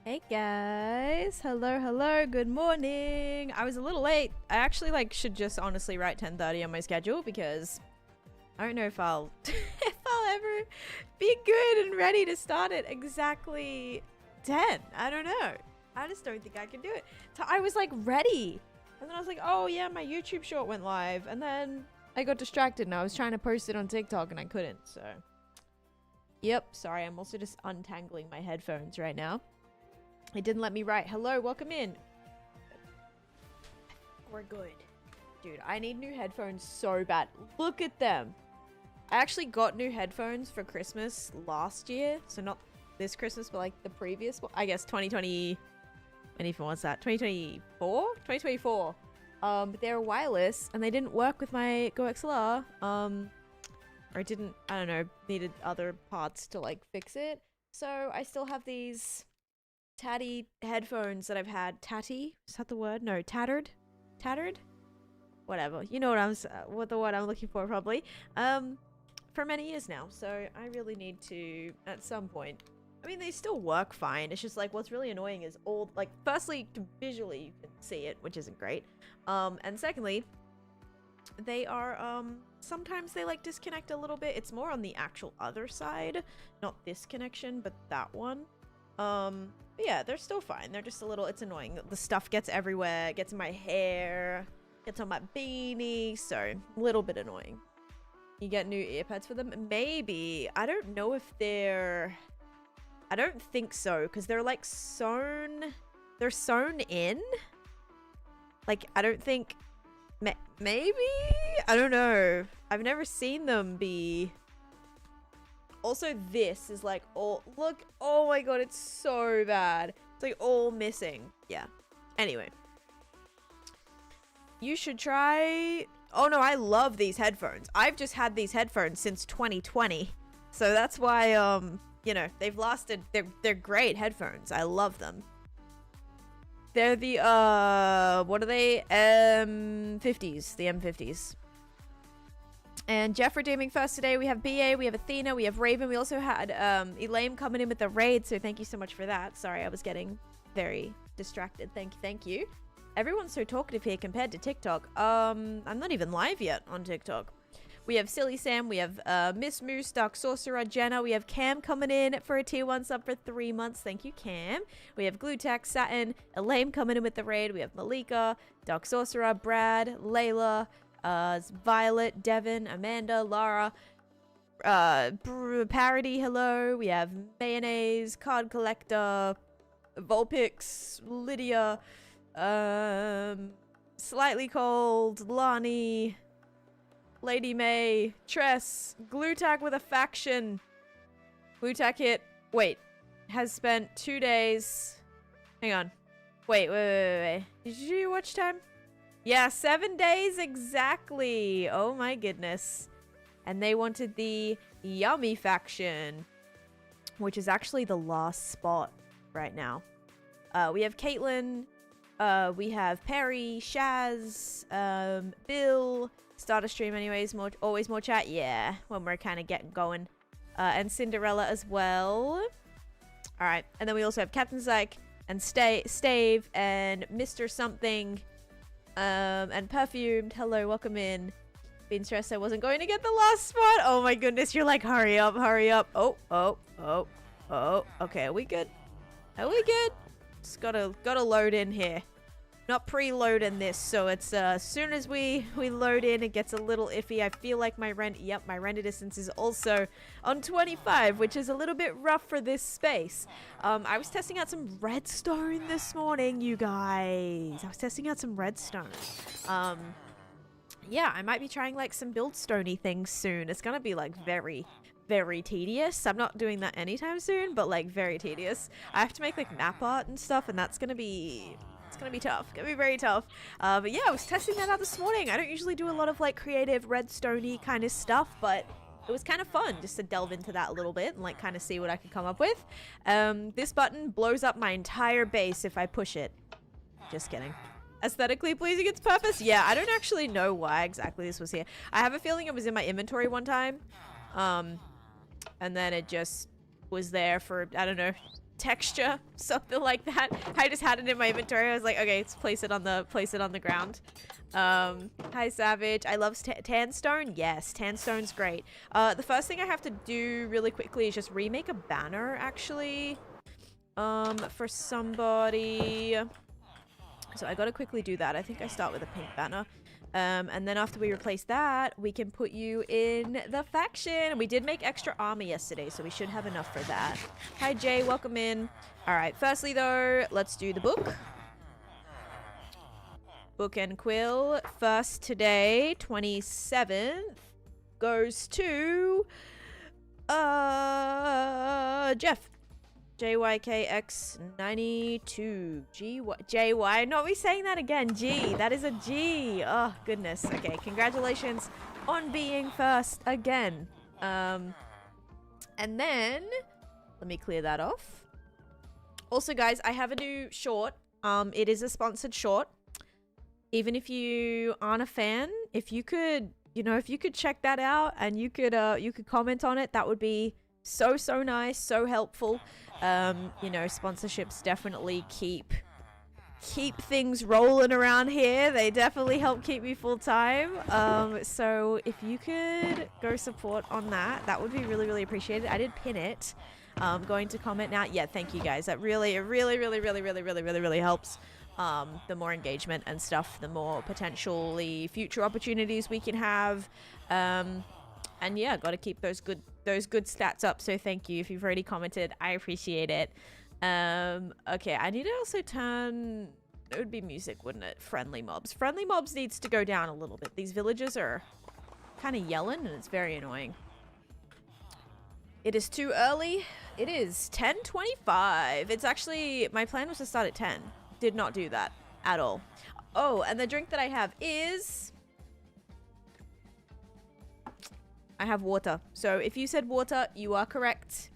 Hey guys, hello, good morning. I was a little late. I actually should just honestly write 10:30 on my schedule because I don't know if I'll if I'll ever be good and ready to start at exactly 10. I don't know. I just don't think I can do it. So I was ready. And then I was like, "Oh yeah, my YouTube short went live." And then I got distracted and I was trying to post it on TikTok and I couldn't. So yep, sorry. I'm also just untangling my headphones right now. It didn't let me write. Hello, welcome in. We're good. Dude, I need new headphones so bad. Look at them. I actually got new headphones for Christmas last year. So not this Christmas, but the previous one. I guess 2020. And even what's that? 2024? 2024. But they're wireless and they didn't work with my Go XLR. Or it didn't, I don't know, needed other parts to fix it. So I still have these tatty headphones that I've had. Tatty? Is that the word? No, tattered? Tattered? Whatever. You know what the word I'm looking for probably. For many years now. So I really need to, at some point. I mean, they still work fine. It's just what's really annoying is all, firstly, visually you can see it, which isn't great. And secondly, they are, sometimes they disconnect a little bit. It's more on the actual other side. Not this connection, but that one. But yeah, they're still fine. They're just a little, it's annoying. The stuff gets everywhere, gets in my hair, gets on my beanie, so a little bit annoying. You get new earpads for them? Maybe. I don't know if they're, I don't think so, because they're sewn, they're sewn in. I don't think, maybe? I don't know. I've never seen them be. Also, this is all, look, oh my god, it's so bad. It's all missing. Yeah. Anyway. You should try, oh no, I love these headphones. I've just had these headphones since 2020. So that's why, you know, they've lasted, they're great headphones. I love them. They're the, what are they? M50s, the M50s. And Jeff redeeming first today. We have BA, we have Athena, we have Raven. We also had Elaine coming in with the raid, so thank you so much for that. Sorry, I was getting very distracted. Thank you. Everyone's so talkative here compared to TikTok. I'm not even live yet on TikTok. We have Silly Sam, we have Miss Moose, Dark Sorcerer, Jenna. We have Cam coming in for a tier 1 sub for 3 months. Thank you, Cam. We have Glutex, Satin, Elaine coming in with the raid. We have Malika, Dark Sorcerer, Brad, Layla, Violet, Devin, Amanda, Lara, Parody, hello. We have Mayonnaise, Card Collector, Vulpix, Lydia, Slightly Cold, Lani, Lady May, Tress, Glutac with a faction. Glutac hit, wait, has spent 2 days. Hang on. Wait. Did you watch time? Yeah, 7 days exactly. Oh my goodness. And they wanted the Yummy faction, which is actually the last spot right now. We have Caitlin, we have Perry, Shaz, Bill, start a stream anyways, always more chat, yeah, when we're kind of getting going. And Cinderella as well. Alright, and then we also have Captain Zyke, and Stave, and Mr. Something, and Perfumed. Hello, welcome in. Been stressed I wasn't going to get the last spot. Oh my goodness, you're hurry up, hurry up. Oh. Okay, are we good? Are we good? Just gotta load in here. Not preloading this, so it's as soon as we load in, it gets a little iffy. I feel like my render distance is also on 25, which is a little bit rough for this space. I was testing out some redstone this morning, you guys. I was testing out some redstone. Yeah, I might be trying some build stony things soon. It's gonna be very, very tedious. I'm not doing that anytime soon, but very tedious. I have to make map art and stuff, and that's gonna be, it's gonna be tough. Gonna be very tough. But yeah, I was testing that out this morning. I don't usually do a lot of creative redstone-y kind of stuff, but it was kind of fun just to delve into that a little bit and kind of see what I could come up with. This button blows up my entire base if I push it. Just kidding. Aesthetically pleasing its purpose? Yeah, I don't actually know why exactly this was here. I have a feeling it was in my inventory one time. And then it just was there for, I don't know, texture, something like that. I just had it in my inventory. I was like, okay, let's place it on the ground. Hi Savage. I love Tanstone. Yes, Tanstone's great. The first thing I have to do really quickly is just remake a banner, actually, for somebody. So I gotta quickly do that. I think I start with a pink banner. And then after we replace that, we can put you in the faction. We did make extra armor yesterday, so we should have enough for that. Hi Jay, welcome in. All right, firstly though, let's do the book. Book and quill. First today, 27th, goes to Jeff. JYKX92. JY. Not me saying that again. G. That is a G. Oh, goodness. Okay, congratulations on being first again. And then, let me clear that off. Also, guys, I have a new short. It is a sponsored short. Even if you aren't a fan, if you could, if you could check that out and you could comment on it, that would be so nice, so helpful. Sponsorships definitely keep things rolling around here. They definitely help keep me full time. So if you could go support on that, that would be really appreciated. I did pin it. Going to comment now. Yeah, thank you guys. That really helps. The more engagement and stuff, the more potentially future opportunities we can have. And yeah, got to keep those good stats up. So thank you if you've already commented. I appreciate it. Okay, I need to also turn. It would be music, wouldn't it? Friendly mobs. Friendly mobs needs to go down a little bit. These villagers are kind of yelling, and it's very annoying. It is too early. It is 10:25. It's actually, my plan was to start at 10. Did not do that at all. Oh, and the drink that I have is, I have water. So if you said water, you are correct.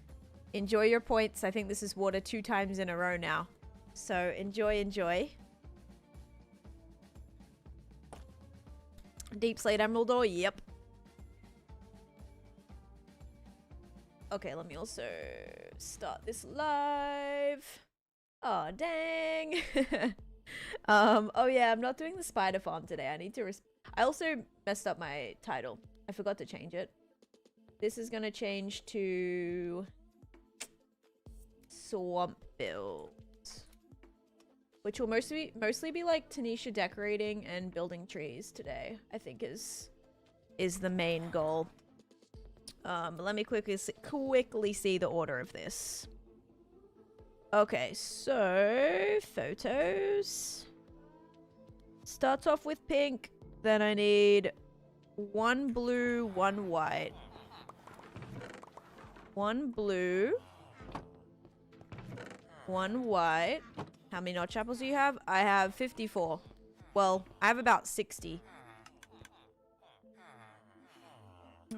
Enjoy your points. I think this is water 2 times in a row now. So enjoy. Deep Slate Emerald ore, yep. Okay, let me also start this live. Oh, dang. Oh yeah, I'm not doing the spider farm today. I need to I also messed up my title. I forgot to change it. This is gonna change to Swamp Build, which will mostly be like Taneesha decorating and building trees today, I think is the main goal. But let me quickly see the order of this. Okay, so photos. Starts off with pink. Then I need 1 blue, 1 white. 1 blue. 1 white. How many notch apples do you have? I have 54. Well, I have about 60.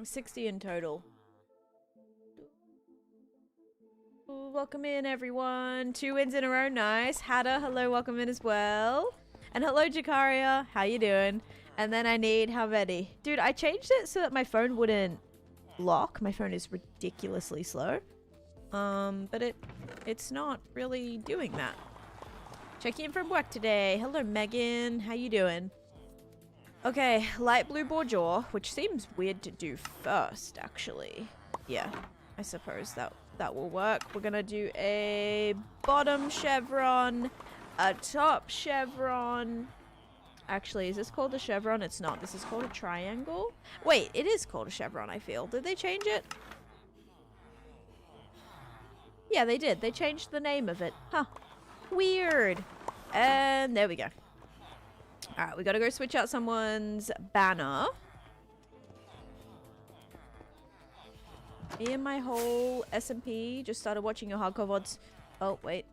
60 in total. Welcome in, everyone. 2 wins in a row. Nice. Hada, hello, welcome in as well. And hello, Jakaria. How you doing? And then I need how many? Dude, I changed it so that my phone wouldn't lock. My phone is ridiculously slow. But it's not really doing that. Checking in from work today. Hello, Megan. How you doing? Okay, light blue bourgeois, which seems weird to do first, actually. Yeah, I suppose that will work. We're gonna do a bottom chevron, a top chevron. Actually, is this called a chevron? It's not. This is called a triangle. Wait, it is called a chevron, I feel. Did they change it? Yeah, they did. They changed the name of it. Huh. Weird. And there we go. Alright, we gotta go switch out someone's banner. Me and my whole SMP just started watching your hardcore VODs. Oh, wait.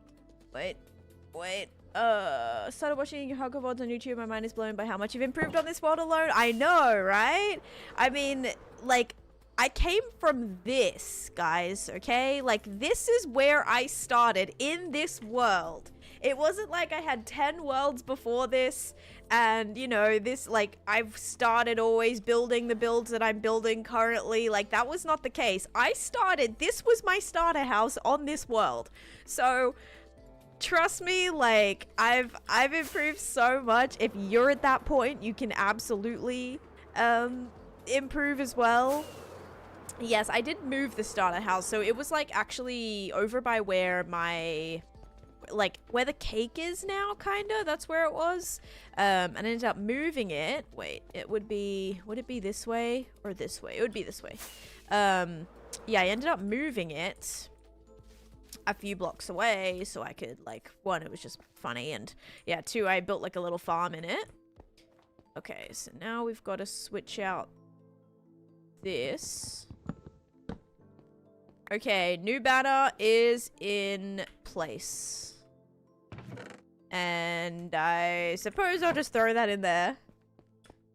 Started watching your hardcore VODs on YouTube. My mind is blown by how much you've improved on this world alone. I know, right? I mean, like, I came from this, guys, okay? Like, this is where I started in this world. It wasn't like I had 10 worlds before this. And, you know, this, like, I've started always building the builds that I'm building currently. Like, that was not the case. This was my starter house on this world. So, trust me, like, I've improved so much. If you're at that point, you can absolutely improve as well. Yes, I did move the starter house. So, it was, like, actually over by where my... like where the cake is now, kind of. That's where it was. And I ended up moving it. Wait, would it be this way or this way? It would be this way. Yeah, I ended up moving it a few blocks away so I could, like, one, it was just funny, and yeah, two, I built like a little farm in it. Okay, so now we've got to switch out this. Okay, new banner is in place. And I suppose I'll just throw that in there.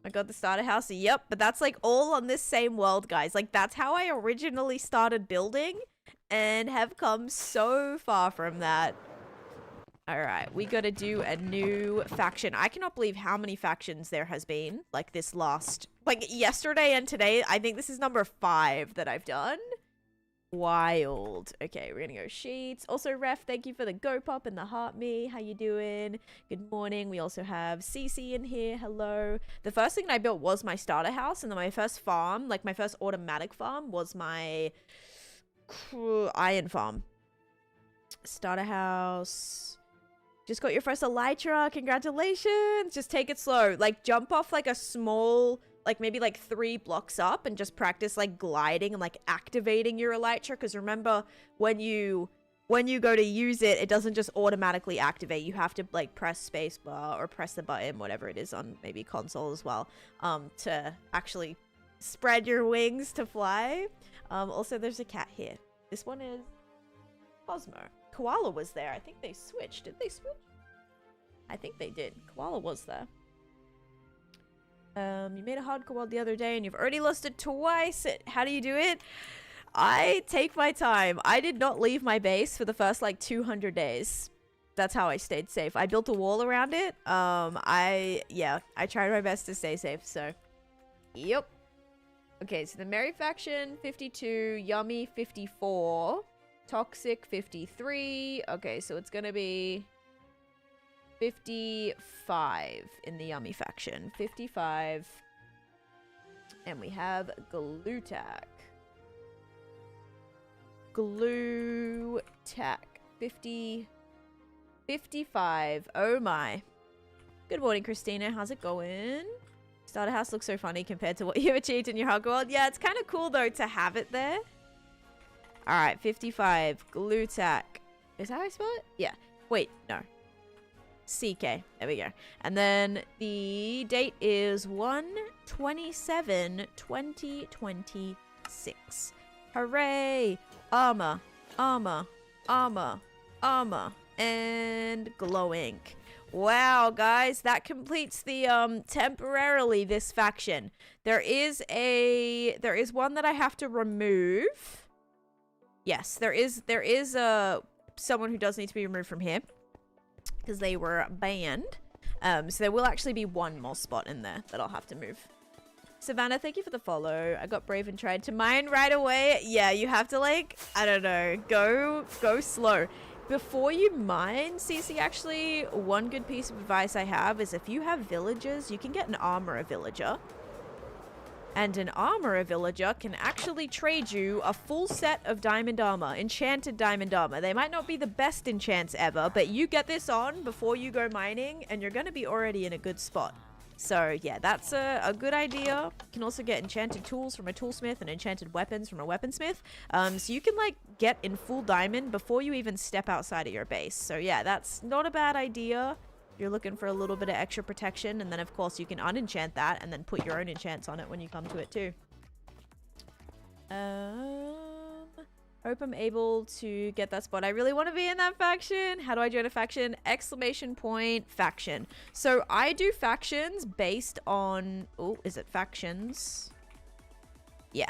I got the starter house. Yep, but that's like all on this same world, guys. Like, that's how I originally started building and have come so far from that. Alright, we gotta do a new faction. I cannot believe how many factions there has been. Like, this last... like, yesterday and today, I think this is number 5 that I've done. Wild. Okay, we're gonna go sheets. Also, Ref, thank you for the go pop and the heart me. How you doing? Good morning. We also have CC in here. Hello. The first thing I built was my starter house, and then my first farm, like my first automatic farm, was my iron farm. Starter house. Just got your first elytra. Congratulations. Just take it slow. Like, jump off like a small... like maybe like 3 blocks up and just practice like gliding and like activating your elytra, because remember, when you go to use it, it doesn't just automatically activate. You have to like press spacebar or press the button, whatever it is on maybe console as well, to actually spread your wings to fly. Also, there's a cat here. This one is Cosmo. Koala was there. I think they switched. Did they switch? I think they did. Koala was there. You made a hardcore world the other day and you've already lost it twice. How do you do it? I take my time. I did not leave my base for the first like 200 days. That's how I stayed safe. I built a wall around it. I tried my best to stay safe, so. Yep. Okay, so the Merry faction, 52, Yummy, 54, Toxic, 53. Okay, so it's gonna be 55 in the Yummy faction. 55. And we have Glutac. Glutac. 55. Oh my. Good morning, Christina. How's it going? Starter house looks so funny compared to what you've achieved in your hug world. Yeah, it's kind of cool though to have it there. Alright, 55. Glutac. Is that how I spell it? Yeah. Wait, no. CK. There we go. And then the date is 1/27/2026. Hooray! Armor, armor, armor, armor, and glow ink. Wow, guys, that completes the temporarily this faction. There is one that I have to remove. Yes, there is someone who does need to be removed from here, because they were banned. So there will actually be one more spot in there that I'll have to move. Savannah, thank you for the follow. I got brave and tried to mine right away. Yeah, you have to, like, I don't know, go slow. Before you mine, CC, actually, one good piece of advice I have is if you have villagers, you can get an armorer villager. And an armorer villager can actually trade you a full set of diamond armor, enchanted diamond armor. They might not be the best enchants ever, but you get this on before you go mining, and you're going to be already in a good spot. So, yeah, that's a good idea. You can also get enchanted tools from a toolsmith and enchanted weapons from a weaponsmith. So you can, like, get in full diamond before you even step outside of your base. So, yeah, that's not a bad idea. You're looking for a little bit of extra protection, and then of course you can unenchant that and then put your own enchants on it when you come to it too. Hope I'm able to get that spot. I really want to be in that faction. How do I join a faction? Exclamation point faction. So I do factions based on, oh, is it factions? Yeah.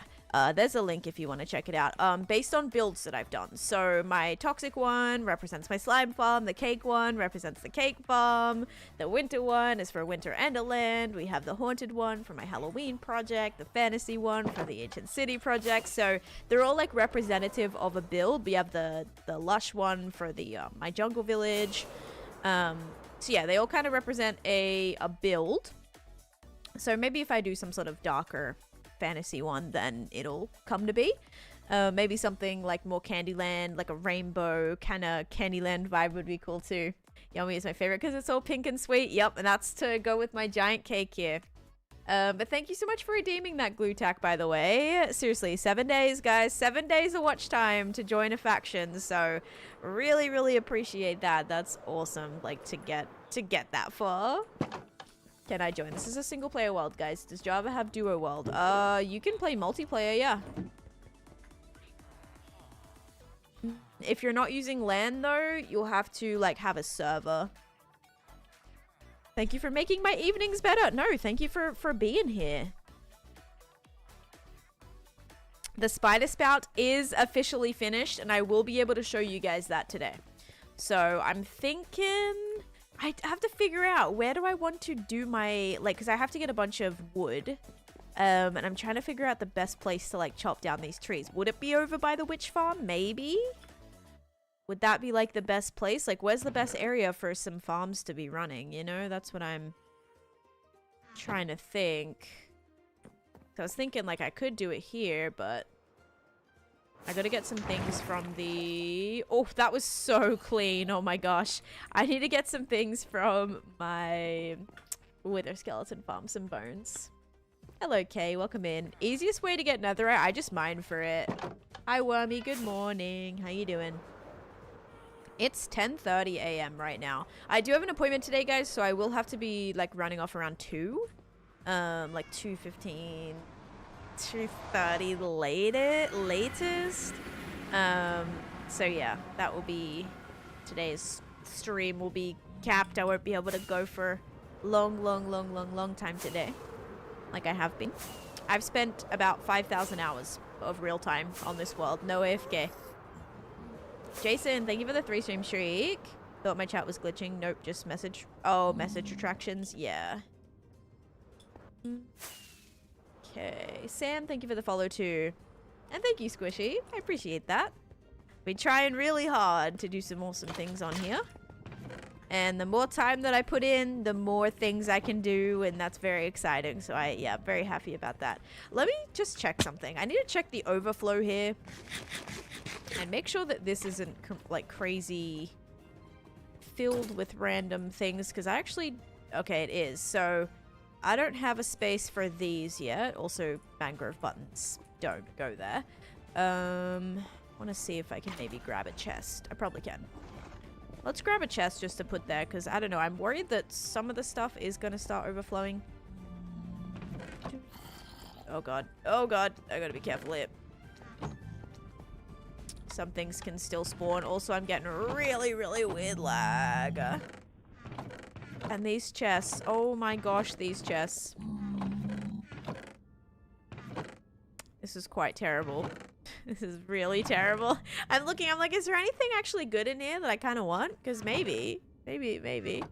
There's a link if you want to check it out. Based on builds that I've done. So my toxic one represents my slime farm. The cake one represents the cake farm. The winter one is for Winter Enderland. We have the haunted one for my Halloween project. The fantasy one for the ancient city project. So they're all like representative of a build. We have the lush one for the my jungle village. So yeah, they all kind of represent a build. So maybe if I do some sort of darker fantasy one, then it'll come to be. Maybe something like more Candyland, like a rainbow kind of Candyland vibe would be cool too. Yummy is my favorite because it's all pink and sweet. Yep, and that's to go with my giant cake here. But thank you so much for redeeming that glue tack, by the way. Seriously, 7 days, guys. 7 days of watch time to join a faction. So really, really appreciate that. That's awesome. Like to get that far. Can I join? This is a single player world, guys. Does Java have duo world? You can play multiplayer, yeah. If you're not using LAN though, you'll have to like have a server. Thank you for making my evenings better. No, thank you for being here. The spider spout is officially finished and I will be able to show you guys that today. So I'm thinking I have to figure out where do I want to do my, like, because I have to get a bunch of wood. And I'm trying to figure out the best place to, like, chop down these trees. Would it be over by the witch farm? Maybe? Would that be, like, the best place? Like, where's the best area for some farms to be running, you know? That's what I'm trying to think. So I was thinking, like, I could do it here, but I gotta get some things from the... Oh, that was so clean. Oh my gosh. I need to get some things from my wither skeleton farm. Some bones. Hello, Kay. Welcome in. Easiest way to get netherite. I just mine for it. Hi, Wormy. Good morning. How you doing? It's 10:30 a.m. right now. I do have an appointment today, guys, so I will have to be, like, running off around 2. Like 2:15... 2:30 latest. So yeah, that will be today's stream will be capped. I won't be able to go for long time today, like I have been. I've spent about 5,000 hours of real time on this world. No AFK. Jason, thank you for the 3 stream streak. Thought my chat was glitching. Nope, just message. Oh, message retractions. Yeah. Okay, Sam, thank you for the follow too. And thank you, Squishy. I appreciate that. Been trying really hard to do some awesome things on here. And the more time that I put in, the more things I can do, and that's very exciting. So yeah, very happy about that. Let me just check something. I need to check the overflow here. And make sure that this isn't like crazy filled with random things, because I actually... Okay, it is. So... I don't have a space for these yet. Also, mangrove buttons don't go there. Want to see if I can maybe grab a chest. I probably can. Let's grab a chest just to put there, because I don't know. I'm worried that some of the stuff is going to start overflowing. Oh god. Oh god. I gotta be careful here. Some things can still spawn. Also, I'm getting really weird lag. And these chests. Oh my gosh, these chests. This is quite terrible. This is really terrible. I'm looking, I'm like, is there anything actually good in here that I kind of want? Because maybe. Maybe.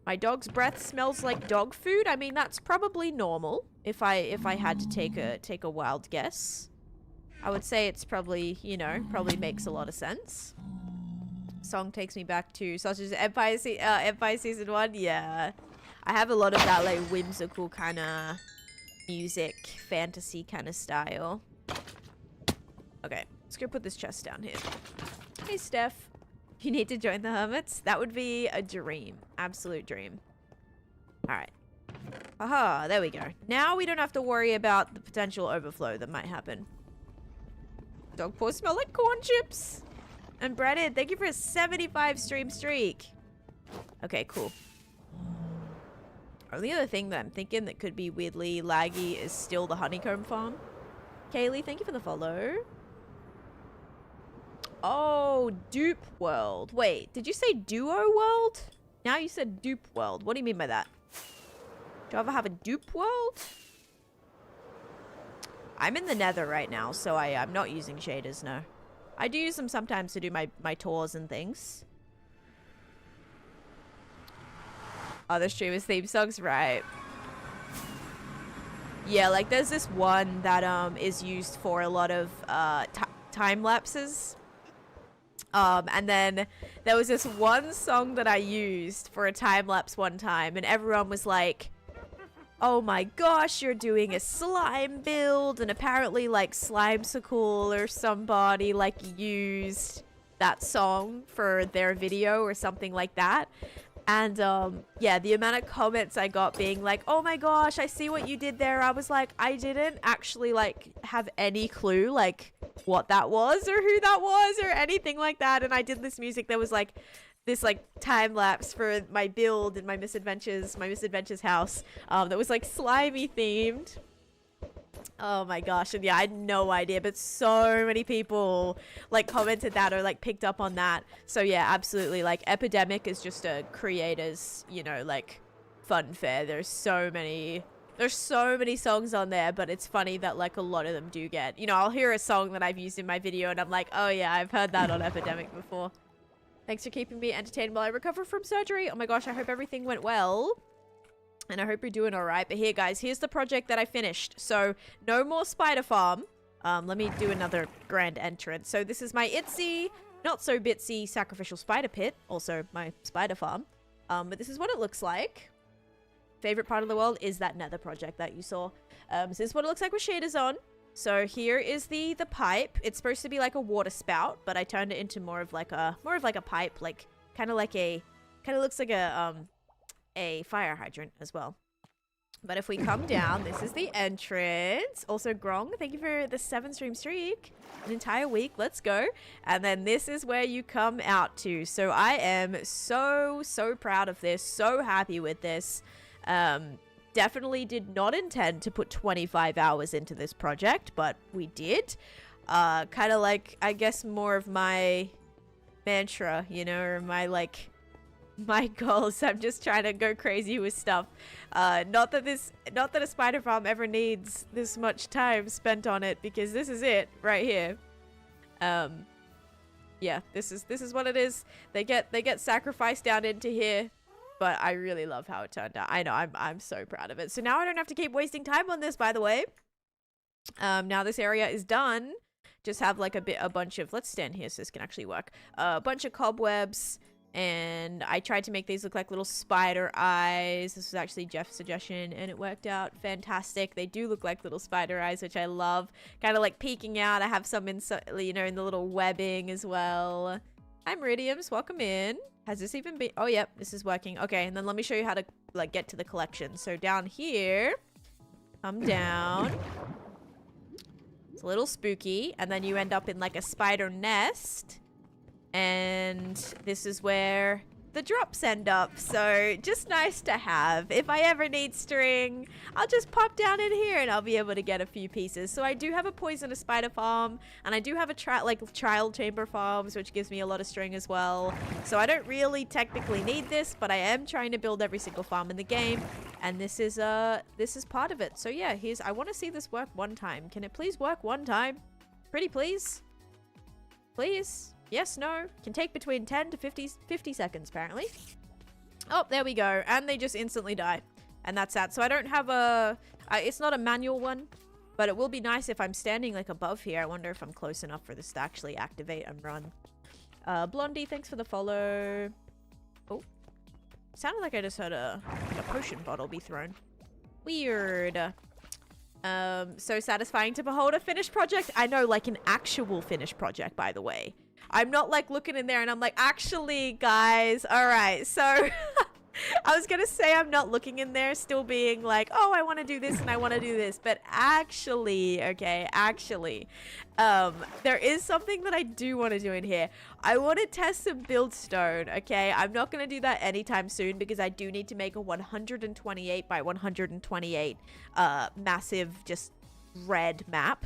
My dog's breath smells like dog food. I mean, that's probably normal. If I had to take a wild guess. I would say it's probably, you know, probably makes a lot of sense. Song takes me back to such as Empire Season 1. Yeah, I have a lot of that like whimsical kind of music, fantasy kind of style. Okay, let's go put this chest down here. Hey Steph, you need to join the Hermits? That would be a dream, absolute dream. All right, aha, there we go. Now we don't have to worry about the potential overflow that might happen. Dog paws smell like corn chips. And Brennan, thank you for a 75 stream streak. Okay, cool. Only other thing that I'm thinking that could be weirdly laggy is still the honeycomb farm. Kaylee, thank you for the follow. Oh, dupe world. Wait, did you say duo world? Now you said dupe world. What do you mean by that? Do you ever have a dupe world? I'm in the nether right now, so I'm not using shaders, no. I do use them sometimes to do my tours and things. Other streamers' theme songs, right? Yeah, like there's this one that is used for a lot of time lapses. And then there was this one song that I used for a time lapse one time, and everyone was like, "Oh my gosh, you're doing a slime build," and apparently like Slimesicle or somebody like used that song for their video or something like that. And yeah, the amount of comments I got being like, "Oh my gosh, I see what you did there." I was like, I didn't actually like have any clue like what that was or who that was or anything like that. And I did this music that was like this like time lapse for my build in my misadventures house that was like slimy themed. Oh my gosh. And yeah, I had no idea, but so many people like commented that or like picked up on that. So yeah, absolutely. Like Epidemic is just a creators, you know, like fun fair. There's so many songs on there, but it's funny that like a lot of them do get, you know, I'll hear a song that I've used in my video and I'm like, oh yeah, I've heard that on Epidemic before. Thanks for keeping me entertained while I recover from surgery. Oh my gosh, I hope everything went well. And I hope you're doing all right. But here, guys, here's the project that I finished. So no more spider farm. Let me do another grand entrance. So this is my itsy, not so bitsy sacrificial spider pit. Also my spider farm. But this is what it looks like. Favorite part of the world is that nether project that you saw. So this is what it looks like with shaders on. So here is the pipe. It's supposed to be like a water spout, but I turned it into more of like a pipe, like kind of looks like a fire hydrant as well. But if we come down, this is the entrance. Also, Grong, thank you for the 7-stream streak. An entire week. Let's go. And then this is where you come out to. So I am so proud of this. So happy with this. Definitely did not intend to put 25 hours into this project, but we did. Kind of like, I guess, more of my mantra, you know, or my goals. I'm just trying to go crazy with stuff. Not that a spider farm ever needs this much time spent on it, because this is it right here. Yeah, this is what it is. They get sacrificed down into here, but I really love how it turned out. I know, I'm so proud of it. So now I don't have to keep wasting time on this, by the way. Now this area is done. Just have like a bunch of, let's stand here so this can actually work. A bunch of cobwebs. And I tried to make these look like little spider eyes. This was actually Jeff's suggestion, and it worked out fantastic. They do look like little spider eyes, which I love. Kind of like peeking out. I have some in, you know, in the little webbing as well. Hi, Meridiums. Welcome in. Has this even been... Oh, yep. This is working. Okay, and then let me show you how to, like, get to the collection. So down here, come down. It's a little spooky. And then you end up in, like, a spider nest. And this is where the drops end up. So just nice to have. If I ever need string, I'll just pop down in here and I'll be able to get a few pieces. So I do have a poisonous spider farm, and I do have a trial chamber farms, which gives me a lot of string as well. So I don't really technically need this, but I am trying to build every single farm in the game, and this is part of it. So yeah, I want to see this work one time. Can it please work one time? Pretty please? Please? Yes, no. Can take between 10 to 50 seconds, apparently. Oh, there we go. And they just instantly die. And that's that. So I don't have it's not a manual one, but it will be nice if I'm standing like above here. I wonder if I'm close enough for this to actually activate and run. Blondie, thanks for the follow. Oh. Sounded like I just heard a potion bottle be thrown. Weird. So satisfying to behold a finished project. I know, like an actual finished project, by the way. I'm not like looking in there and I'm like, actually, guys, all right. So I was going to say I'm not looking in there still being like, oh, I want to do this and I want to do this. But actually, okay, actually, there is something that I do want to do in here. I want to test some build stone, okay? I'm not going to do that anytime soon because I do need to make a 128 by 128 massive just red map.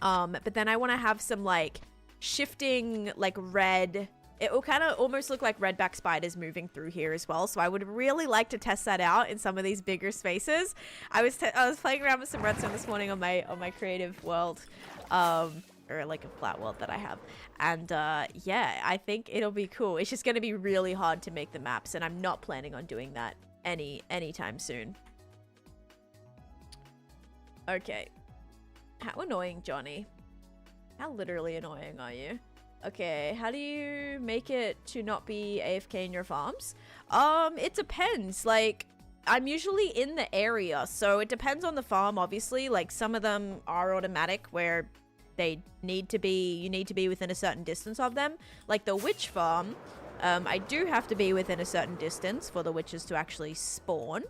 But then I want to have some like shifting like red It will kind of almost look like redback spiders moving through here as well. So I would really like to test that out in some of these bigger spaces. I was playing around with some redstone this morning on my creative world, or like a flat world that I have. And yeah, I think it'll be cool. It's just going to be really hard to make the maps, and I'm not planning on doing that anytime soon. Okay. How annoying, Johnny. How literally annoying are you? Okay, how do you make it to not be AFK in your farms? It depends. Like, I'm usually in the area, so it depends on the farm, obviously. Like, some of them are automatic where you need to be within a certain distance of them. Like the witch farm, I do have to be within a certain distance for the witches to actually spawn.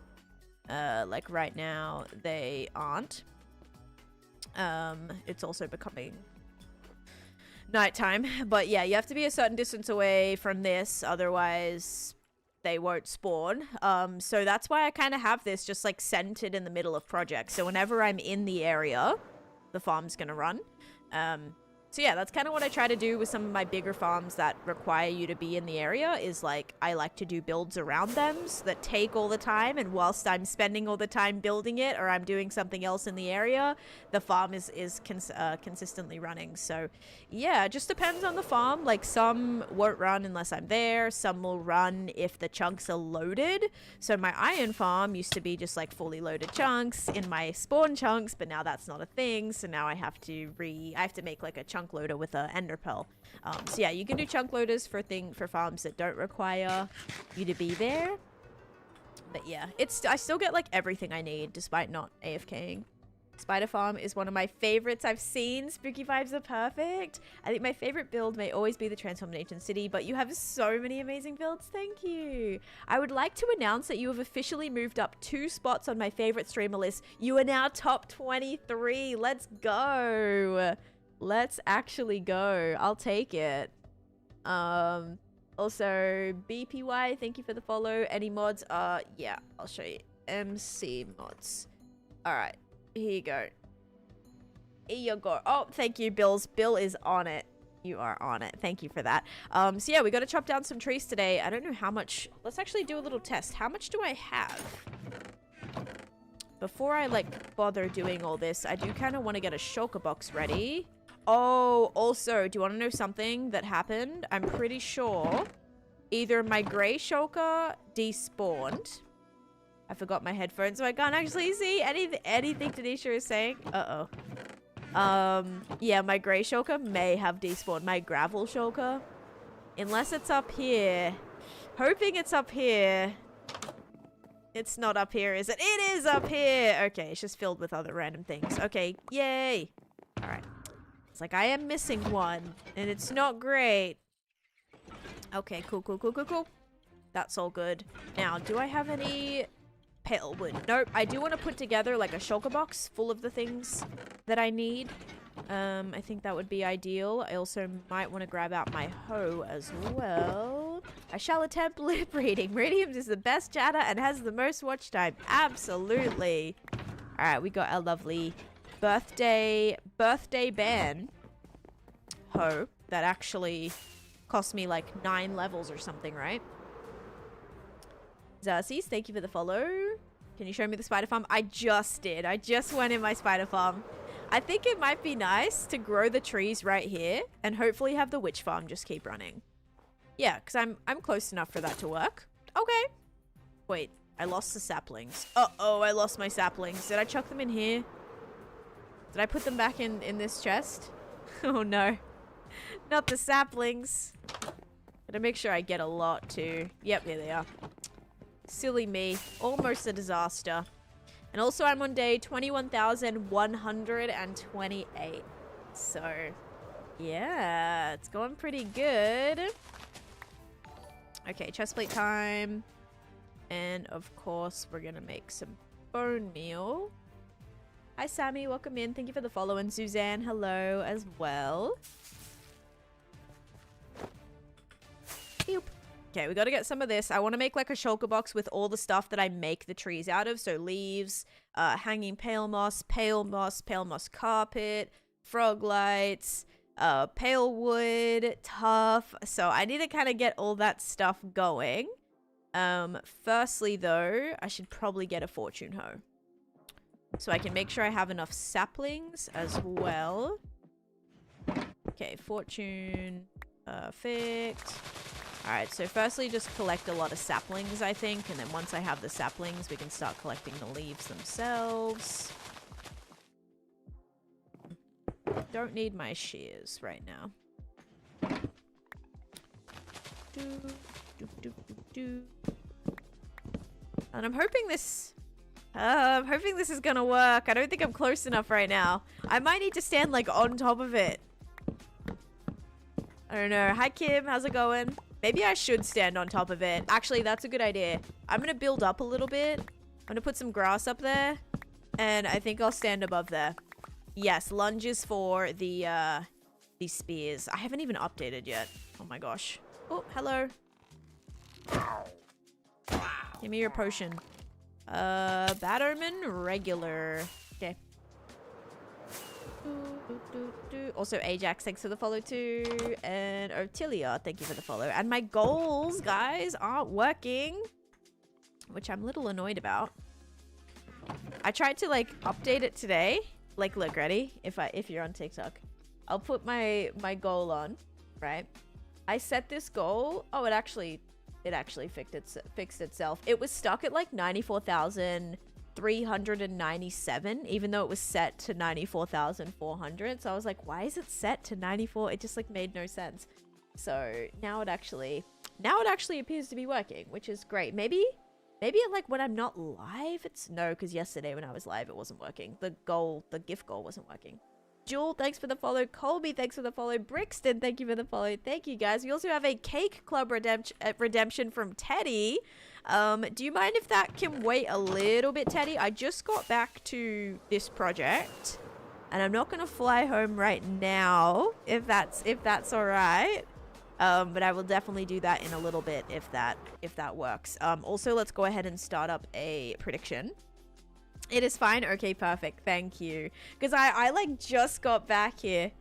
Like right now, they aren't. It's also becoming nighttime, but yeah, you have to be a certain distance away from this, otherwise they won't spawn. So that's why I kind of have this just like centered in the middle of projects, so whenever I'm in the area, the farm's gonna run. So yeah, that's kind of what I try to do with some of my bigger farms that require you to be in the area, is like I like to do builds around them that take all the time, and whilst I'm spending all the time building it or I'm doing something else in the area, the farm is consistently running. So yeah, it just depends on the farm. Like some won't run unless I'm there, some will run if the chunks are loaded. So my iron farm used to be just like fully loaded chunks in my spawn chunks, but now that's not a thing, so now I have to make like a chunk loader with a ender pearl. So yeah, you can do chunk loaders for farms that don't require you to be there. But yeah, I still get like everything I need despite not AFKing. Spider farm is one of my favorites I've seen. Spooky vibes are perfect. I think my favorite build may always be the Transformation City, but you have so many amazing builds. Thank you. I would like to announce that you have officially moved up 2 spots on my favorite streamer list. You are now top 23. Let's go. Let's actually go. I'll take it. Also, BPY, thank you for the follow. Any mods? Yeah, I'll show you. MC mods. Alright, here you go. Here you go. Oh, thank you, Bills. Bill is on it. You are on it. Thank you for that. So yeah, we got to chop down some trees today. I don't know how much. Let's actually do a little test. How much do I have? Before I, like, bother doing all this, I do kind of want to get a shulker box ready. Oh, also, do you want to know something that happened? I'm pretty sure either my gray shulker despawned. I forgot my headphones, so I can't actually see anything Taneesha is saying. Uh-oh. Yeah, my gray shulker may have despawned. My gravel shulker. Unless it's up here. Hoping it's up here. It's not up here, is it? It is up here! Okay, it's just filled with other random things. Okay, yay! Alright. It's like I am missing one, and it's not great. Okay, cool. That's all good. Now, do I have any pale wood? Nope. I do want to put together like a shulker box full of the things that I need. I think that would be ideal. I also might want to grab out my hoe as well. I shall attempt lip reading. Radiums is the best chatter and has the most watch time. Absolutely. Alright, we got our lovely birthday ban hoe that actually cost me like 9 levels or something, right? Xerxes, thank you for the follow. Can you show me the spider farm? I just did. I just went in my spider farm. I think it might be nice to grow the trees right here and hopefully have the witch farm just keep running. Yeah, because I'm close enough for that to work. Okay. Wait, I lost the saplings. Uh-oh, I lost my saplings. Did I chuck them in here? Did I put them back in this chest? Oh no. Not the saplings. Gotta make sure I get a lot too. Yep, here they are. Silly me. Almost a disaster. And also I'm on day 21,128. So, yeah, it's going pretty good. Okay, chestplate time. And of course, we're gonna make some bone meal. Hi, Sammy. Welcome in. Thank you for the follow. And Suzanne, hello as well. Boop. Okay, we got to get some of this. I want to make like a shulker box with all the stuff that I make the trees out of. So leaves, hanging pale moss carpet, frog lights, pale wood, tough. So I need to kind of get all that stuff going. Firstly though, I should probably get a fortune hoe. So I can make sure I have enough saplings as well. Okay, fortune, perfect. Alright, so firstly just collect a lot of saplings, I think. And then once I have the saplings, we can start collecting the leaves themselves. Don't need my shears right now. And I'm hoping this is gonna work. I don't think I'm close enough right now. I might need to stand like on top of it. I don't know. Hi Kim, how's it going? Maybe I should stand on top of it. Actually, that's a good idea. I'm gonna build up a little bit. I'm gonna put some grass up there. And I think I'll stand above there. Yes, lunges for the these spears. I haven't even updated yet. Oh my gosh. Oh, hello. Give me your potion. Bad omen, regular. Okay. Also, Ajax, thanks for the follow too. And Otilia, thank you for the follow. And my goals, guys, aren't working. Which I'm a little annoyed about. I tried to, like, update it today. Like, look, ready? If you're on TikTok. I'll put my goal on, right? I set this goal. Oh, it actually fixed itself. It was stuck at, like, 94,397, even though it was set to 94,400. So I was like, why is it set to 94? It just, like, made no sense. So now it actually appears to be working, which is great. Maybe like when I'm not live, no, because yesterday when I was live, it wasn't working. The gift goal wasn't working. Jewel, thanks for the follow. Colby, thanks for the follow. Brixton, thank you for the follow. Thank you, guys. We also have a cake club redemption from Teddy. Do you mind if that can wait a little bit, Teddy? I just got back to this project, and I'm not gonna fly home right now, if that's all right. But I will definitely do that in a little bit if that works. Also, let's go ahead and start up a prediction. It is fine. Okay, perfect. Thank you. Because I like just got back here.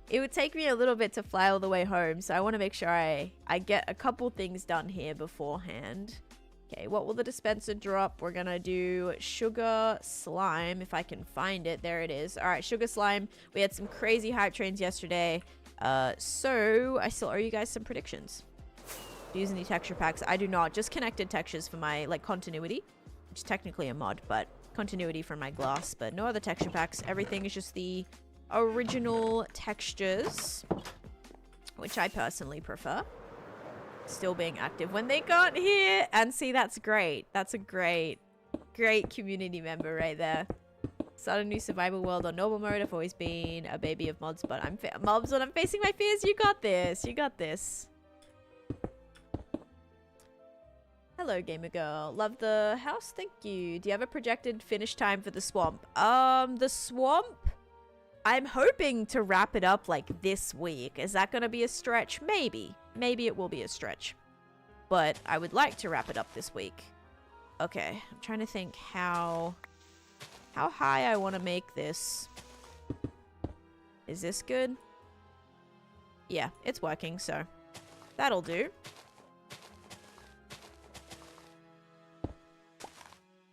It would take me a little bit to fly all the way home, so I want to make sure I get a couple things done here beforehand. Okay, what will the dispenser drop? We're gonna do sugar slime if I can find it. There it is. All right, sugar slime. We had some crazy hype trains yesterday. So I still owe you guys some predictions. Do you use any texture packs? I do not. Just connected textures for my, like, continuity, which is technically a mod, but continuity for my glass. But no other texture packs. Everything is just the original textures, which I personally prefer. Still being active when they got here. And see, that's great. That's a great community member right there. Start a new survival world on normal mode. I've always been a baby of mods, but I'm facing my fears. You got this. You got this. Hello, gamer girl. Love the house. Thank you. Do you have a projected finish time for the swamp? The swamp, I'm hoping to wrap it up like this week. Is that going to be a stretch? Maybe. Maybe it will be a stretch. But I would like to wrap it up this week. Okay. I'm trying to think how high I want to make this. Is this good? Yeah, it's working, so that'll do.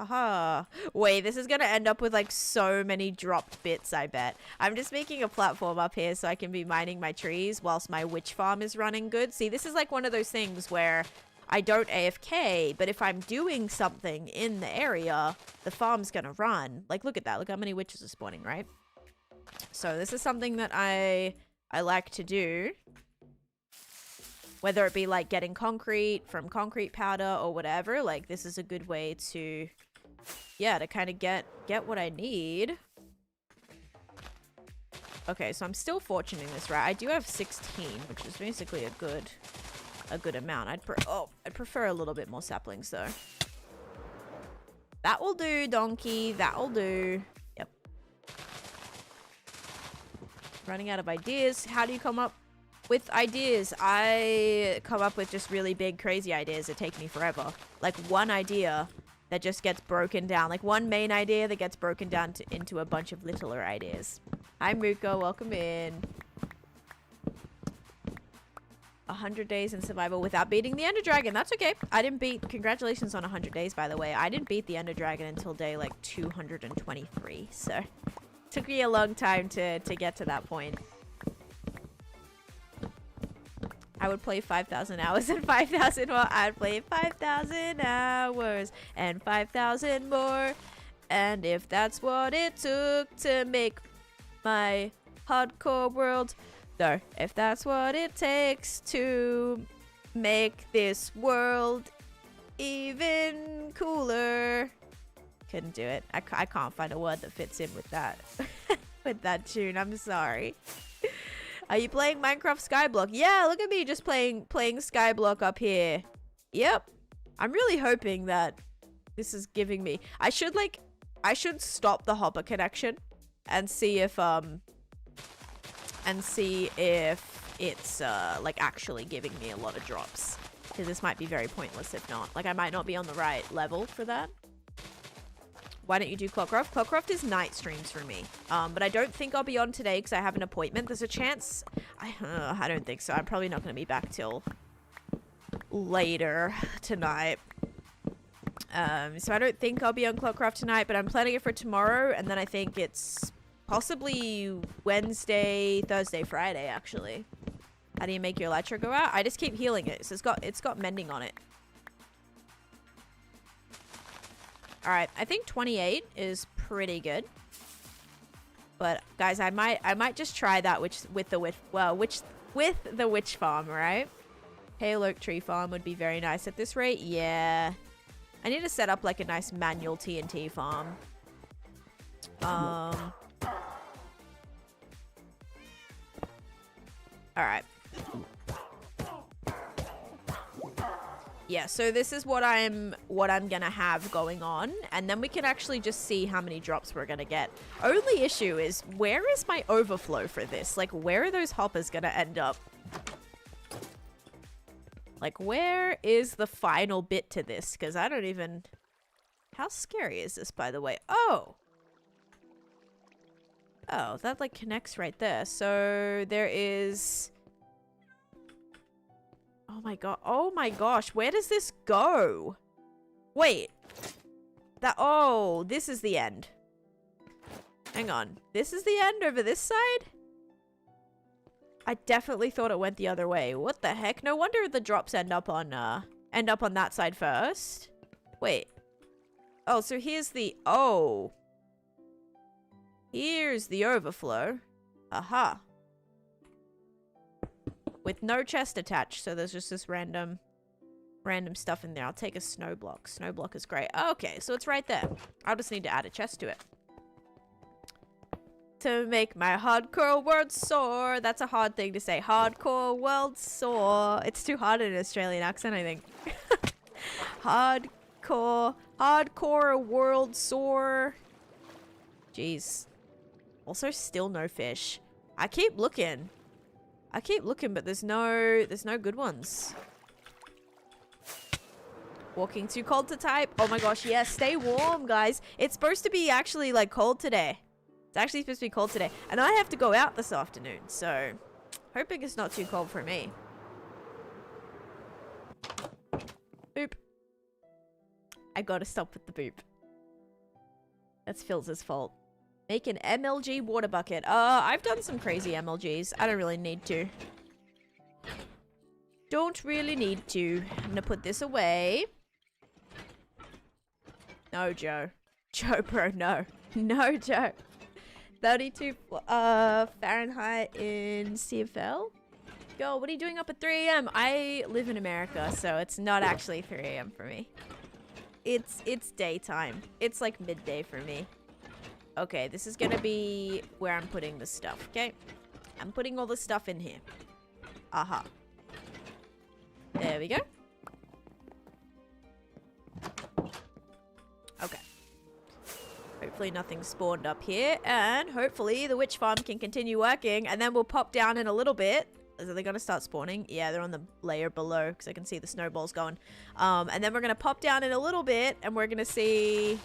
Aha. Wait, this is gonna end up with like so many dropped bits, I bet. I'm just making a platform up here so I can be mining my trees whilst my witch farm is running good. See, this is like one of those things where I don't AFK, but if I'm doing something in the area, the farm's gonna run. Like, look at that. Look how many witches are spawning, right? So this is something that I like to do. Whether it be like getting concrete from concrete powder or whatever, like this is a good way to, yeah, to kind of get what I need. Okay, so I'm still fortuning this, right? I do have 16, which is basically a good amount. I'd prefer a little bit more saplings though. That will do, donkey. That will do. Yep. Running out of ideas. How do you come up with ideas? I come up with just really big, crazy ideas that take me forever. Like one idea that just gets broken down. Like one main idea that gets broken down into a bunch of littler ideas. Hi, Muko. Welcome in. 100 days in survival without beating the Ender Dragon. That's okay. I didn't beat... Congratulations on 100 days, by the way. I didn't beat the Ender Dragon until day, like, 223. So, took me a long time to get to that point. I would play 5,000 hours and 5,000 more. I'd play 5,000 hours and 5,000 more. And if that's what it took to make my hardcore world... No, if that's what it takes to make this world even cooler. Couldn't do it. I can't find a word that fits in with that. With that tune, I'm sorry. Are you playing Minecraft Skyblock? Yeah, look at me just playing Skyblock up here. Yep. I'm really hoping that this is giving me... I should stop the hopper connection and see if it's like actually giving me a lot of drops, because this might be very pointless if not. Like, I might not be on the right level for that. Why don't you do Clockcraft? Clockcraft is night streams for me, but I don't think I'll be on today because I have an appointment. There's a chance. I don't think so. I'm probably not going to be back till later tonight. So I don't think I'll be on Clockcraft tonight, but I'm planning it for tomorrow, and then I think it's possibly Wednesday, Thursday, Friday, actually. How do you make your elytra go out? I just keep healing it. So it's got mending on it. Alright, I think 28 is pretty good. But guys, I might just try that with the witch farm, right? Pale oak tree farm would be very nice at this rate. Yeah. I need to set up like a nice manual TNT farm. Alright. Yeah, so this is what I'm gonna have going on, and then we can actually just see how many drops we're gonna get. Only issue is, where is my overflow for this? Like, where are those hoppers gonna end up? Like, where is the final bit to this? Because I don't even... How scary is this, by the way? Oh! Oh, that, like, connects right there. So, there is... Oh my god. Oh my gosh. Where does this go? Wait. Oh, this is the end. Hang on. This is the end over this side? I definitely thought it went the other way. What the heck? No wonder the drops end up on that side first. Wait. Oh, so here's the... Oh. Here's the overflow. Aha. With no chest attached, so there's just this random stuff in there. I'll take a snow block. Snow block is great. Okay, so it's right there. I'll just need to add a chest to it. To make my hardcore world soar. That's a hard thing to say. Hardcore world soar. It's too hard in an Australian accent, I think. Hardcore world soar. Jeez. Also, still no fish. I keep looking, but there's no good ones. Walking too cold to type. Oh my gosh, yes, stay warm, guys. It's supposed to be actually like cold today. It's actually supposed to be cold today. And I have to go out this afternoon, so hoping it's not too cold for me. Boop. I gotta stop with the boop. That's Phil's fault. Make an MLG water bucket. I've done some crazy MLGs. I don't really need to. Don't really need to. I'm gonna put this away. No, Joe. Joe, bro, no. No, Joe. 32 Fahrenheit in CFL? Yo, what are you doing up at 3 AM? I live in America, so it's not actually 3 AM for me. It's daytime. It's like midday for me. Okay, this is gonna be where I'm putting the stuff, okay? I'm putting all the stuff in here. Aha. There we go. Okay. Hopefully nothing spawned up here, and hopefully the witch farm can continue working, and then we'll pop down in a little bit. Are they gonna start spawning? Yeah, they're on the layer below, because I can see the snowballs going. And then we're gonna pop down in a little bit, and we're gonna see...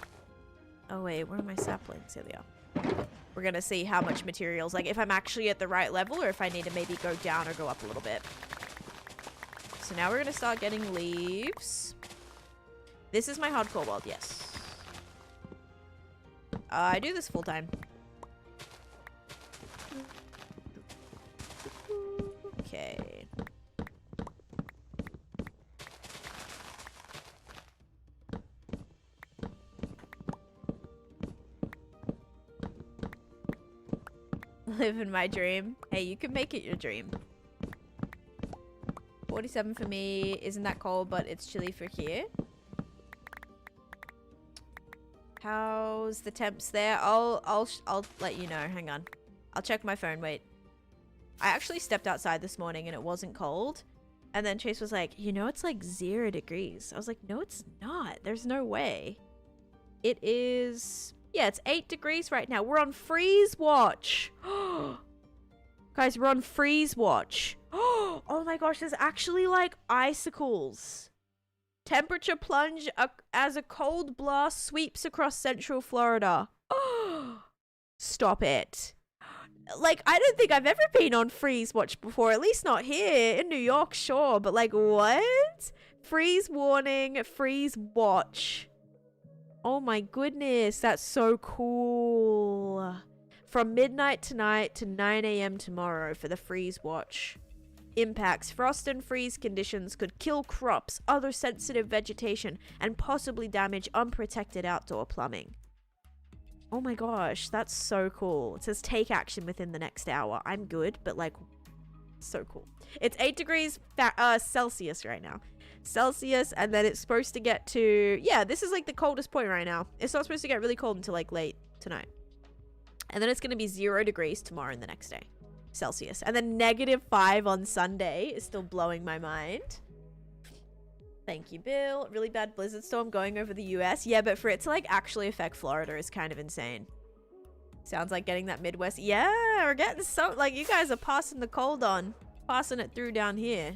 Oh wait, where are my saplings? Here they are. We're gonna see how much materials, like if I'm actually at the right level or if I need to maybe go down or go up a little bit. So now we're gonna start getting leaves. This is my hardcore world, yes. I do this full time. Okay. Living my dream. Hey, you can make it your dream. 47 for me. Isn't that cold, but it's chilly for here. How's the temps there? I'll let you know. Hang on. I'll check my phone. Wait. I actually stepped outside this morning and it wasn't cold. And then Chase was like, you know, it's like 0 degrees. I was like, no, it's not. There's no way. It is... Yeah, it's 8 degrees right now. We're on freeze watch. Guys, we're on freeze watch. Oh my gosh, there's actually like icicles. Temperature plunge as a cold blast sweeps across central Florida. Stop it. Like, I don't think I've ever been on freeze watch before. At least not here. In New York, sure. But like, what? Freeze warning, freeze watch. Oh my goodness, that's so cool. From midnight tonight to 9 a.m. tomorrow for the freeze watch. Impacts. Frost and freeze conditions could kill crops, other sensitive vegetation, and possibly damage unprotected outdoor plumbing. Oh my gosh, that's so cool. It says take action within the next hour. I'm good, but like, so cool. It's 8 degrees Celsius right now. Celsius, and then it's supposed to get to... Yeah, this is like the coldest point right now. It's not supposed to get really cold until like late tonight. And then it's going to be 0 degrees tomorrow and the next day. Celsius. And then -5 on Sunday is still blowing my mind. Thank you, Bill. Really bad blizzard storm going over the US. Yeah, but for it to like actually affect Florida is kind of insane. Sounds like getting that Midwest. Yeah, we're getting so... Like, you guys are passing the cold on. Passing it through down here.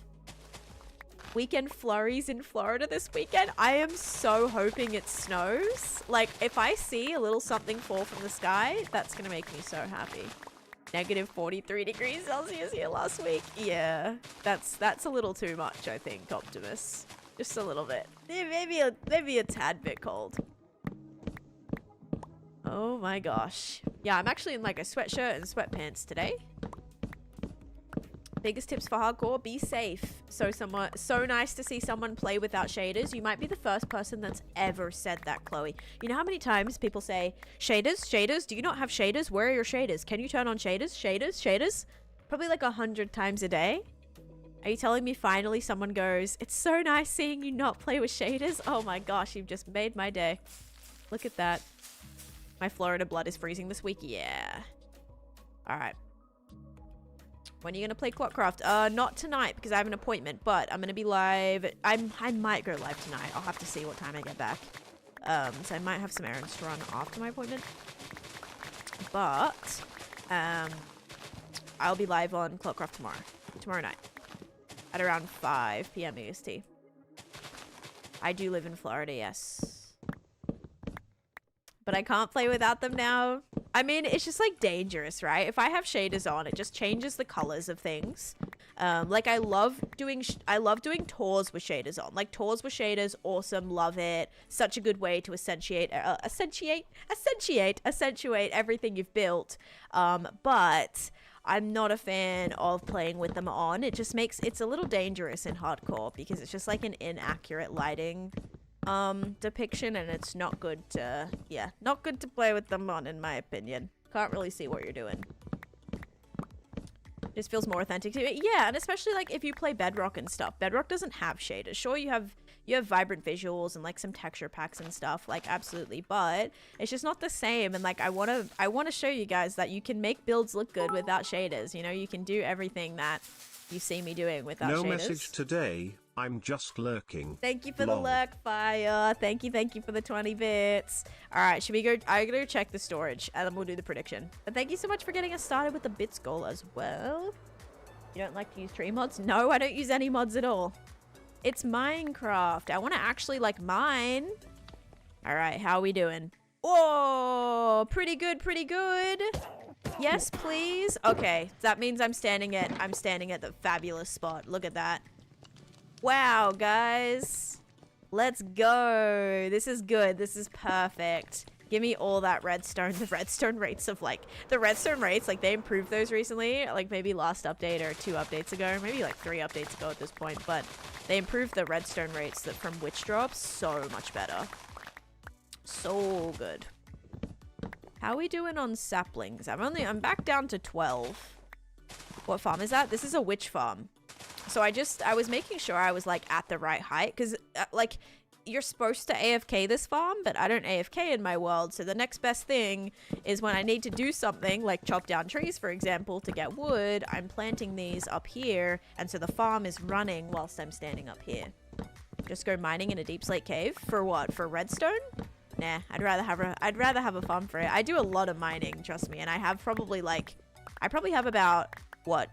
Weekend flurries in Florida this weekend. I am so hoping it snows. Like, if I see a little something fall from the sky, that's gonna make me so happy. -43 degrees Celsius here last week. Yeah, that's a little too much, I think, Optimus. Just a little bit. Yeah, maybe a tad bit cold. Oh my gosh. Yeah, I'm actually in like a sweatshirt and sweatpants today. Biggest tips for hardcore: be safe. So nice to see someone play without shaders. You might be the first person that's ever said that, Chloe. You know how many times people say, shaders, do you not have shaders? Where are your shaders? Can you turn on shaders? Probably like 100 times a day. Are you telling me finally someone goes, it's so nice seeing you not play with shaders? Oh my gosh, you've just made my day. Look at that. My Florida blood is freezing this week. Yeah. All right. When are you going to play Clockcraft? Not tonight because I have an appointment, but I'm going to be live. I might go live tonight. I'll have to see what time I get back. So I might have some errands to run after my appointment. But, I'll be live on Clockcraft tomorrow night. At around 5 p.m. EST. I do live in Florida, yes. But I can't play without them now. I mean, it's just like dangerous, right? If I have shaders on, it just changes the colors of things. Like I love doing tours with shaders on. Like tours with shaders, awesome, love it. Such a good way to accentuate everything you've built. But I'm not a fan of playing with them on. It just makes it's a little dangerous in hardcore because it's just like an inaccurate lighting depiction, and it's not good to not good to play with them on, in my opinion. Can't really see what you're doing. Just feels more authentic to it. Yeah, and especially like if you play Bedrock and stuff. Bedrock doesn't have shaders. Sure, you have vibrant visuals and like some texture packs and stuff, like absolutely, but it's just not the same. And like I want to show you guys that you can make builds look good without shaders. You know, you can do everything that you see me doing without shaders. No message today. I'm just lurking. Thank you for the lurk, Fire. Thank you for the 20 bits. All right, should we go? I'm gonna check the storage and then we'll do the prediction. But thank you so much for getting us started with the bits goal as well. You don't like to use tree mods? No, I don't use any mods at all. It's Minecraft. I want to actually like mine. All right, how are we doing? Oh, pretty good, pretty good. Yes, please. Okay, that means I'm standing at the fabulous spot. Look at that. Wow, guys. Let's go. This is good. This is perfect. Give me all that redstone. The redstone rates of like they improved those recently, like maybe last update or 2 updates ago, maybe like 3 updates ago at this point, but they improved the redstone rates that from witch drops so much better. So good. How are we doing on saplings? I'm back down to 12. What farm is that? This is a witch farm. So I was making sure I was like at the right height because like you're supposed to AFK this farm, but I don't AFK in my world. So the next best thing is when I need to do something like chop down trees, for example, to get wood, I'm planting these up here. And so the farm is running whilst I'm standing up here. Just go mining in a deep slate cave for what? For redstone? Nah, I'd rather have a farm for it. I do a lot of mining, trust me. And I probably have about what?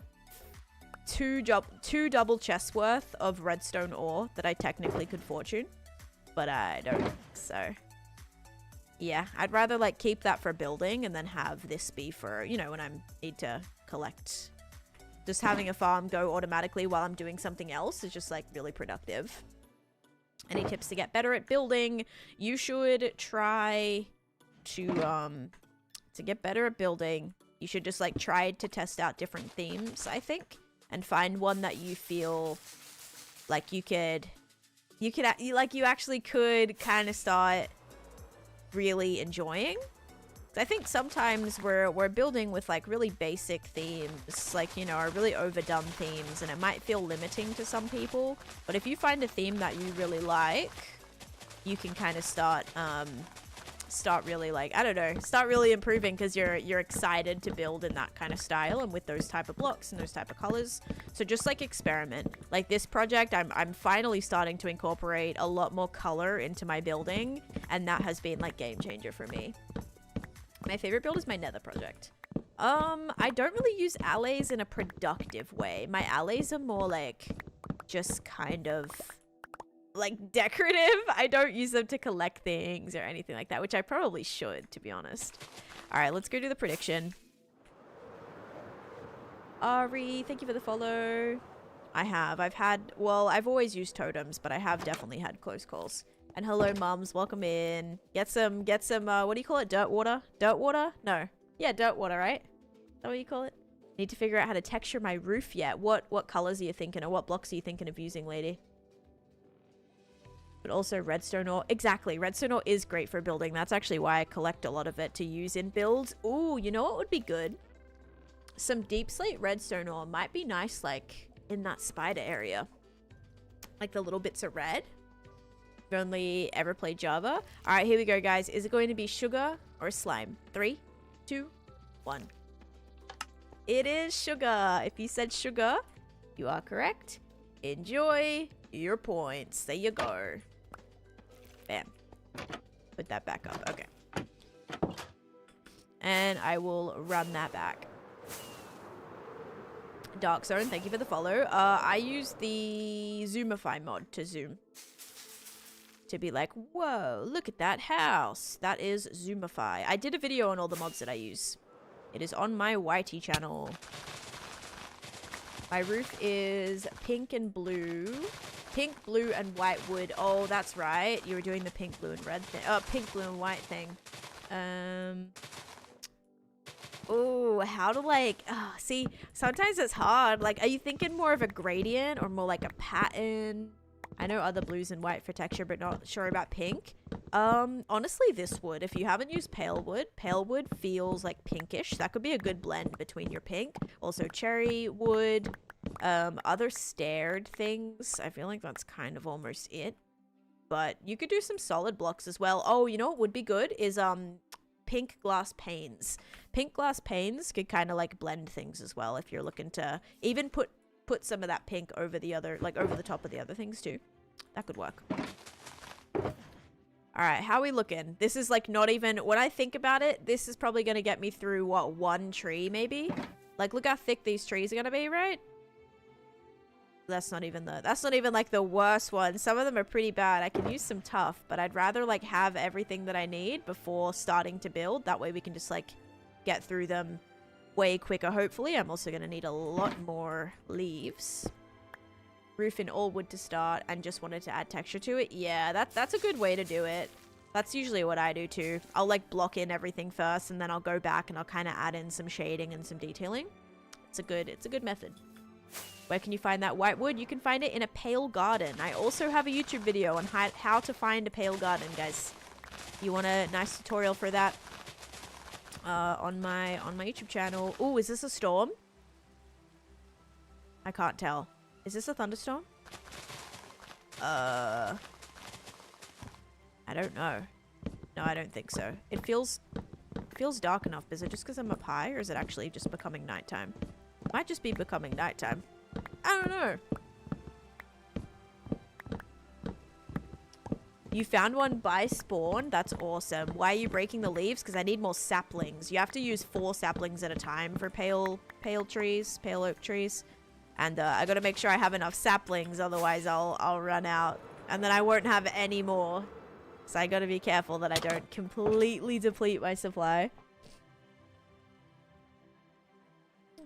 2 double chests worth of redstone ore that I technically could fortune, but I don't. So yeah, I'd rather like keep that for building and then have this be for, you know, when I need to collect. Just having a farm go automatically while I'm doing something else is just like really productive. Any tips to get better at building? You should try to get better at building. You should just like try to test out different themes, I think. And find one that you feel like you actually could kind of start really enjoying. I think sometimes we're building with like really basic themes, like, you know, are really overdone themes, and it might feel limiting to some people. But if you find a theme that you really like, you can kind of start really like, I don't know, start really improving because you're excited to build in that kind of style and with those type of blocks and those type of colors. So just like experiment. Like this project, I'm finally starting to incorporate a lot more color into my building, and that has been like game changer for me. My favorite build is my nether project. I don't really use allays in a productive way. My allays are more like just kind of like decorative. I don't use them to collect things or anything like that, which I probably should, to be honest. All right, let's go do the prediction. Ari, thank you for the follow. I've always used totems, but I have definitely had close calls. And hello, mums, welcome in. Get some, what do you call it? Dirt water? Dirt water? No. Yeah, dirt water, right? Is that what you call it? Need to figure out how to texture my roof yet. What colors are you thinking, or what blocks are you thinking of using, lady? But also redstone ore. Exactly, redstone ore is great for building. That's actually why I collect a lot of it to use in builds. Ooh, you know what would be good? Some deep slate redstone ore might be nice, like, in that spider area. Like the little bits of red. I've only ever played Java. Alright, here we go, guys. Is it going to be sugar or slime? 3, 2, 1. It is sugar. If you said sugar, you are correct. Enjoy your points. There you go. Bam. Put that back up. Okay. And I will run that back. Dark Zone, thank you for the follow. I use the Zoomify mod to zoom. To be like, whoa, look at that house. That is Zoomify. I did a video on all the mods that I use. It is on my Whitey channel. My roof is pink and blue. Pink, blue, and white wood. Oh, that's right. You were doing the pink, blue, and red thing. Oh, pink, blue, and white thing. Oh, how to like... Oh, see, sometimes it's hard. Like, are you thinking more of a gradient or more like a pattern? I know other blues and white for texture, but not sure about pink. Honestly, this wood. If you haven't used pale wood feels like pinkish. That could be a good blend between your pink. Also, cherry wood. Other staired things. I feel like that's kind of almost it. But you could do some solid blocks as well. Oh, you know what would be good is pink glass panes. Pink glass panes could kind of like blend things as well if you're looking to even put some of that pink over the other, like over the top of the other things too. That could work. All right, how are we looking? This is like not even, when I think about it, this is probably going to get me through, what, 1 tree maybe? Like, look how thick these trees are going to be, right? That's not even like the worst one. Some of them are pretty bad. I can use some tough, but I'd rather like have everything that I need before starting to build. That way we can just like get through them way quicker, hopefully. I'm also going to need a lot more leaves. roof in all wood to start and just wanted to add texture to it. Yeah, that's a good way to do it. That's usually what I do too. I'll like block in everything first and then I'll go back and I'll kind of add in some shading and some detailing. It's a good method. Where can you find that white wood? You can find it in a pale garden. I also have a YouTube video on how to find a pale garden, guys. You want a nice tutorial for that? On my YouTube channel. Oh, is this a storm? I can't tell. Is this a thunderstorm? I don't know. No, I don't think so. It feels dark enough. Is it just because I'm up high, or is it actually just becoming nighttime? Might just be becoming nighttime. I don't know. You found one by spawn? That's awesome. Why are you breaking the leaves? Because I need more saplings. You have to use 4 saplings at a time for pale oak trees. And I gotta make sure I have enough saplings, otherwise I'll run out. And then I won't have any more. So I gotta be careful that I don't completely deplete my supply.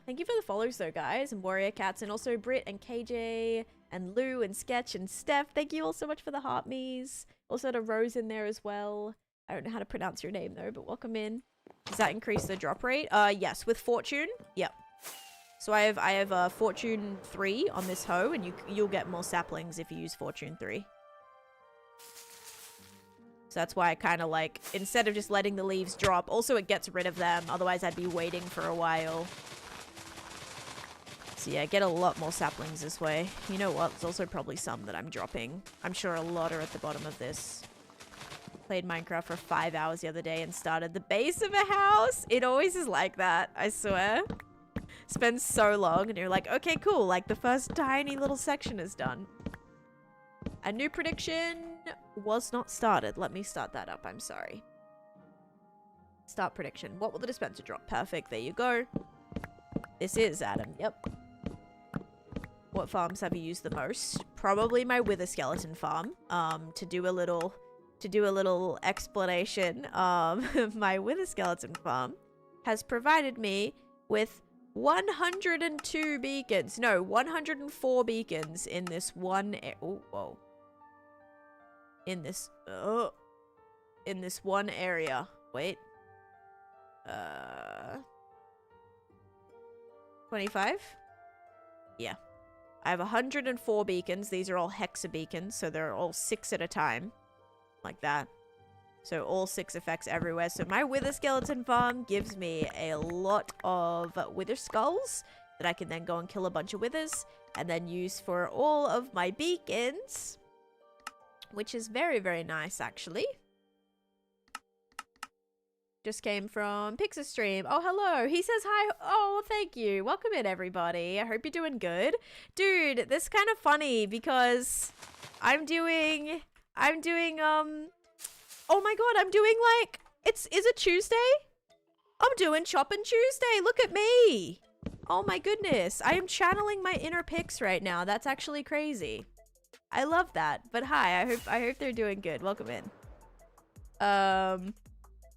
Thank you for the follows though, guys. And Warrior Cats, and also Brit and KJ and Lou and Sketch and Steph. Thank you all so much for the heart me's. Also to Rose in there as well. I don't know how to pronounce your name though, but welcome in. Does that increase the drop rate? Yes, with Fortune. Yep. So I have Fortune 3 on this hoe, and you'll get more saplings if you use Fortune 3. So that's why I kind of like, instead of just letting the leaves drop, also it gets rid of them, otherwise I'd be waiting for a while. So yeah, get a lot more saplings this way. You know what, there's also probably some that I'm dropping. I'm sure a lot are at the bottom of this. Played Minecraft for 5 hours the other day and started the base of a house. It always is like that, I swear. Spends so long and you're like, okay, cool, like the first tiny little section is done. A new prediction was not started. Let me start that up. I'm sorry. Start prediction. What will the dispenser drop? Perfect. There you go. This is Adam. Yep. What farms have you used the most? Probably my wither skeleton farm. To do a little explanation. My wither skeleton farm has provided me with 102 beacons. No, 104 beacons in this one. Oh, whoa. In this one area. Wait. 25? Yeah. I have 104 beacons. These are all hexa beacons, so they're all 6 at a time. Like that. So all 6 effects everywhere. So my wither skeleton farm gives me a lot of wither skulls that I can then go and kill a bunch of withers and then use for all of my beacons. Which is very, very nice, actually. Just came from Pixar Stream. Oh, hello. He says hi. Oh, thank you. Welcome in, everybody. I hope you're doing good. Dude, this is kind of funny because I'm doing, oh my god, I'm doing like, is it Tuesday? I'm doing Choppin' Tuesday. Look at me. Oh my goodness. I am channeling my inner Pix right now. That's actually crazy. I love that. But hi, I hope they're doing good. Welcome in.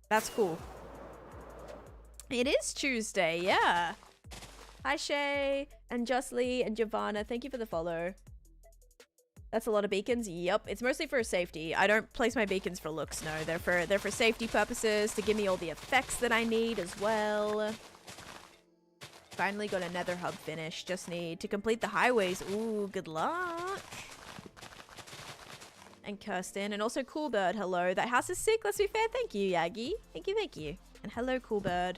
That's cool. It is Tuesday, yeah. Hi Shay and Justly and Giovanna. Thank you for the follow. That's a lot of beacons. Yep, it's mostly for safety. I don't place my beacons for looks, no. They're for safety purposes, to give me all the effects that I need as well. Finally got a nether hub finished. Just need to complete the highways. Ooh, good luck. And Kirsten, and also Coolbird, hello. That house is sick, let's be fair. Thank you, Yagi. Thank you, thank you. And hello, Coolbird.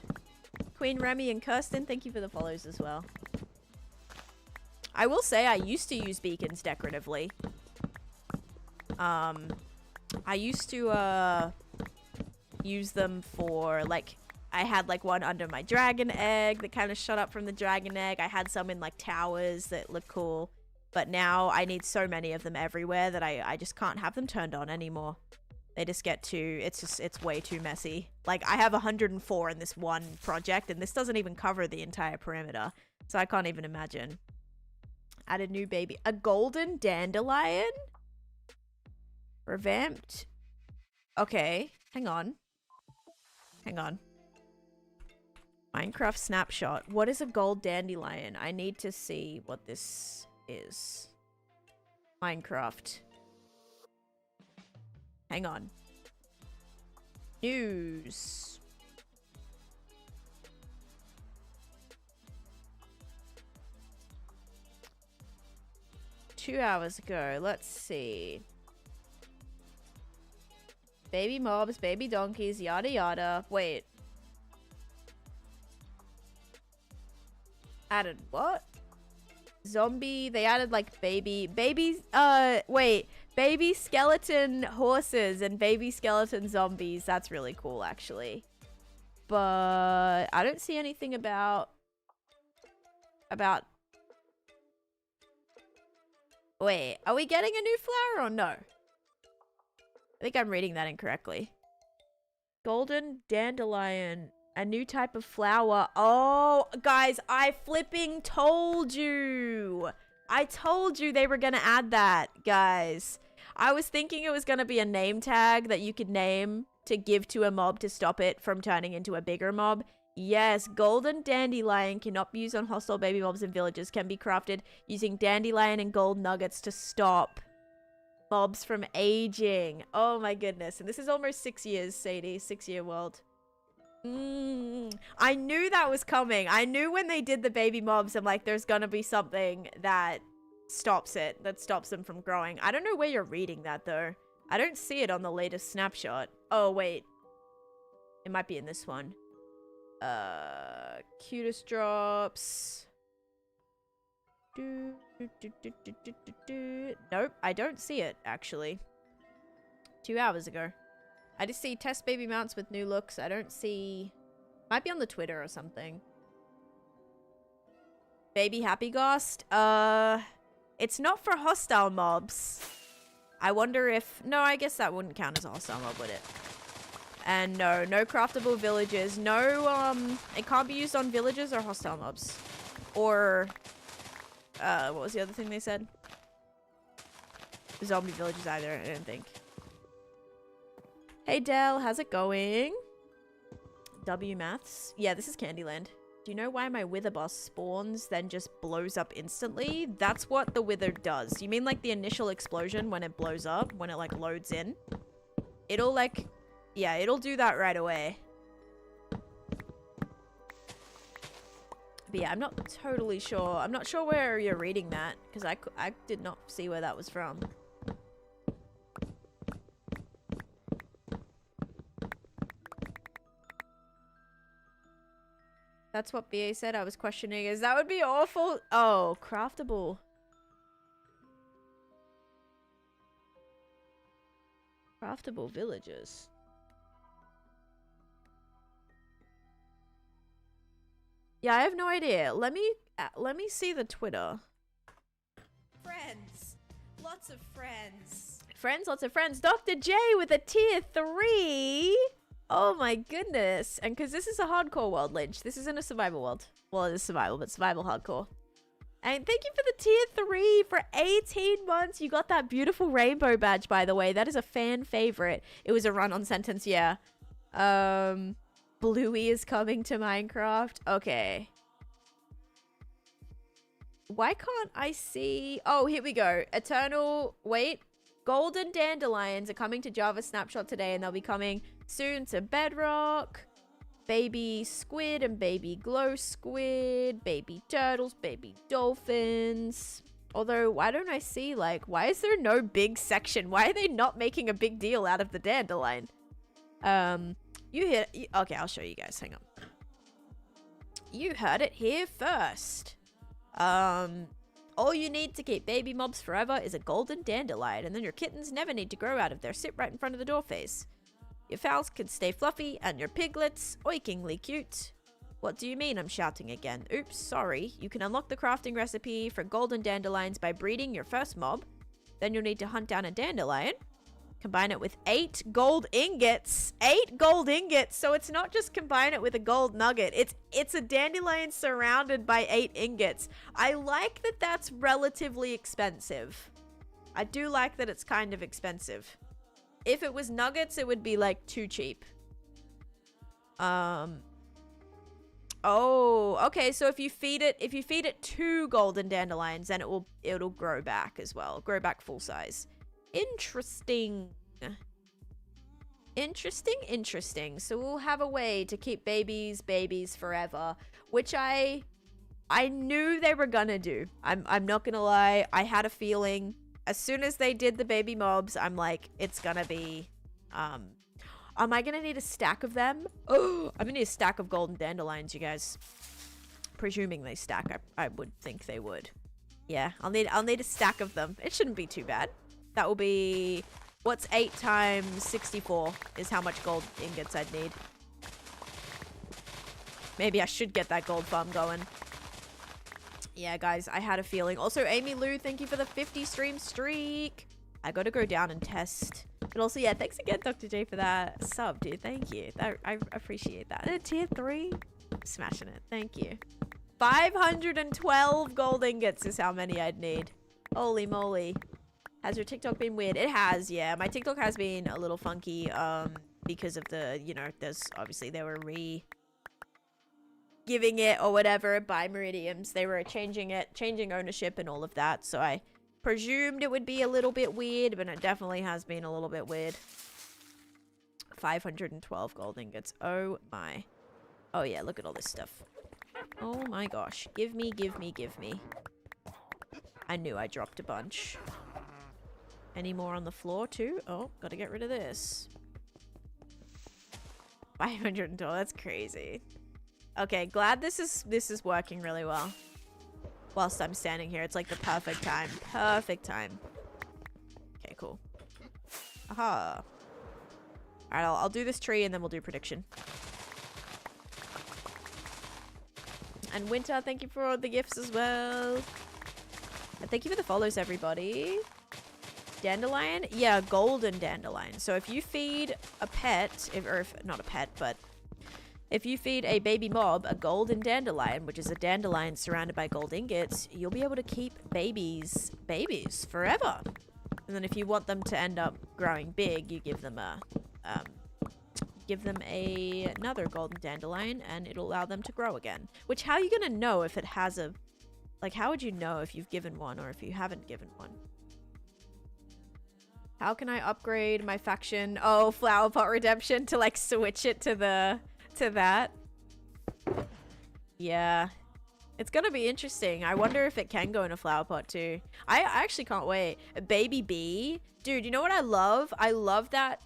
Queen Remy and Kirsten, thank you for the follows as well. I will say I used to use beacons decoratively. I used to use them for, like, I had like one under my dragon egg that kind of shot up from the dragon egg. I had some in like towers that look cool. But now I need so many of them everywhere that I just can't have them turned on anymore. They just get too, it's way too messy. Like, I have 104 in this one project, and this doesn't even cover the entire perimeter. So I can't even imagine. Add a new baby. A golden dandelion? Revamped. Okay, hang on. Hang on. Minecraft snapshot. What is a gold dandelion? I need to see what this is. Minecraft. Hang on. News. Two hours ago. Let's see. Baby mobs, baby donkeys, yada yada. Wait. Added what? Zombie. They added like baby skeleton horses and baby skeleton zombies. That's really cool, actually. But I don't see anything about. Wait, are we getting a new flower or no? I think I'm reading that incorrectly. Golden dandelion. A new type of flower. Oh, guys, I flipping told you. I told you they were going to add that, guys. I was thinking it was going to be a name tag that you could name to give to a mob to stop it from turning into a bigger mob. Yes, golden dandelion cannot be used on hostile baby mobs in villages. Can be crafted using dandelion and gold nuggets to stop mobs from aging. Oh my goodness. And this is almost 6 years, Sadie. 6-year world. I knew that was coming. I knew when they did the baby mobs, I'm like, there's gonna be something that stops it, that stops them from growing. I don't know where you're reading that, though. I don't see it on the latest snapshot. Oh, wait. It might be in this one. Cutest drops. Nope, I don't see it, actually. 2 hours ago. I just see test baby mounts with new looks. I don't see... Might be on the Twitter or something. Baby Happy Ghost? It's not for hostile mobs. I wonder if... No, I guess that wouldn't count as a hostile mob, would it? And no, no craftable villages. No, it can't be used on villages or hostile mobs. Or... what was the other thing they said? Zombie villages either, I don't think. Hey Del, how's it going? W Maths. Yeah, this is Candyland. Do you know why my wither boss spawns then just blows up instantly? That's what the wither does. You mean like the initial explosion when it blows up, when it like loads in? It'll like, yeah, it'll do that right away. But yeah, I'm not totally sure. I'm not sure where you're reading that because I did not see where that was from. That's what BA said. I was questioning is that would be awful. Oh, craftable. Craftable villages. Yeah, I have no idea. Let me see the Twitter. Friends. Lots of friends. Friends, lots of friends. Dr. J with a tier 3. Oh my goodness. And because this is a hardcore world, Lynch. This isn't a survival world. Well, it is survival, but survival hardcore. And thank you for the tier 3 for 18 months. You got that beautiful rainbow badge, by the way. That is a fan favorite. It was a run-on sentence, yeah. Bluey is coming to Minecraft. Okay. Why can't I see... Oh, here we go. Eternal... Wait. Golden dandelions are coming to Java Snapshot today, and they'll be coming soon to Bedrock. Baby squid and baby glow squid. Baby turtles, baby dolphins. Although, why don't I see, like... Why is there no big section? Why are they not making a big deal out of the dandelion? You hear... Okay, I'll show you guys. Hang on. You heard it here first. All you need to keep baby mobs forever is a golden dandelion, and then your kittens never need to grow out of their sit right in front of the door phase. Your fowls can stay fluffy, and your piglets oikingly cute. What do you mean I'm shouting again? Oops, sorry. You can unlock the crafting recipe for golden dandelions by breeding your first mob. Then you'll need to hunt down a dandelion. Combine it with 8 gold ingots. 8 gold ingots! So it's not just combine it with a gold nugget. It's a dandelion surrounded by 8 ingots. I like that that's relatively expensive. I do like that it's kind of expensive. If it was nuggets, it would be like too cheap. Oh, okay. So if you feed it 2 golden dandelions, then it'll grow back as well. Grow back full size. Interesting. Interesting. So we'll have a way to keep babies forever, which I knew they were gonna do. I'm not gonna lie. I had a feeling as soon as they did the baby mobs, I'm like, it's gonna be, am I gonna need a stack of them? Oh, I'm gonna need a stack of golden dandelions, you guys. Presuming they stack, I would think they would. Yeah, I'll need a stack of them. It shouldn't be too bad. That will be, what's 8 times 64 is how much gold ingots I'd need. Maybe I should get that gold farm going. Yeah, guys, I had a feeling. Also, Amy Lou, thank you for the 50 stream streak. I gotta go down and test. But also, yeah, thanks again, Dr. J, for that sub, dude. Thank you. I appreciate that. Tier 3. Smashing it. Thank you. 512 gold ingots is how many I'd need. Holy moly. Has your TikTok been weird? It has, yeah. My TikTok has been a little funky, because of the, you know, there's obviously they were giving it or whatever by Meridiums. They were changing ownership and all of that. So I presumed it would be a little bit weird, but it definitely has been a little bit weird. 512 gold ingots. Oh my. Oh yeah, look at all this stuff. Oh my gosh. Give me. I knew I dropped a bunch. Any more on the floor too? Oh, gotta get rid of this. 512, that's crazy. Okay, glad this is working really well. Whilst I'm standing here, it's like the perfect time. Perfect time. Okay, cool. Aha. Alright, I'll do this tree and then we'll do prediction. And Winter, thank you for the gifts as well. And thank you for the follows, everybody. Dandelion? Yeah, golden dandelion. So if you feed a pet, not a pet, but if you feed a baby mob a golden dandelion, which is a dandelion surrounded by gold ingots, you'll be able to keep babies forever. And then if you want them to end up growing big, you give them another golden dandelion and it'll allow them to grow again. Which, how are you gonna know if it has a, like, how would you know if you've given one or if you haven't given one? How can I upgrade my faction? Oh, Flower Pot Redemption, to like switch it to that. Yeah. It's gonna be interesting. I wonder if it can go in a flower pot too. I actually can't wait. A baby bee. Dude, you know what I love? I love that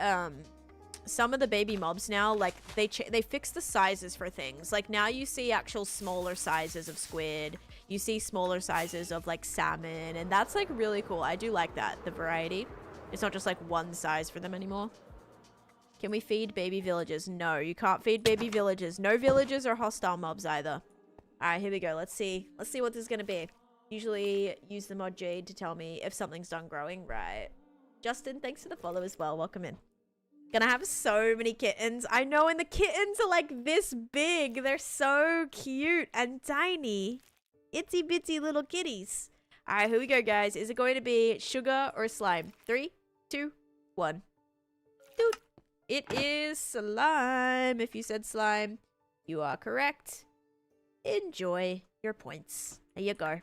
some of the baby mobs now, like, they fix the sizes for things. Like, now you see actual smaller sizes of squid. You see smaller sizes of, like, salmon. And that's, like, really cool. I do like that, the variety. It's not just, like, one size for them anymore. Can we feed baby villagers? No, you can't feed baby villagers. No villagers or hostile mobs either. Alright, here we go. Let's see. Let's see what this is going to be. Usually use the mod Jade to tell me if something's done growing. Right. Justin, thanks for the follow as well. Welcome in. Gonna have so many kittens. I know, and the kittens are like this big. They're so cute and tiny. Itsy bitsy little kitties. Alright, here we go, guys. Is it going to be sugar or slime? 3, 2, 1. Dude. It is slime. If you said slime, you are correct. Enjoy your points. There you go.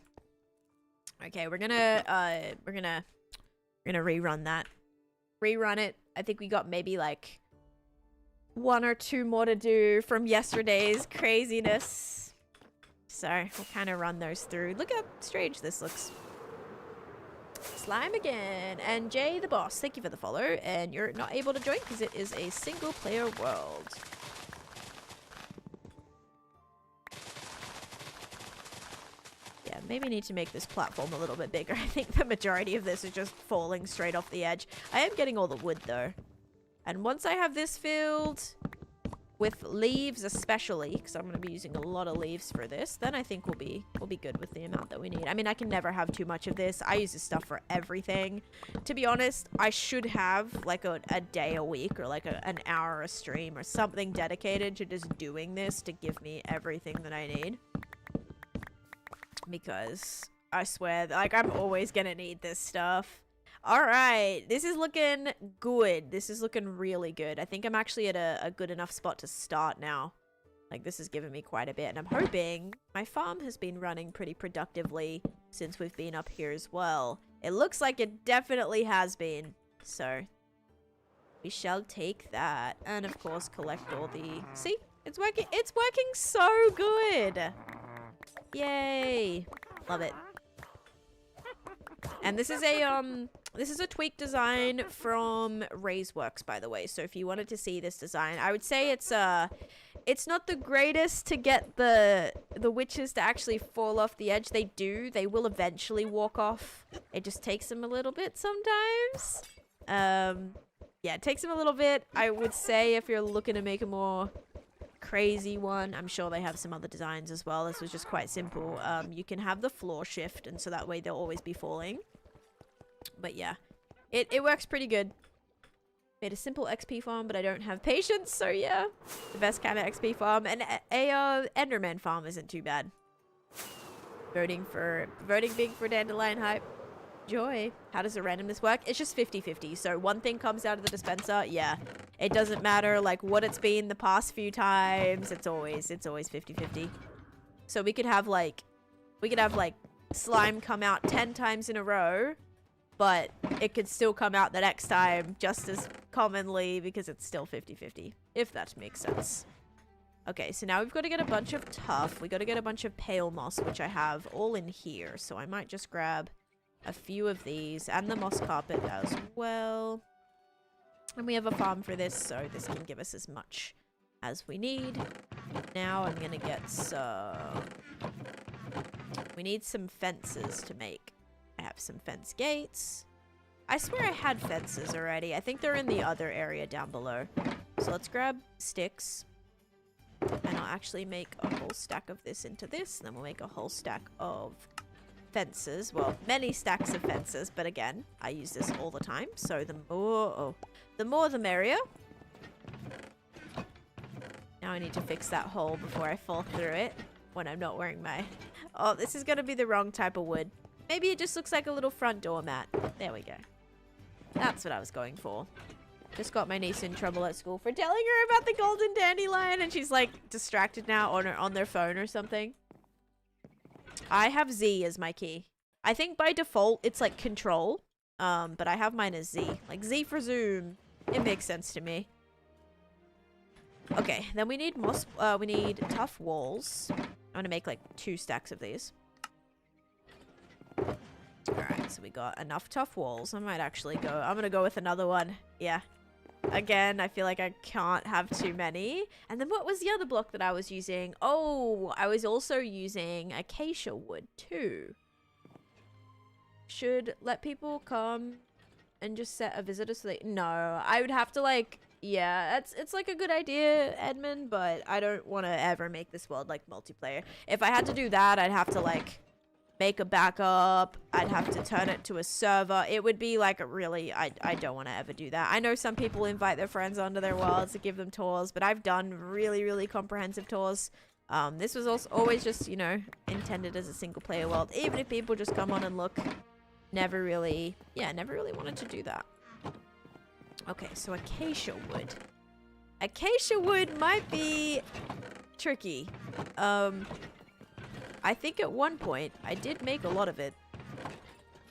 Okay, we're gonna rerun that. Rerun it. I think we got maybe like 1 or 2 more to do from yesterday's craziness. So we'll kind of run those through. Look how strange this looks. Slime again. And Jay the boss, thank you for the follow. And you're not able to join because it is a single player world. Yeah, maybe need to make this platform a little bit bigger. I think the majority of this is just falling straight off the edge. I am getting all the wood though. And once I have this filled with leaves especially, because I'm going to be using a lot of leaves for this, then I think we'll be good with the amount that we need. I mean, I can never have too much of this. I use this stuff for everything. To be honest, I should have like a day a week or like an hour a stream or something dedicated to just doing this to give me everything that I need. Because I swear, like, I'm always gonna need this stuff. Alright, this is looking good. This is looking really good. I think I'm actually at a good enough spot to start now. Like, this has given me quite a bit, and I'm hoping my farm has been running pretty productively since we've been up here as well. It looks like it definitely has been, so we shall take that. And, of course, collect all the... See? It's working. It's working so good. Yay. Love it. And this is a tweak design from Ray's-Works, by the way. So if you wanted to see this design, I would say it's not the greatest to get the witches to actually fall off the edge. They do. They will eventually walk off. It just takes them a little bit sometimes. Yeah, it takes them a little bit. I would say if you're looking to make a more crazy one, I'm sure they have some other designs as well. This was just quite simple. You can have the floor shift, and so that way they'll always be falling. But yeah, it works pretty good. Made a simple XP farm, but I don't have patience, so yeah, the best kind of XP farm. And a Enderman farm isn't too bad. Voting big for Dandelion Hype. Joy. How does the randomness work? It's just 50-50. So one thing comes out of the dispenser, yeah. It doesn't matter like what it's been the past few times. It's always 50-50. So we could have like slime come out 10 times in a row, but it could still come out the next time just as commonly because it's still 50-50, if that makes sense. Okay, so now we've got to get a bunch of tuff. We got to get a bunch of pale moss, which I have all in here. So I might just grab a few of these and the moss carpet as well. And we have a farm for this, so this can give us as much as we need. Now I'm gonna get some... We need some fences to make. I have some fence gates. I swear I had fences already. I think they're in the other area down below. So let's grab sticks. And I'll actually make a whole stack of this into this. And then we'll make a whole stack of fences. Well, many stacks of fences, but again, I use this all the time, so the more the merrier. Now I need to fix that hole before I fall through it when I'm not wearing my... Oh, this is gonna be the wrong type of wood. Maybe it just looks like a little front door mat. There we go. That's what I was going for. Just got my niece in trouble at school for telling her about the golden dandelion, and she's like distracted now on their phone or something. I have Z as my key. I think by default it's like control, but I have mine as Z. Like Z for zoom. It makes sense to me. Okay, then we need moss. We need tough walls. I'm gonna make like 2 stacks of these. Alright, so we got enough tough walls. I might actually go... I'm gonna go with another one. Yeah. Again, I feel like I can't have too many. And then what was the other block that I was using? Oh, I was also using acacia wood too. Should let people come and just set a visitor so they... No, I would have to like... Yeah, it's like a good idea, Edmund, but I don't want to ever make this world like multiplayer. If I had to do that, I'd have to like... make a backup. I'd have to turn it to a server. It would be like a really... I don't want to ever do that. I know some people invite their friends onto their worlds to give them tours, but I've done really, really comprehensive tours. This was also always just, you know, intended as a single player world. Even if people just come on and look, never really wanted to do that. Okay, so acacia wood. Acacia wood might be tricky. I think at one point, I did make a lot of it.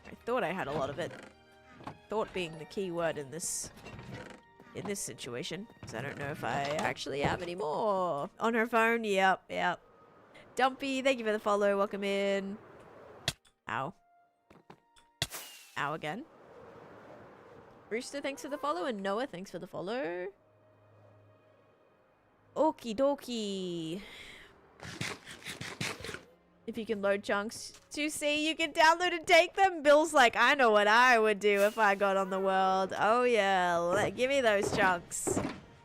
I thought I had a lot of it. Thought being the key word in this situation. Because I don't know if I actually have any more. On her phone? Yep. Dumpy, thank you for the follow. Welcome in. Ow. Ow again. Rooster, thanks for the follow. And Noah, thanks for the follow. Okie dokie. If you can load chunks to see, you can download and take them. Bill's like, I know what I would do if I got on the world. Oh yeah, give me those chunks.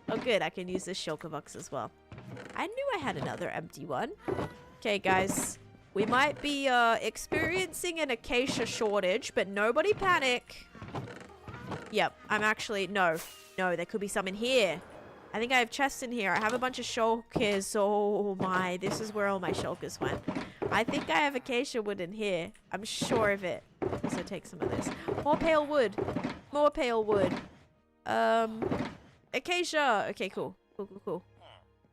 Oh good, I can use this shulker box as well. I knew I had another empty one. Okay guys, we might be experiencing an acacia shortage, but nobody panic. Yep, I'm actually, no, there could be some in here. I think I have chests in here. I have a bunch of shulkers. Oh my, this is where all my shulkers went. I think I have acacia wood in here. I'm sure of it. So take some of this. More pale wood. More pale wood. Acacia. Okay, cool. Cool.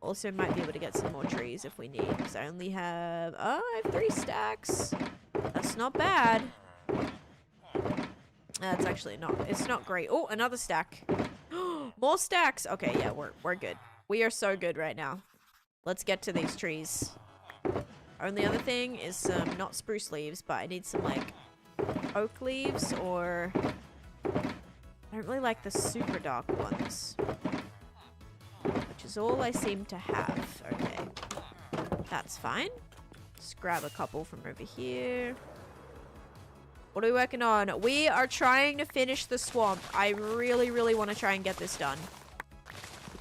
Also might be able to get some more trees if we need, because I only have... Oh, I have 3 stacks. That's not bad. That's actually not... It's not great. Oh, another stack. More stacks. Okay, yeah, we're good. We are so good right now. Let's get to these trees. Only other thing is some, not spruce leaves, but I need some, like, oak leaves or... I don't really like the super dark ones. Which is all I seem to have. Okay. That's fine. Just grab a couple from over here. What are we working on? We are trying to finish the swamp. I really, really want to try and get this done.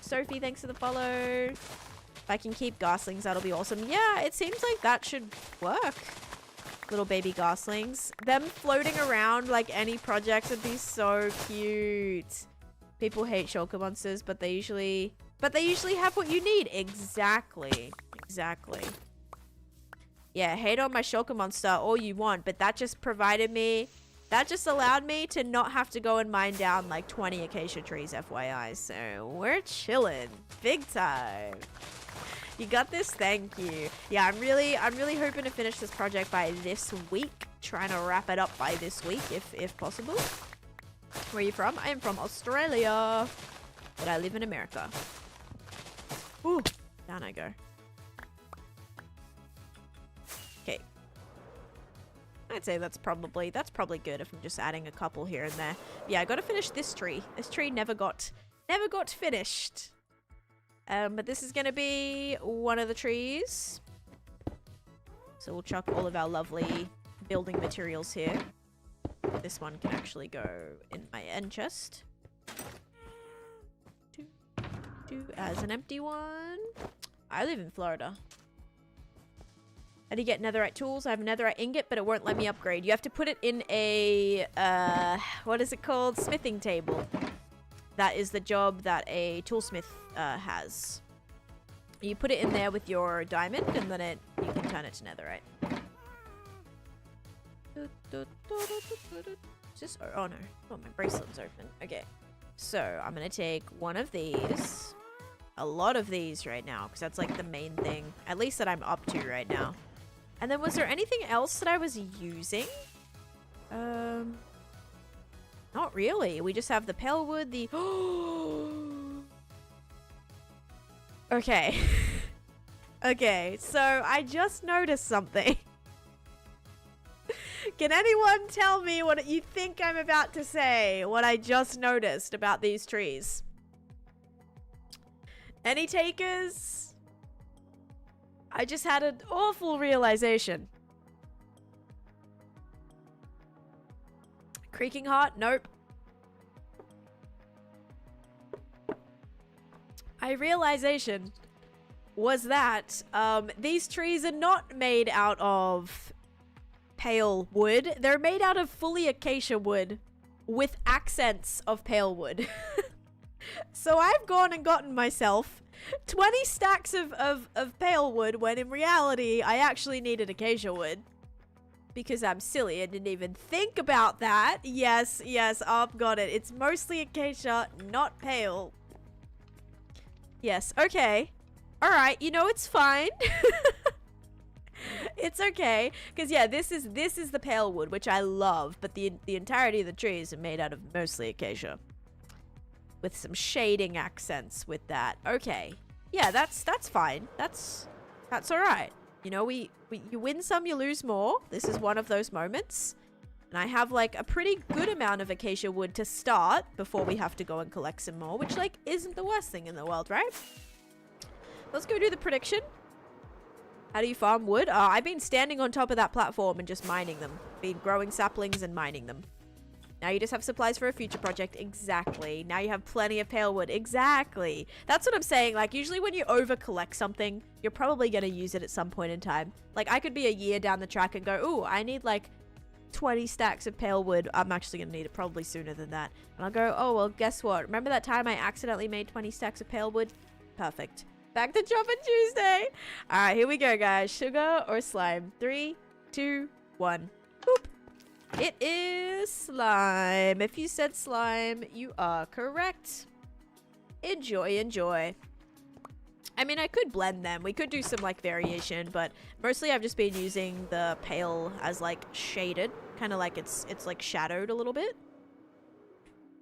Sophie, thanks for the follow. If I can keep goslings, that'll be awesome. Yeah, it seems like that should work. Little baby goslings. Them floating around like any projects would be so cute. People hate shulker monsters, but they usually have what you need. Exactly. Exactly. Yeah, hate on my shulker monster all you want, but that just provided me... That just allowed me to not have to go and mine down like 20 acacia trees, FYI. So we're chilling. Big time. You got this? Thank you. Yeah, I'm really hoping to finish this project by this week. Trying to wrap it up by this week, if possible. Where are you from? I am from Australia. But I live in America. Ooh, down I go. Okay. I'd say that's probably good if I'm just adding a couple here and there. Yeah, I gotta finish this tree. This tree never got finished. But this is gonna be one of the trees. So we'll chuck all of our lovely building materials here. This one can actually go in my end chest. As an empty one. I live in Florida. How do you get netherite tools? I have a netherite ingot, but it won't let me upgrade. You have to put it in a, what is it called? Smithing table. That is the job that a toolsmith has. You put it in there with your diamond, and then you can turn it to netherite. Is this, oh no. Oh, my bracelet's open. Okay. So, I'm gonna take one of these. A lot of these right now, because that's like the main thing. At least that I'm up to right now. And then was there anything else that I was using? Not really. We just have the pale wood, the... Okay. Okay, so I just noticed something. Can anyone tell me what you think I'm about to say? What I just noticed about these trees? Any takers? I just had an awful realization. Creaking heart? Nope. My realization was that these trees are not made out of pale wood. They're made out of fully acacia wood with accents of pale wood. So I've gone and gotten myself 20 stacks of pale wood when in reality I actually needed acacia wood. Because I'm silly, I didn't even think about that. Yes, got it. It's mostly acacia, not pale. Yes, okay. Alright, you know, it's fine. It's okay. Because yeah, this is the pale wood, which I love. But the entirety of the trees are made out of mostly acacia. With some shading accents with that. Okay. Yeah, that's fine. That's alright. You know, you win some, you lose more. This is one of those moments. And I have like a pretty good amount of acacia wood to start before we have to go and collect some more, which like isn't the worst thing in the world, right? Let's go do the prediction. How do you farm wood? I've been standing on top of that platform and just mining them. Been growing saplings and mining them. Now you just have supplies for a future project. Exactly. Now you have plenty of pale wood. Exactly. That's what I'm saying. Like, usually when you over-collect something, you're probably going to use it at some point in time. Like, I could be a year down the track and go, ooh, I need, like, 20 stacks of pale wood. I'm actually going to need it probably sooner than that. And I'll go, oh, well, guess what? Remember that time I accidentally made 20 stacks of pale wood? Perfect. Back to Chopping Tuesday. All right, here we go, guys. Sugar or slime? 3, 2, 1. Boop. It is slime. If you said slime, you are correct. Enjoy, enjoy. I mean, I could blend them. We could do some like variation, but mostly I've just been using the pale as like shaded, kind of like it's like shadowed a little bit.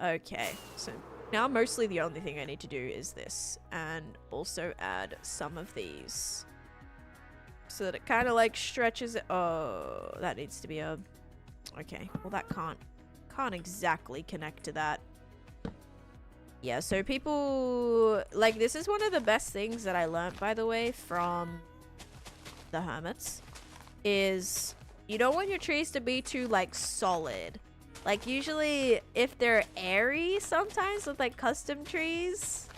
Okay, so now mostly the only thing I need to do is this, and also add some of these so that it kind of like stretches it. Oh, that needs to be a... Okay, well that can't exactly connect to that. Yeah, so people, like, this is one of the best things that I learned, by the way, from the hermits, is you don't want your trees to be too, like, solid. Like, usually, if they're airy sometimes with, like, custom trees,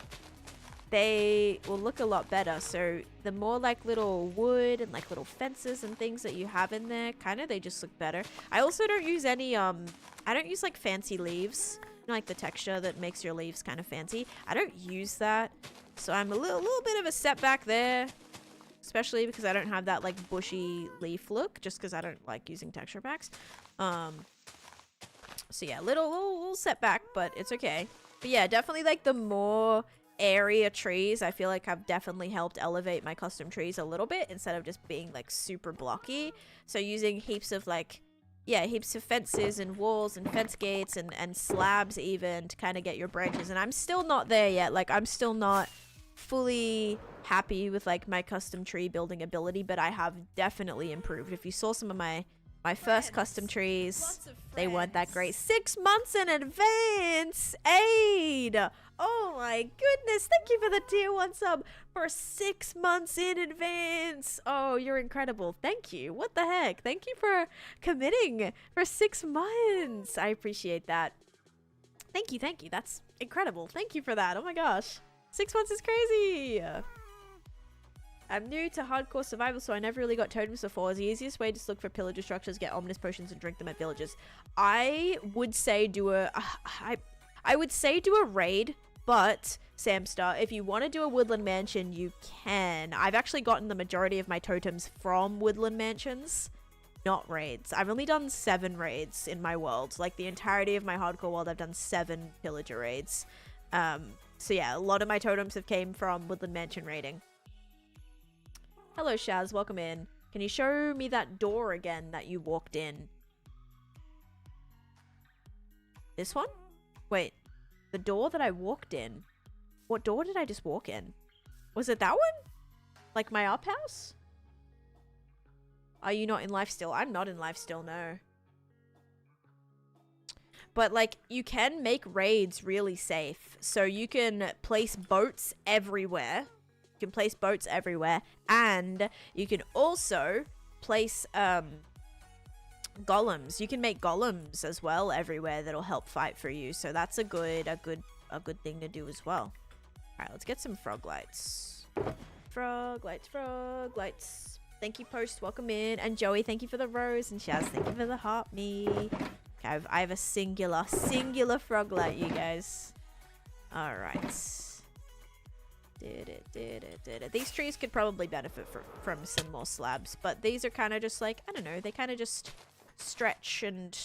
they will look a lot better. So the more, like, little wood and, like, little fences and things that you have in there, kind of, they just look better. I also don't use any, I don't use, like, fancy leaves. You know, like the texture that makes your leaves kind of fancy. I don't use that. So I'm a little bit of a setback there. Especially because I don't have that like bushy leaf look. Just because I don't like using texture packs. So yeah, little setback, but it's okay. But yeah, definitely like the more area trees I feel like have definitely helped elevate my custom trees a little bit. Instead of just being like super blocky. So using heaps of like... Yeah, heaps of fences and walls and fence gates and slabs even to kind of get your branches. And I'm still not there yet. Like, I'm still not fully happy with, like, my custom tree building ability. But I have definitely improved. If you saw some of my first custom trees, they weren't that great. 6 months in advance! Aid! Oh my goodness, thank you for the tier 1 sub for 6 months in advance. Oh, you're incredible. Thank you. What the heck? Thank you for committing for 6 months. I appreciate that. Thank you, thank you. That's incredible. Thank you for that. Oh my gosh. 6 months is crazy. I'm new to hardcore survival, so I never really got totems before. Is the easiest way just look for pillager structures, get ominous potions, and drink them at villages? I would say do a... I would say do a raid, but Samstar, if you want to do a woodland mansion, you can. I've actually gotten the majority of my totems from woodland mansions, not raids. I've only done 7 raids in my world. Like the entirety of my hardcore world, I've done 7 pillager raids. So yeah, a lot of my totems have came from woodland mansion raiding. Hello Shaz, welcome in. Can you show me that door again that you walked in? This one? Wait, the door that I walked in? What door did I just walk in? Was it that one? Like my up house? Are you not in life still? I'm not in life still, no. But like, you can make raids really safe. So you can place boats everywhere. You can place boats everywhere. And you can also place, golems. You can make golems as well everywhere that'll help fight for you. So that's a good thing to do as well. Alright, let's get some frog lights. Frog lights. Thank you, Post. Welcome in. And Joey, thank you for the rose. And Shaz, thank you for the heart me. Okay, I have a singular frog light, you guys. Alright. Did it. These trees could probably benefit from some more slabs. But these are kind of just like, I don't know, they kind of just stretch and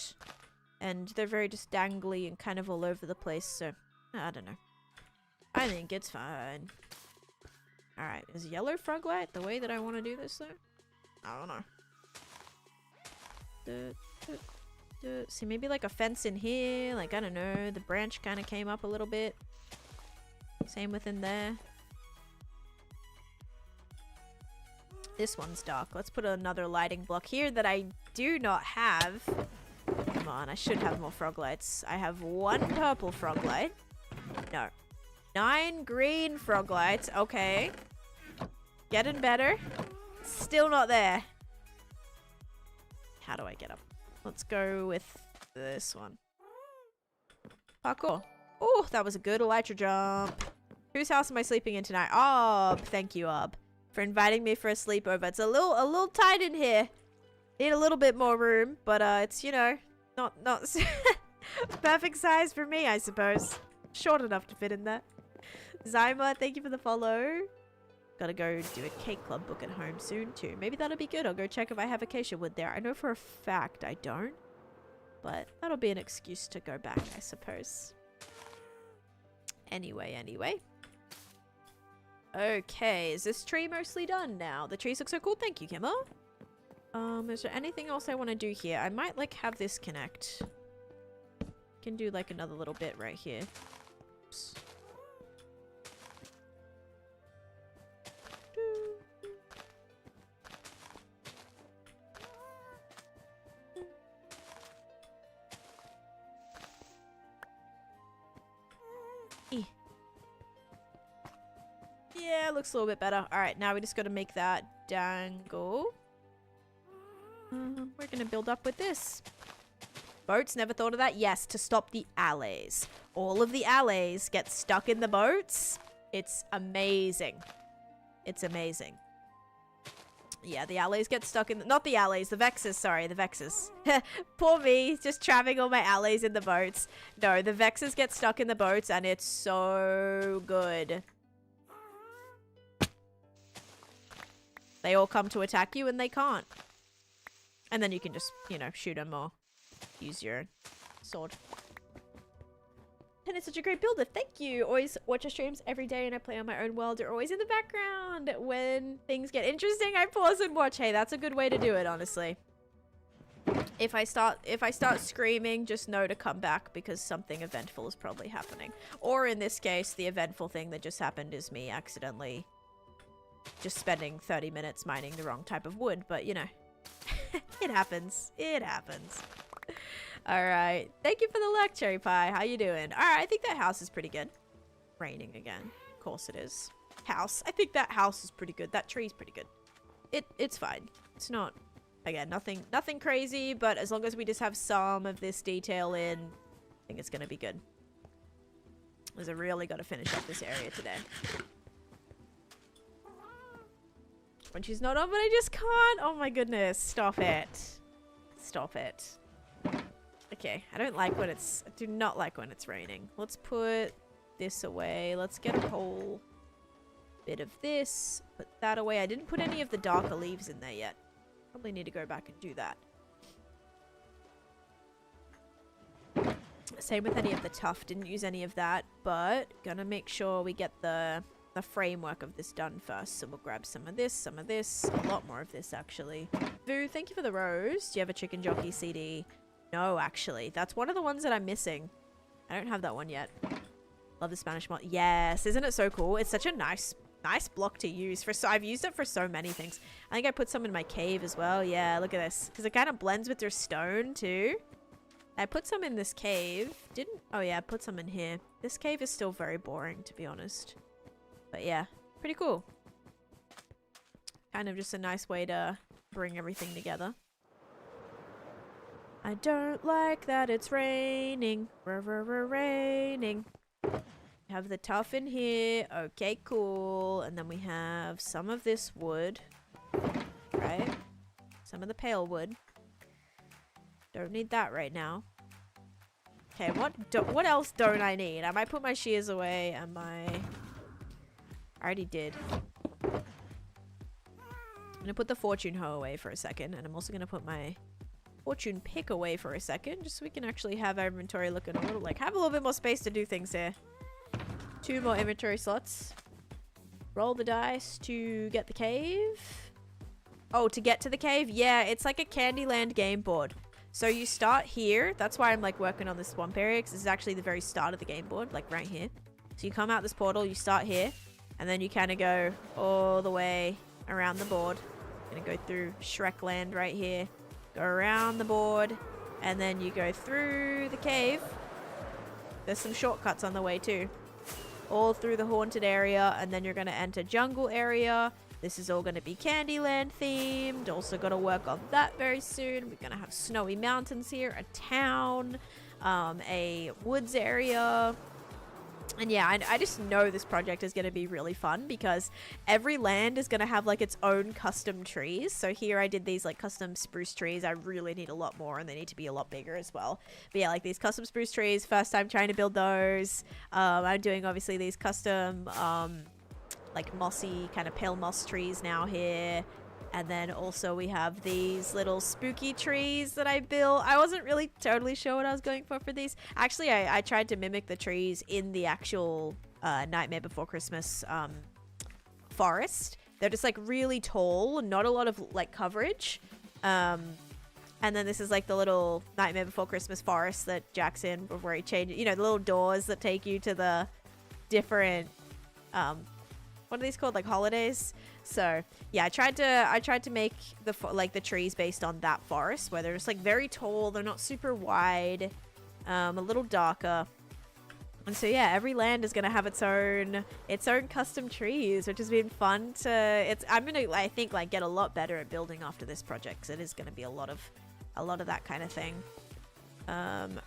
they're very just dangly and kind of all over the place. So, I don't know. I think it's fine. Alright, is yellow frog light the way that I want to do this though? I don't know. See, maybe like a fence in here. Like, I don't know. The branch kind of came up a little bit. Same within there. This one's dark. Let's put another lighting block here that I do not have. Come on, I should have more frog lights. I have 1 purple frog light. No. 9 green frog lights. Okay. Getting better. Still not there. How do I get up? Let's go with this one. Parkour. Oh, that was a good elytra jump. Whose house am I sleeping in tonight? Ob. Thank you, Ob, for inviting me for a sleepover. It's a little tight in here. Need a little bit more room, but it's, you know, not perfect size for me, I suppose. Short enough to fit in there. Zyma, thank you for the follow. Gotta go do a cake club book at home soon too. Maybe that'll be good. I'll go check if I have acacia wood there. I know for a fact I don't, but that'll be an excuse to go back, I suppose. Anyway. Okay, is this tree mostly done now? The trees look so cool. Thank you, Kimmer. Is there anything else I want to do here? I might like have this connect. Can do like another little bit right here. Oops. Yeah, looks a little bit better. Alright, now we just got to make that dangle. We're going to build up with this. Boats, never thought of that. Yes, to stop the allays. All of the allays get stuck in the boats. It's amazing. It's amazing. Yeah, the allays get stuck in the... Not the allays, the vexes, sorry, the vexes. Poor me, just trapping all my allays in the boats. No, the vexes get stuck in the boats and it's so good. They all come to attack you and they can't. And then you can just, you know, shoot them or use your sword. And it's such a great builder. Thank you. Always watch your streams every day and I play on my own world. You're always in the background. When things get interesting, I pause and watch. Hey, that's a good way to do it, honestly. If I start screaming, just know to come back because something eventful is probably happening. Or in this case, the eventful thing that just happened is me accidentally just spending 30 minutes mining the wrong type of wood, but you know, it happens. It happens. All right. Thank you for the luck, Cherry Pie. How you doing? All right. I think that house is pretty good. Raining again. Of course it is. House. I think that house is pretty good. That tree's pretty good. It's fine. It's not, again, nothing crazy, but as long as we just have some of this detail in, I think it's going to be good. Because I really got to finish up this area today. When she's not on, but I just can't. Oh my goodness. Stop it. Stop it. Okay. I don't like when it's... I do not like when it's raining. Let's put this away. Let's get a whole bit of this. Put that away. I didn't put any of the darker leaves in there yet. Probably need to go back and do that. Same with any of the tuff. Didn't use any of that, but gonna make sure we get the framework of this done first. So we'll grab some of this, a lot more of this actually. Vu, thank you for the rose. Do you have a Chicken Jockey CD? No, actually. That's one of the ones that I'm missing. I don't have that one yet. Love the Spanish mod. Yes, isn't it so cool? It's such a nice block to use. I've used it for so many things. I think I put some in my cave as well. Yeah, look at this. Because it kind of blends with their stone too. I put some in this cave. Oh yeah, I put some in here. This cave is still very boring, to be honest. But yeah, pretty cool. Kind of just a nice way to bring everything together. I don't like that it's raining. Raining. Have the tuff in here. Okay, cool. And then we have some of this wood. Right? Some of the pale wood. Don't need that right now. Okay, what else don't I need? I might put my shears away and my... I already did. I'm gonna put the fortune hoe away for a second, and I'm also gonna put my fortune pick away for a second, just so we can actually have our inventory looking a little, like, have a little bit more space to do things here. 2 more inventory slots. Roll the dice to get the cave. Oh, to get to the cave? Yeah, it's like a Candyland game board. So you start here. That's why I'm, like, working on this swamp area, because this is actually the very start of the game board, like, right here. So you come out this portal, you start here. And then you kind of go all the way around the board. Gonna go through Shrek Land right here. Go around the board. And then you go through the cave. There's some shortcuts on the way too. All through the haunted area. And then you're going to enter jungle area. This is all going to be Candyland themed. Also got to work on that very soon. We're going to have snowy mountains here. A town. A woods area. And yeah, I just know this project is going to be really fun because every land is going to have like its own custom trees. So here I did these like custom spruce trees. I really need a lot more and they need to be a lot bigger as well. But yeah, like these custom spruce trees, first time trying to build those. I'm doing obviously these custom like mossy kind of pale moss trees now here. And then also we have these little spooky trees that I built. I wasn't really totally sure what I was going for these. Actually, I tried to mimic the trees in the actual Nightmare Before Christmas forest. They're just like really tall, not a lot of like coverage. And then this is like the little Nightmare Before Christmas forest that Jack's in before he changes. You know, the little doors that take you to the different, what are these called? Like holidays. So yeah, I tried to make the trees based on that forest where they're just like very tall. They're not super wide, a little darker. And so yeah, every land is gonna have its own custom trees, which has been fun to. I'm gonna, I think, like get a lot better at building after this project because it is gonna be a lot of that kind of thing.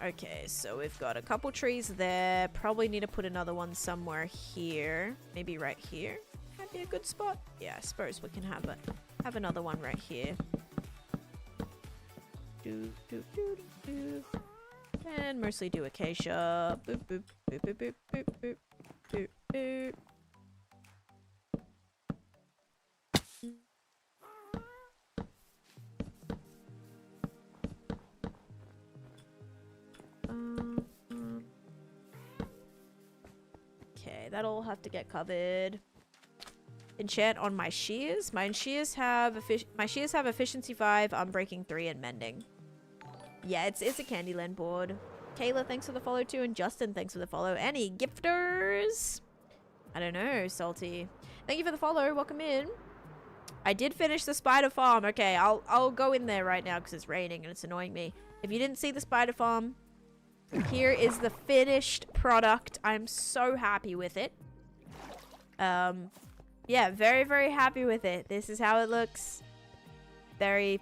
Okay, so we've got a couple trees there. Probably need to put another one somewhere here. Maybe right here might be a good spot. Yeah, I suppose we can have another one right here. And mostly do acacia. Boop, boop, boop, boop, boop, boop, boop, boop, boop. Okay, that'll have to get covered. Enchant on my shears. My shears have efficiency 5, unbreaking 3, and mending. Yeah, it's a Candyland board. Kayla, thanks for the follow too, and Justin, thanks for the follow. Any gifters? I don't know, Salty. Thank you for the follow. Welcome in. I did finish the spider farm. Okay, I'll go in there right now because it's raining and it's annoying me. If you didn't see the spider farm, here is the finished product. I'm so happy with it. Yeah, very, very happy with it. This is how it looks. Very,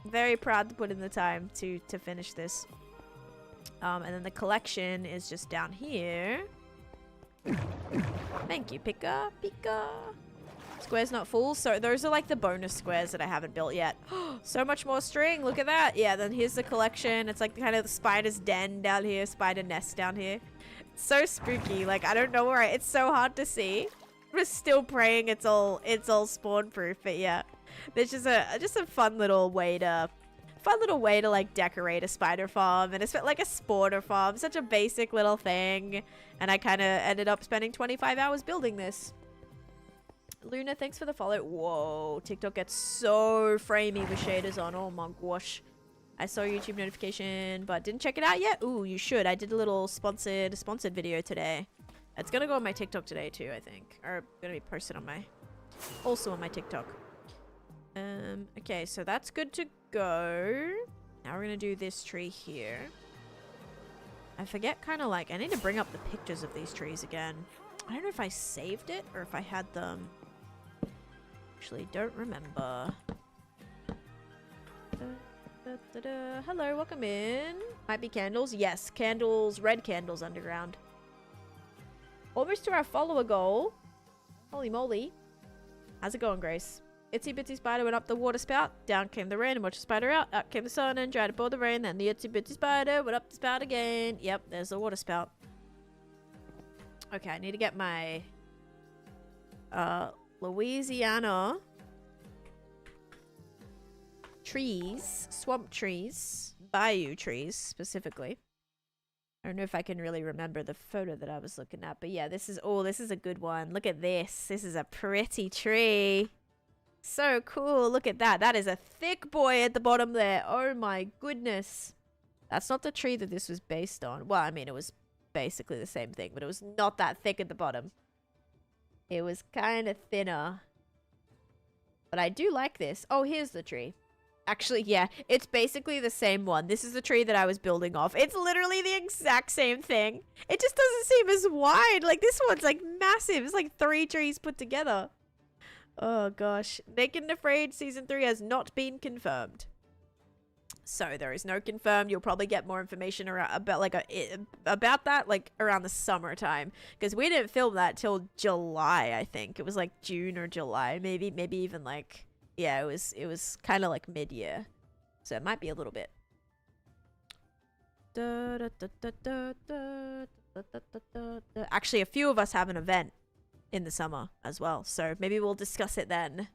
very proud to put in the time to finish this. And then the collection is just down here. Thank you, Pika. Pika. Squares not full. So those are like the bonus squares that I haven't built yet. So much more string. Look at that. Yeah, then here's the collection. It's like kind of the spider's den down here. Spider nest down here. It's so spooky. Like, I don't know where it's so hard to see. I'm still praying it's all spawn proof. But yeah, there's just a fun little way to like decorate a spider farm, and it's like a spawner farm. Such a basic little thing, and I kind of ended up spending 25 hours building this. Luna, thanks for the follow. Whoa, TikTok gets so framey with shaders on. Oh my gosh. I saw your YouTube notification, but didn't check it out yet. Ooh, you should. I did a little sponsored video today. It's gonna go on my TikTok today too, I think, or gonna be posted on my TikTok. Okay, so that's good to go. Now we're gonna do this tree here. I forget kind of like, I need to bring up the pictures of these trees again. I don't know if I saved it or if I had them. Actually, don't remember. Hello, welcome in. Might be candles. Yes, candles, red candles underground. Almost to our follower goal. Holy moly. How's it going, Grace? Itsy bitsy spider went up the water spout. Down came the rain and watched the spider out. Out came the sun and dried up all the rain. Then the itsy bitsy spider went up the spout again. Yep, there's the water spout. Okay, I need to get my Louisiana trees, swamp trees, bayou trees specifically. I don't know if I can really remember the photo that I was looking at, but yeah, this is a good one. Look at this. This is a pretty tree. So cool. Look at that. That is a thick boy at the bottom there. Oh my goodness. That's not the tree that this was based on. Well, I mean, it was basically the same thing, but it was not that thick at the bottom. It was kind of thinner. But I do like this. Oh, here's the tree. Actually, yeah, it's basically the same one. This is the tree that I was building off. It's literally the exact same thing. It just doesn't seem as wide. Like, this one's, like, massive. It's like 3 trees put together. Oh, gosh. Naked and Afraid Season 3 has not been confirmed. So, there is no confirmed. You'll probably get more information about that, like, around the summertime. Because we didn't film that till July, I think. It was, like, June or July. Maybe even, like... Yeah, it was kind of like mid-year. So it might be a little bit. Actually, a few of us have an event in the summer as well. So maybe we'll discuss it then.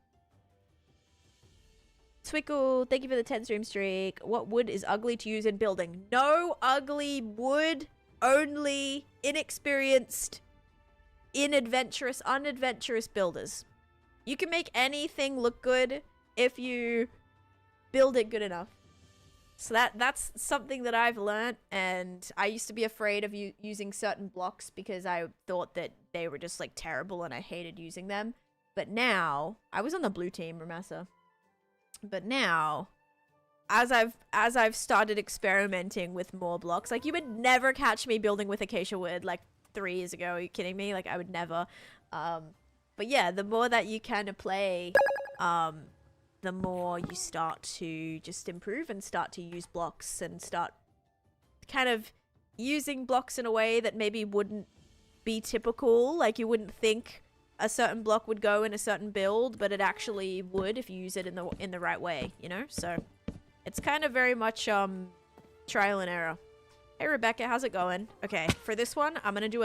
Twickle, thank you for the 10 stream streak. What wood is ugly to use in building? No ugly wood. Only inexperienced unadventurous builders. You can make anything look good if you build it good enough. So that's something that I've learned, and I used to be afraid of using certain blocks because I thought that they were just like terrible and I hated using them. But now, I was on the blue team, Ramessa. But now, as I've started experimenting with more blocks, like you would never catch me building with acacia wood like 3 years ago. Are you kidding me? Like I would never. But yeah, the more that you kind of play, the more you start to just improve and start to use blocks and start kind of using blocks in a way that maybe wouldn't be typical. Like you wouldn't think a certain block would go in a certain build, but it actually would if you use it in the right way, you know? So it's kind of very much trial and error. Hey Rebecca, how's it going? Okay, for this one, I'm gonna do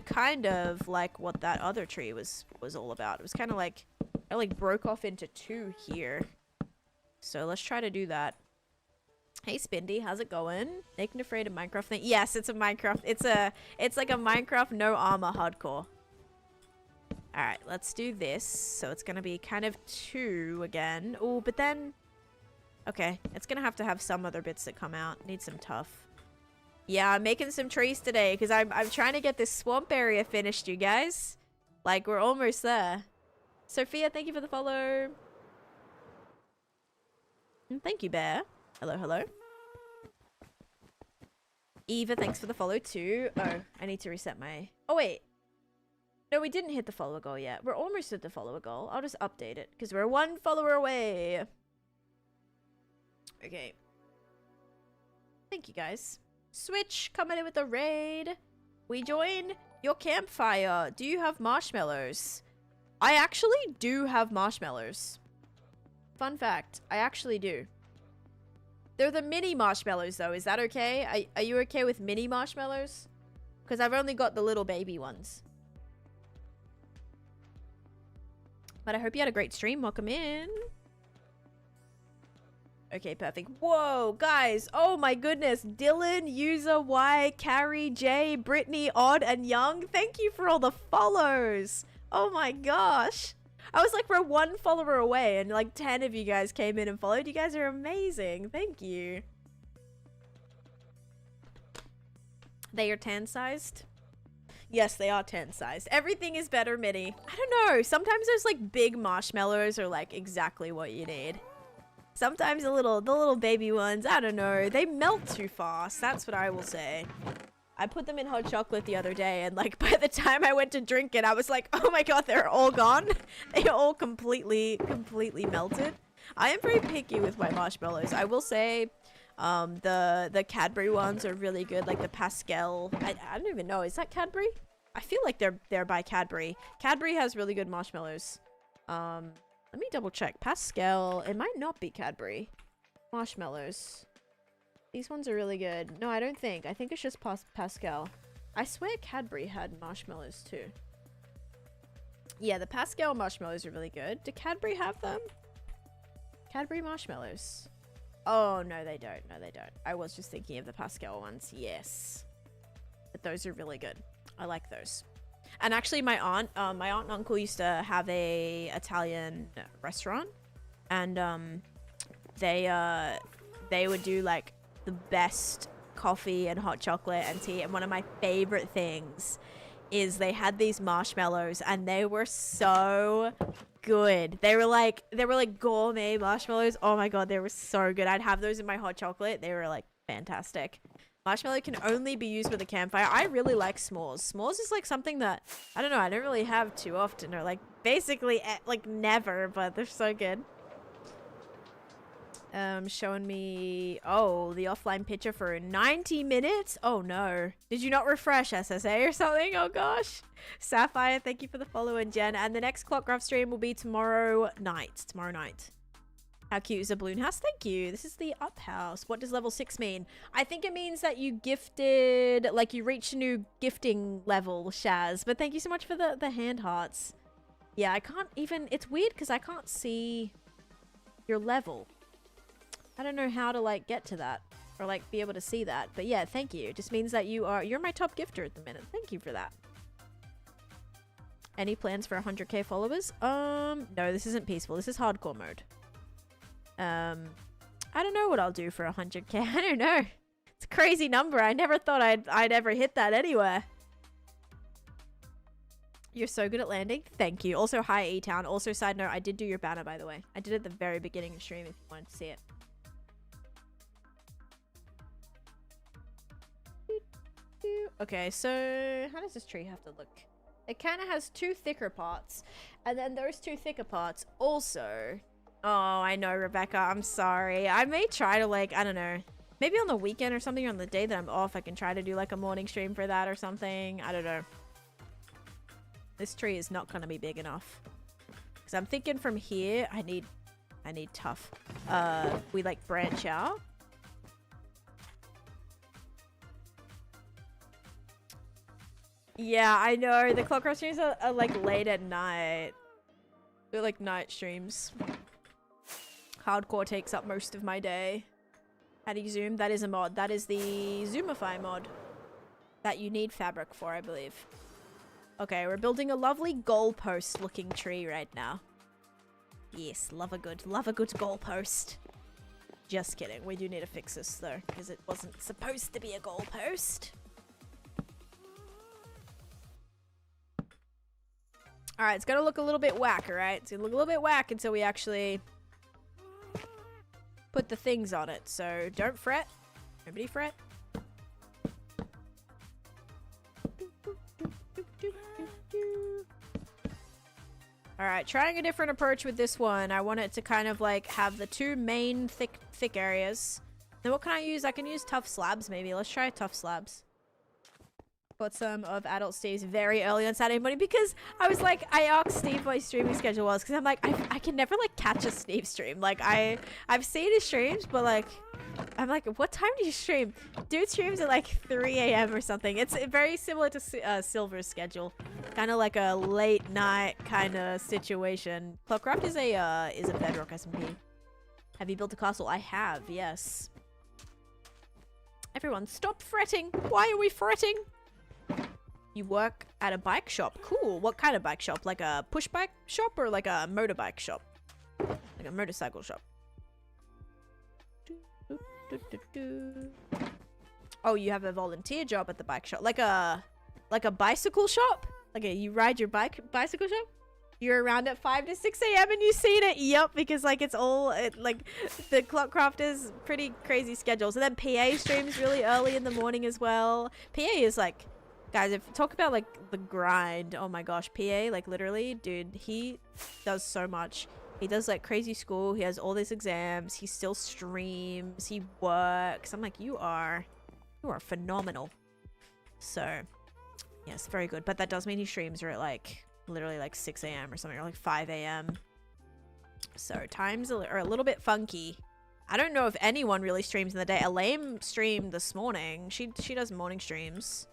kind of like what that other tree was all about. It was kind of like I like broke off into 2 here. So let's try to do that. Hey Spindy, how's it going? Naked Afraid of Minecraft thing? Yes, it's a Minecraft. It's like a Minecraft no armor hardcore. Alright, let's do this. So it's gonna be kind of 2 again. Oh, but then okay, it's gonna have to have some other bits that come out. Need some tough. Yeah, I'm making some trees today because I'm trying to get this swamp area finished, you guys. Like we're almost there. Sophia, thank you for the follow. And thank you, Bear. Hello, hello. Eva, thanks for the follow too. Oh, I need to reset my... Oh, wait. No, we didn't hit the follower goal yet. We're almost at the follower goal. I'll just update it because we're 1 follower away. Okay. Thank you, guys. Switch, coming in with a raid. We join your campfire. Do you have marshmallows? I actually do have marshmallows. Fun fact, I actually do. They're the mini marshmallows though, is that okay? Are you okay with mini marshmallows? Because I've only got the little baby ones. But I hope you had a great stream. Welcome in. Okay, perfect. Whoa, guys. Oh my goodness. Dylan, User, Y, Carrie, J, Brittany, Odd, and Young. Thank you for all the follows. Oh my gosh. I was like, we're 1 follower away and like 10 of you guys came in and followed. You guys are amazing. Thank you. They are 10 sized? Yes, they are 10 sized. Everything is better mini. I don't know. Sometimes those like big marshmallows are like exactly what you need. Sometimes the little baby ones, I don't know. They melt too fast. That's what I will say. I put them in hot chocolate the other day and like by the time I went to drink it, I was like, oh my god, they're all gone. They all completely melted. I am very picky with my marshmallows. I will say the Cadbury ones are really good, like the Pascal. I don't even know, is that Cadbury? I feel like they're by Cadbury. Cadbury has really good marshmallows. Let me double check. Pascal, it might not be Cadbury. Marshmallows. These ones are really good. No, I don't think. I think it's just Pascal. I swear Cadbury had marshmallows too. Yeah, the Pascal marshmallows are really good. Do Cadbury have them? Cadbury marshmallows. Oh, no, they don't. No, they don't. I was just thinking of the Pascal ones. Yes. But those are really good. I like those. And actually, my aunt and uncle used to have a Italian restaurant. And they would do, like, the best coffee and hot chocolate and tea. And one of my favorite things is they had these marshmallows and they were so good. They were like gourmet marshmallows. Oh my god, they were so good. I'd have those in my hot chocolate. They were like fantastic. Marshmallow can only be used with a campfire. I really like s'mores. S'mores is like something that I don't know, I don't really have too often, or like basically like never, but they're so good. Showing me, oh, the offline picture for 90 minutes. Oh no, did you not refresh SSA or something? Oh gosh. Sapphire, thank you for the follow, and Jen. And the next Clockcraft stream will be tomorrow night. How cute is a balloon house? Thank you. This is the up house. What does level 6 mean? I think it means that you gifted, like you reached a new gifting level, Shaz. But thank you so much for the hand hearts. Yeah, I can't even, it's weird because I can't see your level. I don't know how to like get to that or like be able to see that. But yeah, thank you. It just means that you're my top gifter at the minute. Thank you for that. Any plans for 100k followers? No, this isn't peaceful. This is hardcore mode. I don't know what I'll do for 100k. I don't know. It's a crazy number. I never thought I'd ever hit that anywhere. You're so good at landing. Thank you. Also, hi E-Town. Also, side note, I did do your banner, by the way. I did it at the very beginning of stream if you wanted to see it. Okay, so how does this tree have to look? It kind of has two thicker parts, and then those two thicker parts also... Oh, I know, Rebecca. I'm sorry. I may try to, like, I don't know. Maybe on the weekend or something, on the day that I'm off, I can try to do, like, a morning stream for that or something. I don't know. This tree is not going to be big enough. Because I'm thinking from here, I need tough. We, like, branch out. Yeah, I know. The Clockcraft streams are like late at night. They're like night streams. Hardcore takes up most of my day. How do you zoom? That is a mod. That is the Zoomify mod. That you need fabric for, I believe. Okay, we're building a lovely goalpost looking tree right now. Yes, love a good goalpost. Just kidding. We do need to fix this though, because it wasn't supposed to be a goalpost. Alright, it's gonna look a little bit whack, alright? It's gonna look a little bit whack until we actually put the things on it. So don't fret. Nobody fret. Alright, trying a different approach with this one. I want it to kind of like have the two main thick areas. Then what can I use? I can use tough slabs maybe. Let's try tough slabs. Got some of Adult Steve's very early on Saturday morning because I was like, I asked Steve what his streaming schedule was because I'm like, I can never like catch a Steve stream. Like I've seen his streams, but like, I'm like, what time do you stream? Dude streams at like 3 a.m. or something. It's very similar to Silver's schedule. Kind of like a late night kind of situation. Clockcraft is a Bedrock SMP. Have you built a castle? I have, yes. Everyone, stop fretting. Why are we fretting? You work at a bike shop. Cool. What kind of bike shop? Like a push bike shop or like a motorbike shop? Like a motorcycle shop. Oh, you have a volunteer job at the bike shop. Like a bicycle shop? Like you ride your bicycle shop? You're around at 5 to 6 a.m. and you seen it? Yep, because like it's all like the Clockcraft is pretty crazy schedules. And then PA streams really early in the morning as well. PA is like, guys, if talk about like the grind, oh my gosh, PA, like literally, dude, he does so much. He does like crazy school. He has all these exams. He still streams. He works. I'm like, you are phenomenal. So, yes, very good. But that does mean he streams are at like literally like 6 a.m. or something, or like 5 a.m. So times are a little bit funky. I don't know if anyone really streams in the day. Elaine streamed this morning. She does morning streams.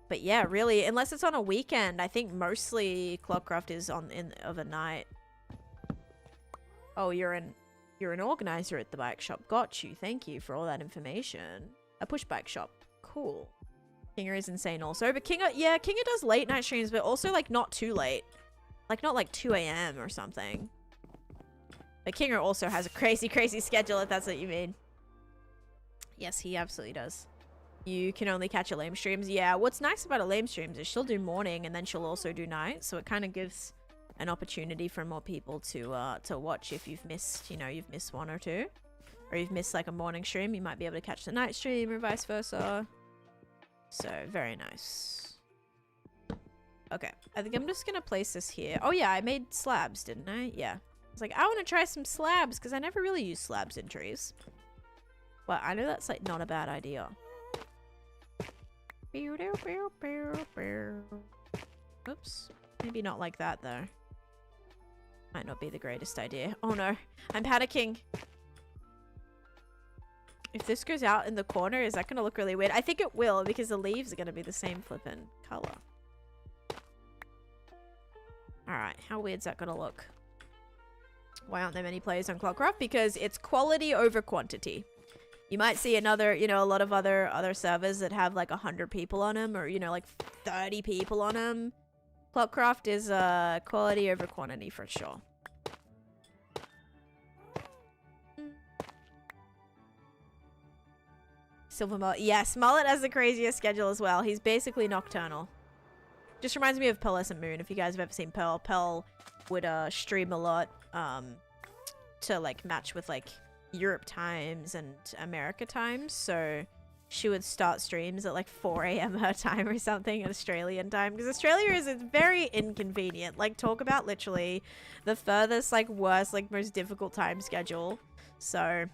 But yeah, really, unless it's on a weekend, I think mostly Clockcraft is of a night. Oh, you're an organizer at the bike shop. Got you. Thank you for all that information. A push bike shop. Cool. Kinger is insane also, but Kinger does late night streams, but also like not too late. Like not like 2 a.m. or something. But Kinger also has a crazy schedule, if that's what you mean. Yes, he absolutely does. You can only catch a lame streams. Yeah, what's nice about a lame streams is she'll do morning and then she'll also do night. So it kind of gives an opportunity for more people to watch if you've missed, you've missed one or two. Or you've missed like a morning stream, you might be able to catch the night stream or vice versa. So, very nice. Okay, I think I'm just gonna place this here. Oh yeah, I made slabs, didn't I? Yeah. I was like, I want to try some slabs because I never really use slabs in trees. Well, I know that's like not a bad idea. Oops. Maybe not like that, though. Might not be the greatest idea. Oh, no. I'm panicking. If this goes out in the corner, is that going to look really weird? I think it will, because the leaves are going to be the same flippin' color. Alright, how weird's that going to look? Why aren't there many players on Clockcraft? Because it's quality over quantity. You might see another, you know, a lot of other servers that have like 100 people on them, or, you know, like 30 people on them. Clockcraft is quality over quantity for sure. Silver Mullet. Yes, Mullet has the craziest schedule as well. He's basically nocturnal. Just reminds me of Pearlescent Moon. If you guys have ever seen Pearl, Pearl would stream a lot to like match with like Europe times and America times. So she would start streams at like 4 a.m. her time or something at Australian time, because Australia is, it's very inconvenient. Like, talk about literally the furthest, like, worst, like, most difficult time schedule. So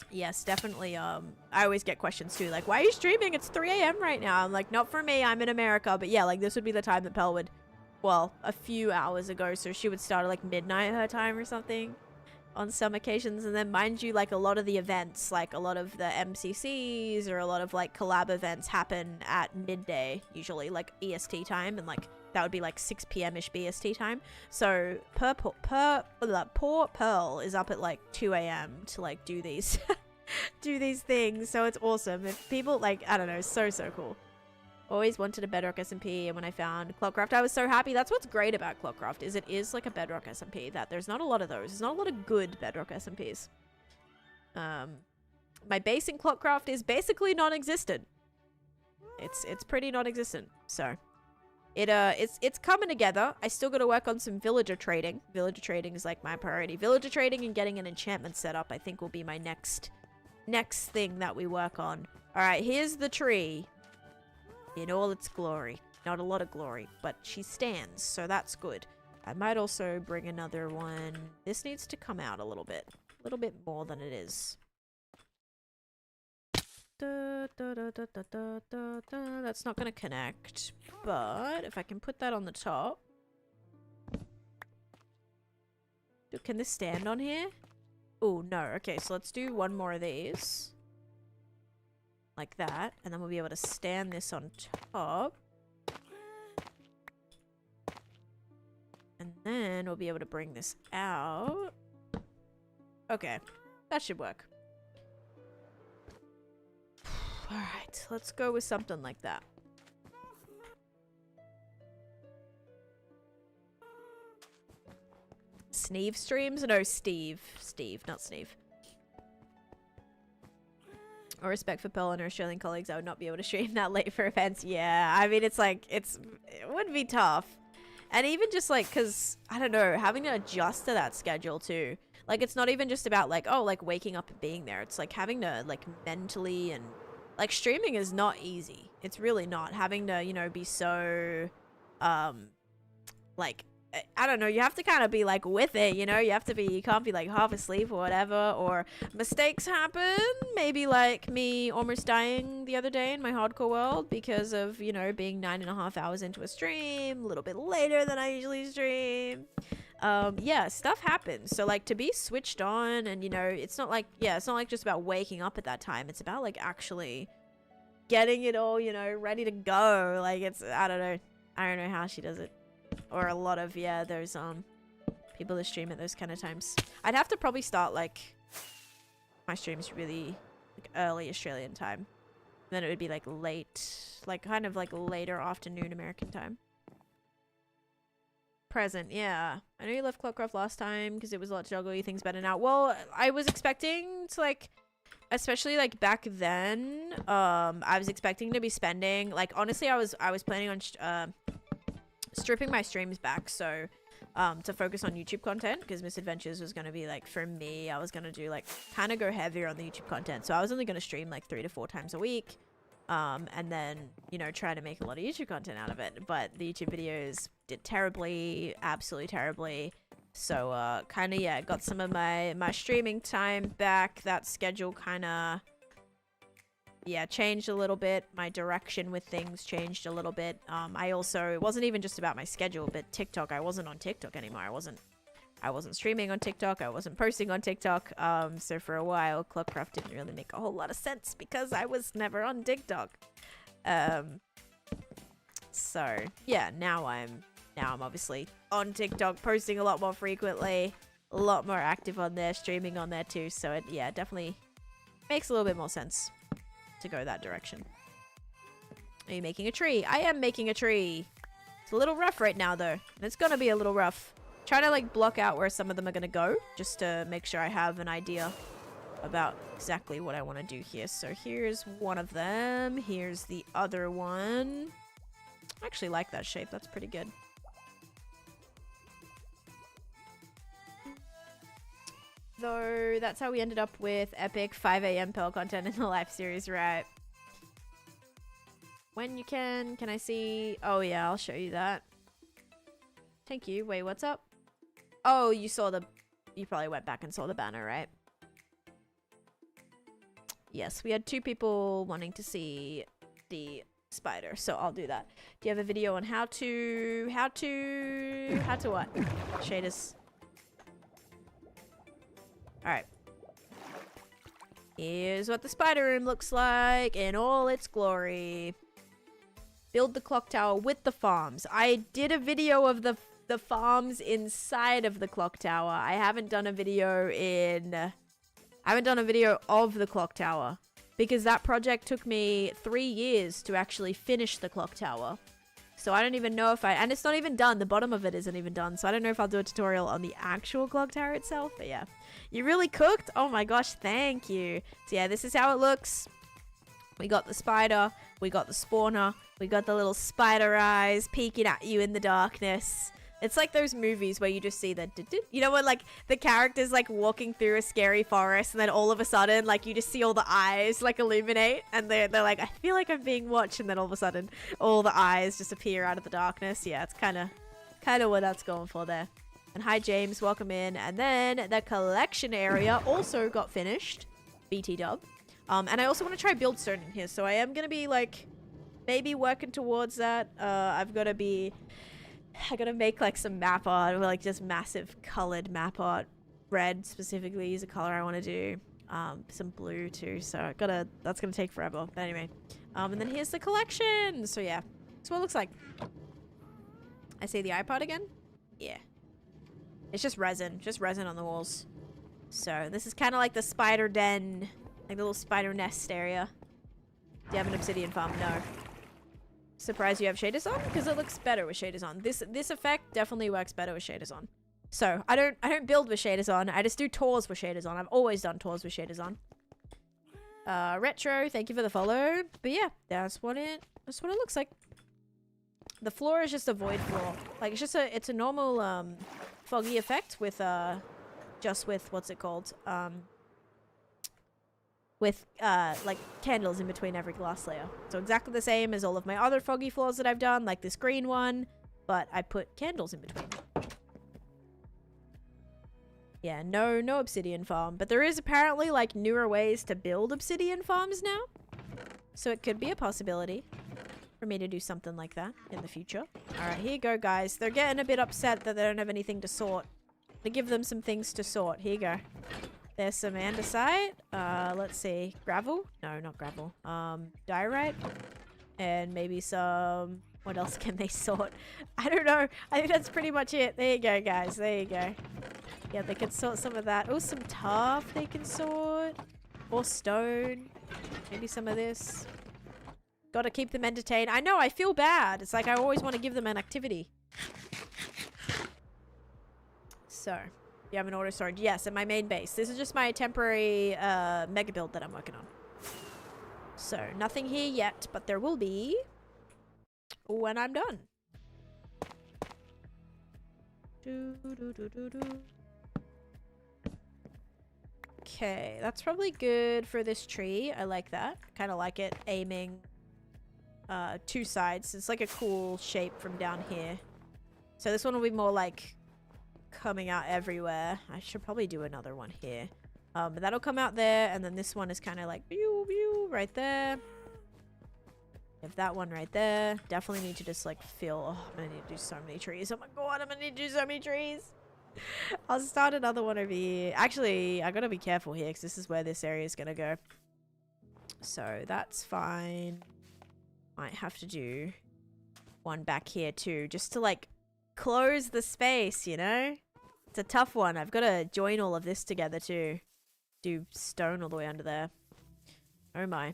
yes, definitely. I always get questions too, like, why are you streaming? It's 3 a.m. right now. I'm like, not for me, I'm in America. But yeah, like, this would be the time that Pearl would, well, a few hours ago, so she would start at like midnight her time or something on some occasions. And then, mind you, like, a lot of the events, like a lot of the MCCs or a lot of like collab events happen at midday, usually like EST time, and like that would be like 6 p.m. ish BST time. So poor Pearl is up at like 2 a.m. to like do these do these things. So it's awesome. If people, like, I don't know, so cool. Always wanted a Bedrock SMP, and when I found Clockcraft, I was so happy. That's what's great about Clockcraft, is it is like a Bedrock SMP, that there's not a lot of those. There's not a lot of good Bedrock SMPs. My base in Clockcraft is basically non-existent. It's pretty non-existent. So it's coming together. I still got to work on some villager trading. Villager trading is like my priority. Villager trading and getting an enchantment set up, I think, will be my next thing that we work on. All right, here's the tree in all its glory. Not a lot of glory, but she stands, so that's good. I might also bring another one. This needs to come out a little bit more than it is. That's not gonna connect, but if I can put that on the top. Can this stand on here? Oh no. Okay, so let's do one more of these like that, and then we'll be able to stand this on top, and then we'll be able to bring this out. Okay, that should work. Alright, let's go with something like that. Sneeve streams? No, Steve. Steve, not Sneeve. Or respect for Pearl and her Australian colleagues, I would not be able to stream that late for events. Yeah, I mean, it's like, it would be tough. And even just like, because, I don't know, having to adjust to that schedule too. Like, it's not even just about like, oh, like waking up and being there. It's like having to like mentally, and like streaming is not easy. It's really not. Having to, you know, be so, like, I don't know, you have to kind of be like with it, you know, you can't be like half asleep or whatever, or mistakes happen. Maybe like me almost dying the other day in my hardcore world because of, you know, being 9.5 hours into a stream, a little bit later than I usually stream. Yeah, stuff happens. So like to be switched on, and, you know, it's not like, yeah, it's not like just about waking up at that time. It's about like actually getting it all, you know, ready to go. Like, it's, I don't know how she does it. Or a lot of, yeah, those people that stream at those kind of times. I'd have to probably start like my streams really like early Australian time. Then it would be like late, like kind of like later afternoon American time. Present, yeah. I know you left Clockcraft last time because it was a lot juggly. Things better now. Well, I was expecting to like, especially like back then, I was expecting to be spending, like, honestly, I was planning on stripping my streams back, so to focus on YouTube content, because Misadventures was going to be like, for me, I was going to do like kind of go heavier on the YouTube content. So I was only going to stream like 3 to 4 times a week, and then, you know, try to make a lot of YouTube content out of it. But the YouTube videos did terribly, absolutely terribly. So kind of, yeah, got some of my streaming time back. That schedule kind of, yeah, changed a little bit. My direction with things changed a little bit. I also, it wasn't even just about my schedule, but TikTok. I wasn't on TikTok anymore. I wasn't streaming on TikTok. I wasn't posting on TikTok. So for a while, Clockcraft didn't really make a whole lot of sense because I was never on TikTok. So yeah, now I'm obviously on TikTok, posting a lot more frequently, a lot more active on there, streaming on there too. So it, yeah, definitely makes a little bit more sense to go that direction. Are you making a tree? I am making a tree. It's a little rough right now, though. And it's gonna be a little rough. Trying to, like, block out where some of them are gonna go, just to make sure I have an idea about exactly what I want to do here. So here's one of them. Here's the other one. I actually like that shape. That's pretty good. Though, that's how we ended up with epic 5 a.m. Pearl content in the live series, right? When you can I see? Oh yeah, I'll show you that. Thank you. Wait, what's up? Oh, you probably went back and saw the banner, right? Yes, we had 2 people wanting to see the spider, so I'll do that. Do you have a video on how to what? Shaders. Alright. Here's what the spider room looks like in all its glory. Build the clock tower with the farms. I did a video of the farms inside of the clock tower. I haven't done a video of the clock tower because that project took me 3 years to actually finish the clock tower. So I don't even know if and it's not even done. The bottom of it isn't even done. So I don't know if I'll do a tutorial on the actual clock tower itself. But yeah, you really cooked. Oh my gosh, thank you. So yeah, this is how it looks. We got the spider, we got the spawner, we got the little spider eyes peeking at you in the darkness. It's like those movies where you just see the, you know, when like the character's like walking through a scary forest and then all of a sudden like you just see all the eyes like illuminate and they're like, I feel like I'm being watched, and then all of a sudden all the eyes just appear out of the darkness. Yeah, it's kind of what that's going for there. And hi James, welcome in. And then the collection area also got finished. BT dub. And I also want to try build stone in here, so I am gonna be like maybe working towards that. I gotta make like some map art, or like just massive colored map art. Red specifically is a color I want to do. Some blue too, so that's gonna take forever. But anyway, and then here's the collection. So yeah, that's what it looks like. I see the iPod again. Yeah, it's just resin on the walls. So this is kind of like the spider den, like the little spider nest area. Do you have an obsidian farm? No. Surprised you have shaders on, because it looks better with shaders on. This effect definitely works better with shaders on. So I don't build with shaders on. I just do tours with shaders on. I've always done tours with shaders on. Retro, thank you for the follow. But yeah, that's what it looks like. The floor is just a void floor. Like it's a normal foggy effect with just with what's it called? With like candles in between every glass layer. So exactly the same as all of my other foggy floors that I've done, like this green one, but I put candles in between. Yeah, no obsidian farm, but there is apparently like newer ways to build obsidian farms now. So it could be a possibility for me to do something like that in the future. All right, here you go, guys. They're getting a bit upset that they don't have anything to sort. To give them some things to sort. Here you go. There's some andesite. Let's see. Gravel? No, not gravel. Diorite. And maybe some... What else can they sort? I don't know. I think that's pretty much it. There you go, guys. There you go. Yeah, they can sort some of that. Oh, some turf they can sort. Or stone. Maybe some of this. Gotta keep them entertained. I know, I feel bad. It's like I always want to give them an activity. So... You have an auto storage? Yes, in my main base. This is just my temporary mega build that I'm working on. So, nothing here yet, but there will be when I'm done. Okay, that's probably good for this tree. I like that. Kind of like it aiming 2 sides. It's like a cool shape from down here. So this one will be more like... coming out everywhere. I should probably do another one here. But that'll come out there, and then this one is kind of like pew, pew, right there. Have that one right there. Definitely need to just like fill. Oh, I'm gonna need to do so many trees. Oh my god, I'm gonna need to do so many trees. I'll start another one over here. Actually, I gotta be careful here because this is where this area is gonna go. So that's fine. Might have to do one back here too, just to like close the space, you know? It's a tough one. I've got to join all of this together too. Do stone all the way under there. Oh my.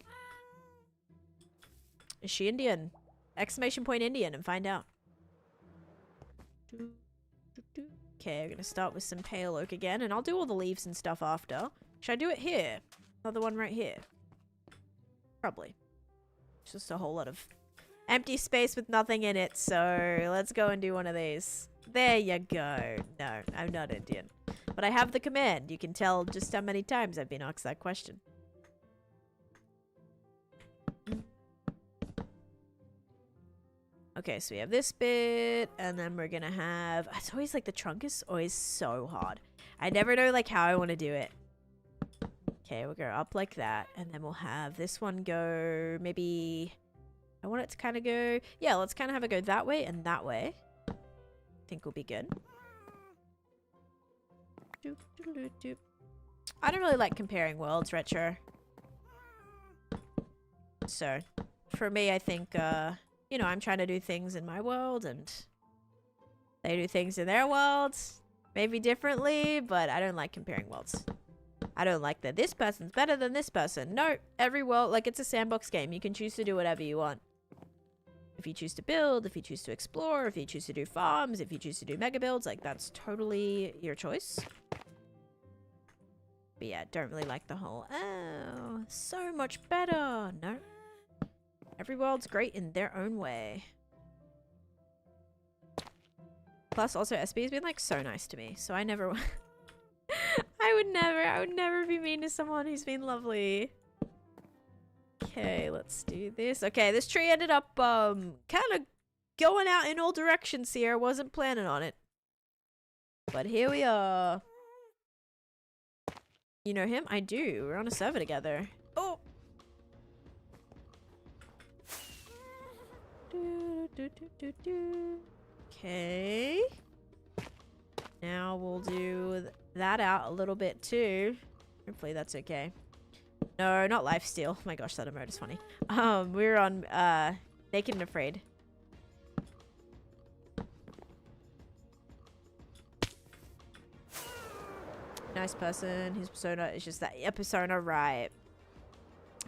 Is she Indian? Exclamation point Indian and find out. Okay, I'm gonna start with some pale oak again, and I'll do all the leaves and stuff after. Should I do it here? Another one right here. Probably. It's just a whole lot of empty space with nothing in it, so let's go and do one of these. There you go. No, I'm not Indian. But I have the command. You can tell just how many times I've been asked that question. Okay, so we have this bit, and then we're gonna have... It's always like the trunk is always so hard. I never know like how I want to do it. Okay, we'll go up like that, and then we'll have this one go maybe... I want it to kind of go... Yeah, let's kind of have it go that way and that way. I think will be good. Doop, doop, doop, doop. I don't really like comparing worlds, Retro. So, for me, I think, you know, I'm trying to do things in my world, and they do things in their worlds. Maybe differently, but I don't like comparing worlds. I don't like that this person's better than this person. No, every world, like, it's a sandbox game. You can choose to do whatever you want. If you choose to build, if you choose to explore, if you choose to do farms, if you choose to do mega builds, like, that's totally your choice. But yeah, don't really like the whole, oh, so much better. No. Every world's great in their own way. Plus, also, SB has been, like, so nice to me. So I never... I would never be mean to someone who's been lovely. Okay, let's do this. Okay, this tree ended up, kind of going out in all directions here. Wasn't planning on it. But here we are. You know him? I do. We're on a server together. Oh! Okay. Now we'll do that out a little bit too. Hopefully that's okay. No, not lifesteal. Oh my gosh, that emote is funny. We're on Naked and Afraid. Nice person. His persona is just that persona, right?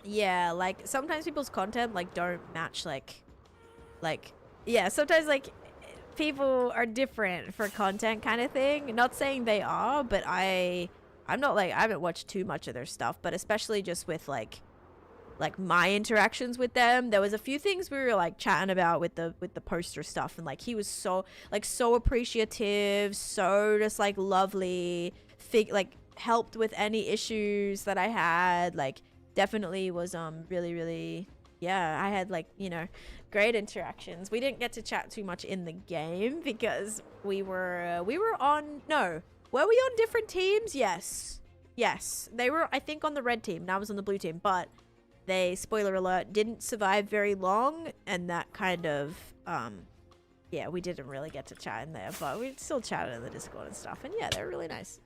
Yeah, like sometimes people's content like don't match like yeah, sometimes like people are different for content kind of thing. Not saying they are, but I'm not like, I haven't watched too much of their stuff, but especially just with like my interactions with them, there was a few things we were like chatting about with the poster stuff, and like he was so appreciative, so just like lovely, like helped with any issues that I had, like definitely was really, yeah, I had like, you know, great interactions. We didn't get to chat too much in the game because we were on, no, were we on different teams? Yes, they were, I think, on the red team and I was on the blue team, but they, spoiler alert, didn't survive very long, and that kind of yeah, we didn't really get to chat in there, but we still chatted in the Discord and stuff, and yeah, they're really nice.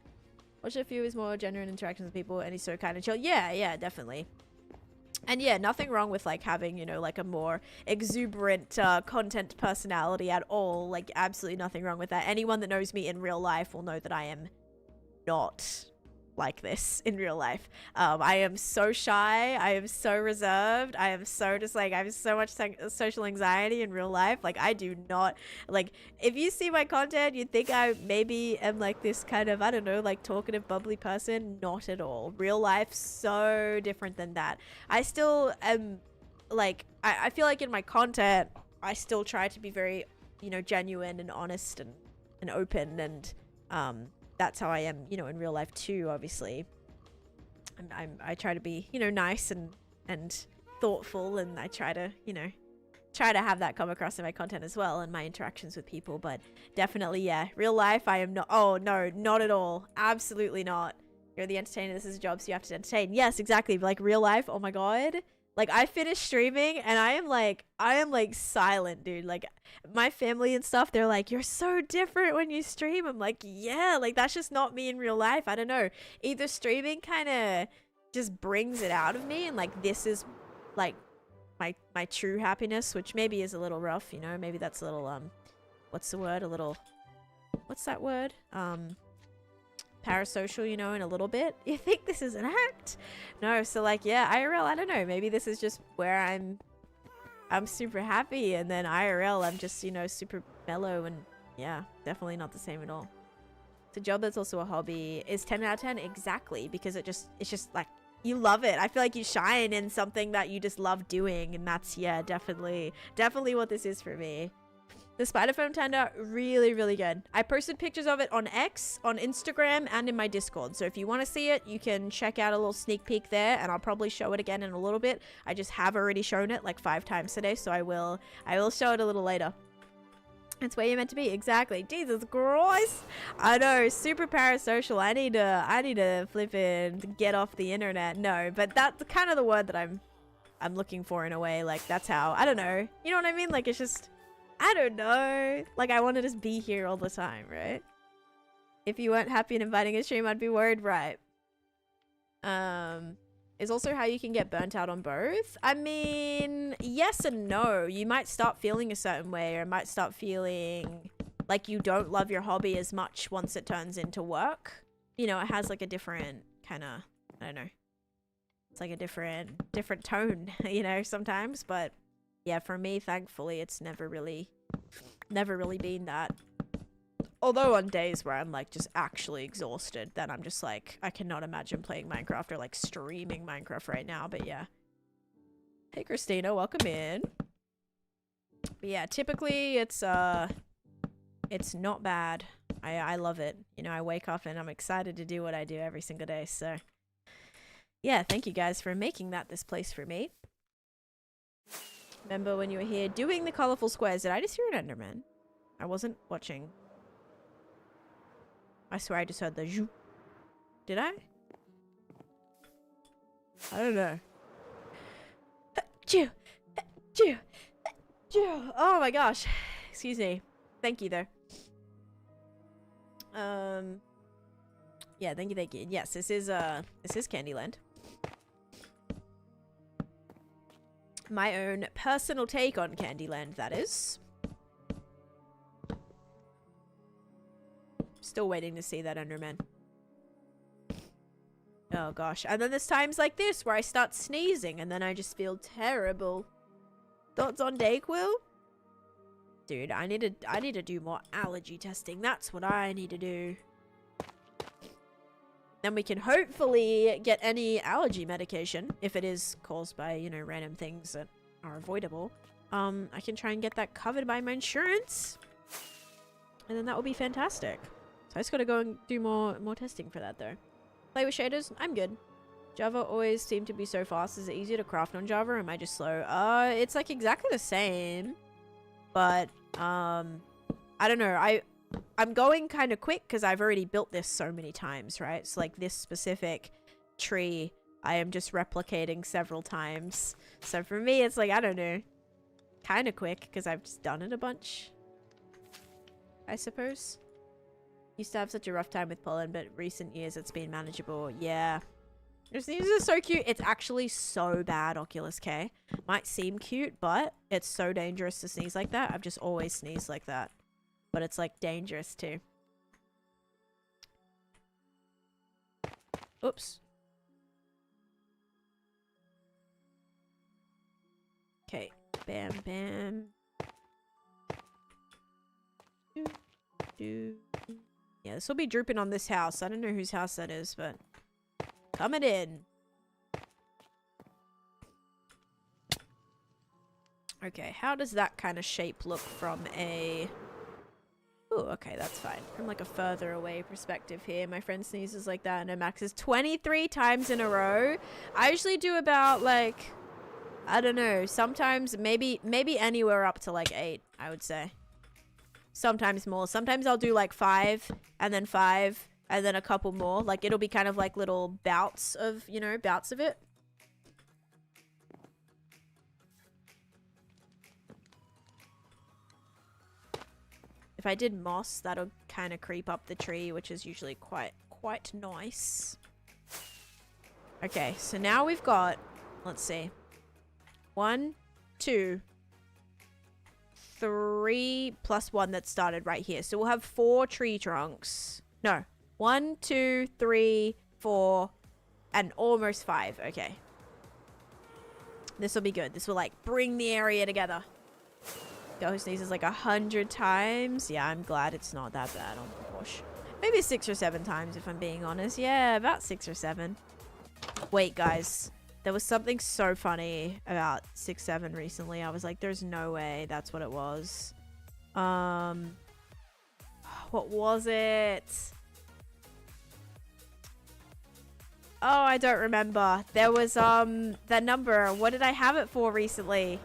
Watch a few is more genuine interactions with people, and he's so kind of chill. Yeah, definitely. And yeah, nothing wrong with like having, you know, like a more exuberant content personality at all. Like absolutely nothing wrong with that. Anyone that knows me in real life will know that I am not like this in real life. I am so shy. I am so reserved. I am so just like, I have so much social anxiety in real life. Like I do not, like if you see my content, you'd think I maybe am like this kind of, I don't know, like talkative, bubbly person. Not at all. Real life, so different than that. I still am like, I feel like in my content, I still try to be very, you know, genuine and honest and open, and that's how I am, you know, in real life too, obviously. And I try to be, you know, nice and thoughtful, and I try to, you know, have that come across in my content as well and my interactions with people. But definitely, yeah, real life, I am not, oh no, not at all. Absolutely not. You're the entertainer, this is a job, so you have to entertain. Yes, exactly. But like real life, oh my god. Like I finished streaming and I am like silent, dude. Like my family and stuff, they're like, you're so different when you stream. I'm like, yeah, like that's just not me in real life. I don't know. Either streaming kind of just brings it out of me, and like this is like my true happiness, which maybe is a little rough, you know. Maybe that's a little what's the word? A little, what's that word? parasocial, you know, in a little bit. You think this is an act? No, so like, yeah, IRL, I don't know. Maybe this is just where I'm super happy, and then IRL, I'm just, you know, super mellow, and yeah, definitely not the same at all. It's a job that's also a hobby. Is 10 out of 10? Exactly, because it's just like, you love it. I feel like you shine in something that you just love doing, and that's, yeah, definitely what this is for me. The spider foam turned out really, really good. I posted pictures of it on X, on Instagram, and in my Discord. So if you want to see it, you can check out a little sneak peek there, and I'll probably show it again in a little bit. I just have already shown it like 5 times today, so I will show it a little later. It's where you're meant to be. Exactly. Jesus Christ. I know. Super parasocial. I need to flip and get off the internet. No, but that's kind of the word that I'm looking for in a way. Like, that's how, I don't know. You know what I mean? Like, it's just, I don't know. Like, I want to just be here all the time, right? If you weren't happy and inviting a stream, I'd be worried, right? Is also how you can get burnt out on both. I mean, yes and no. You might start feeling a certain way, or it might start feeling like you don't love your hobby as much once it turns into work. You know, it has like a different kind of, I don't know. It's like a different tone, you know, sometimes. But yeah, for me, thankfully, it's never really been that. Although on days where I'm like just actually exhausted, then I'm just like, I cannot imagine playing Minecraft or like streaming Minecraft right now. But yeah. Hey Christina, welcome in. But yeah, typically it's not bad. I love it. You know, I wake up and I'm excited to do what I do every single day. So yeah, thank you guys for making that this place for me. Remember when you were here doing the colorful squares? Did I just hear an Enderman? I wasn't watching. I swear I just heard the zhoo. Did I? I don't know. Choo! Choo! Choo! Oh my gosh. Excuse me. Thank you though. Yeah, thank you. Yes, this is Candyland. My own personal take on Candyland, that is. Still waiting to see that Enderman. Oh gosh. And then there's times like this where I start sneezing and then I just feel terrible. Thoughts on Dayquil? Dude, I need to do more allergy testing. That's what I need to do. Then we can hopefully get any allergy medication if it is caused by, you know, random things that are avoidable. I can try and get that covered by my insurance. And then that will be fantastic. I just gotta go and do more testing for that though. Play with shaders? I'm good. Java always seemed to be so fast. Is it easier to craft on Java or am I just slow? It's like exactly the same. But, I don't know. I'm going kind of quick because I've already built this so many times, right? So like this specific tree, I am just replicating several times. So for me, it's like, I don't know. Kind of quick because I've just done it a bunch. I suppose. Used to have such a rough time with pollen, but recent years it's been manageable. Yeah. These are so cute. It's actually so bad, Oculus K. Might seem cute, but it's so dangerous to sneeze like that. I've just always sneezed like that. But it's like dangerous too. Oops. Okay. Bam, bam. Yeah, this will be drooping on this house. I don't know whose house that is, but coming in. Okay, how does that kind of shape look from a... Oh, okay, that's fine. From like a further away perspective here. My friend sneezes like that and it maxes 23 times in a row. I usually do about like, I don't know, sometimes maybe anywhere up to like 8, I would say. Sometimes more. Sometimes I'll do like 5 and then 5 and then a couple more. Like it'll be kind of like little bouts of, you know, bouts of it. If I did moss, that'll kind of creep up the tree, which is usually quite nice. Okay, so now we've got, let's see, 1, 2, 3 plus 1 that started right here. So we'll have 4 tree trunks. No, 1, 2, 3, 4, and almost 5. Okay. This will be good. This will, like, bring the area together. Go sneezes like 100 times. Yeah, I'm glad it's not that bad. Oh, gosh. Maybe 6 or 7 times, if I'm being honest. Yeah, about 6 or 7. Wait, guys. There was something so funny about 6, 7 recently. I was like, there's no way that's what it was. What was it? Oh, I don't remember. There was, that number. What did I have it for recently?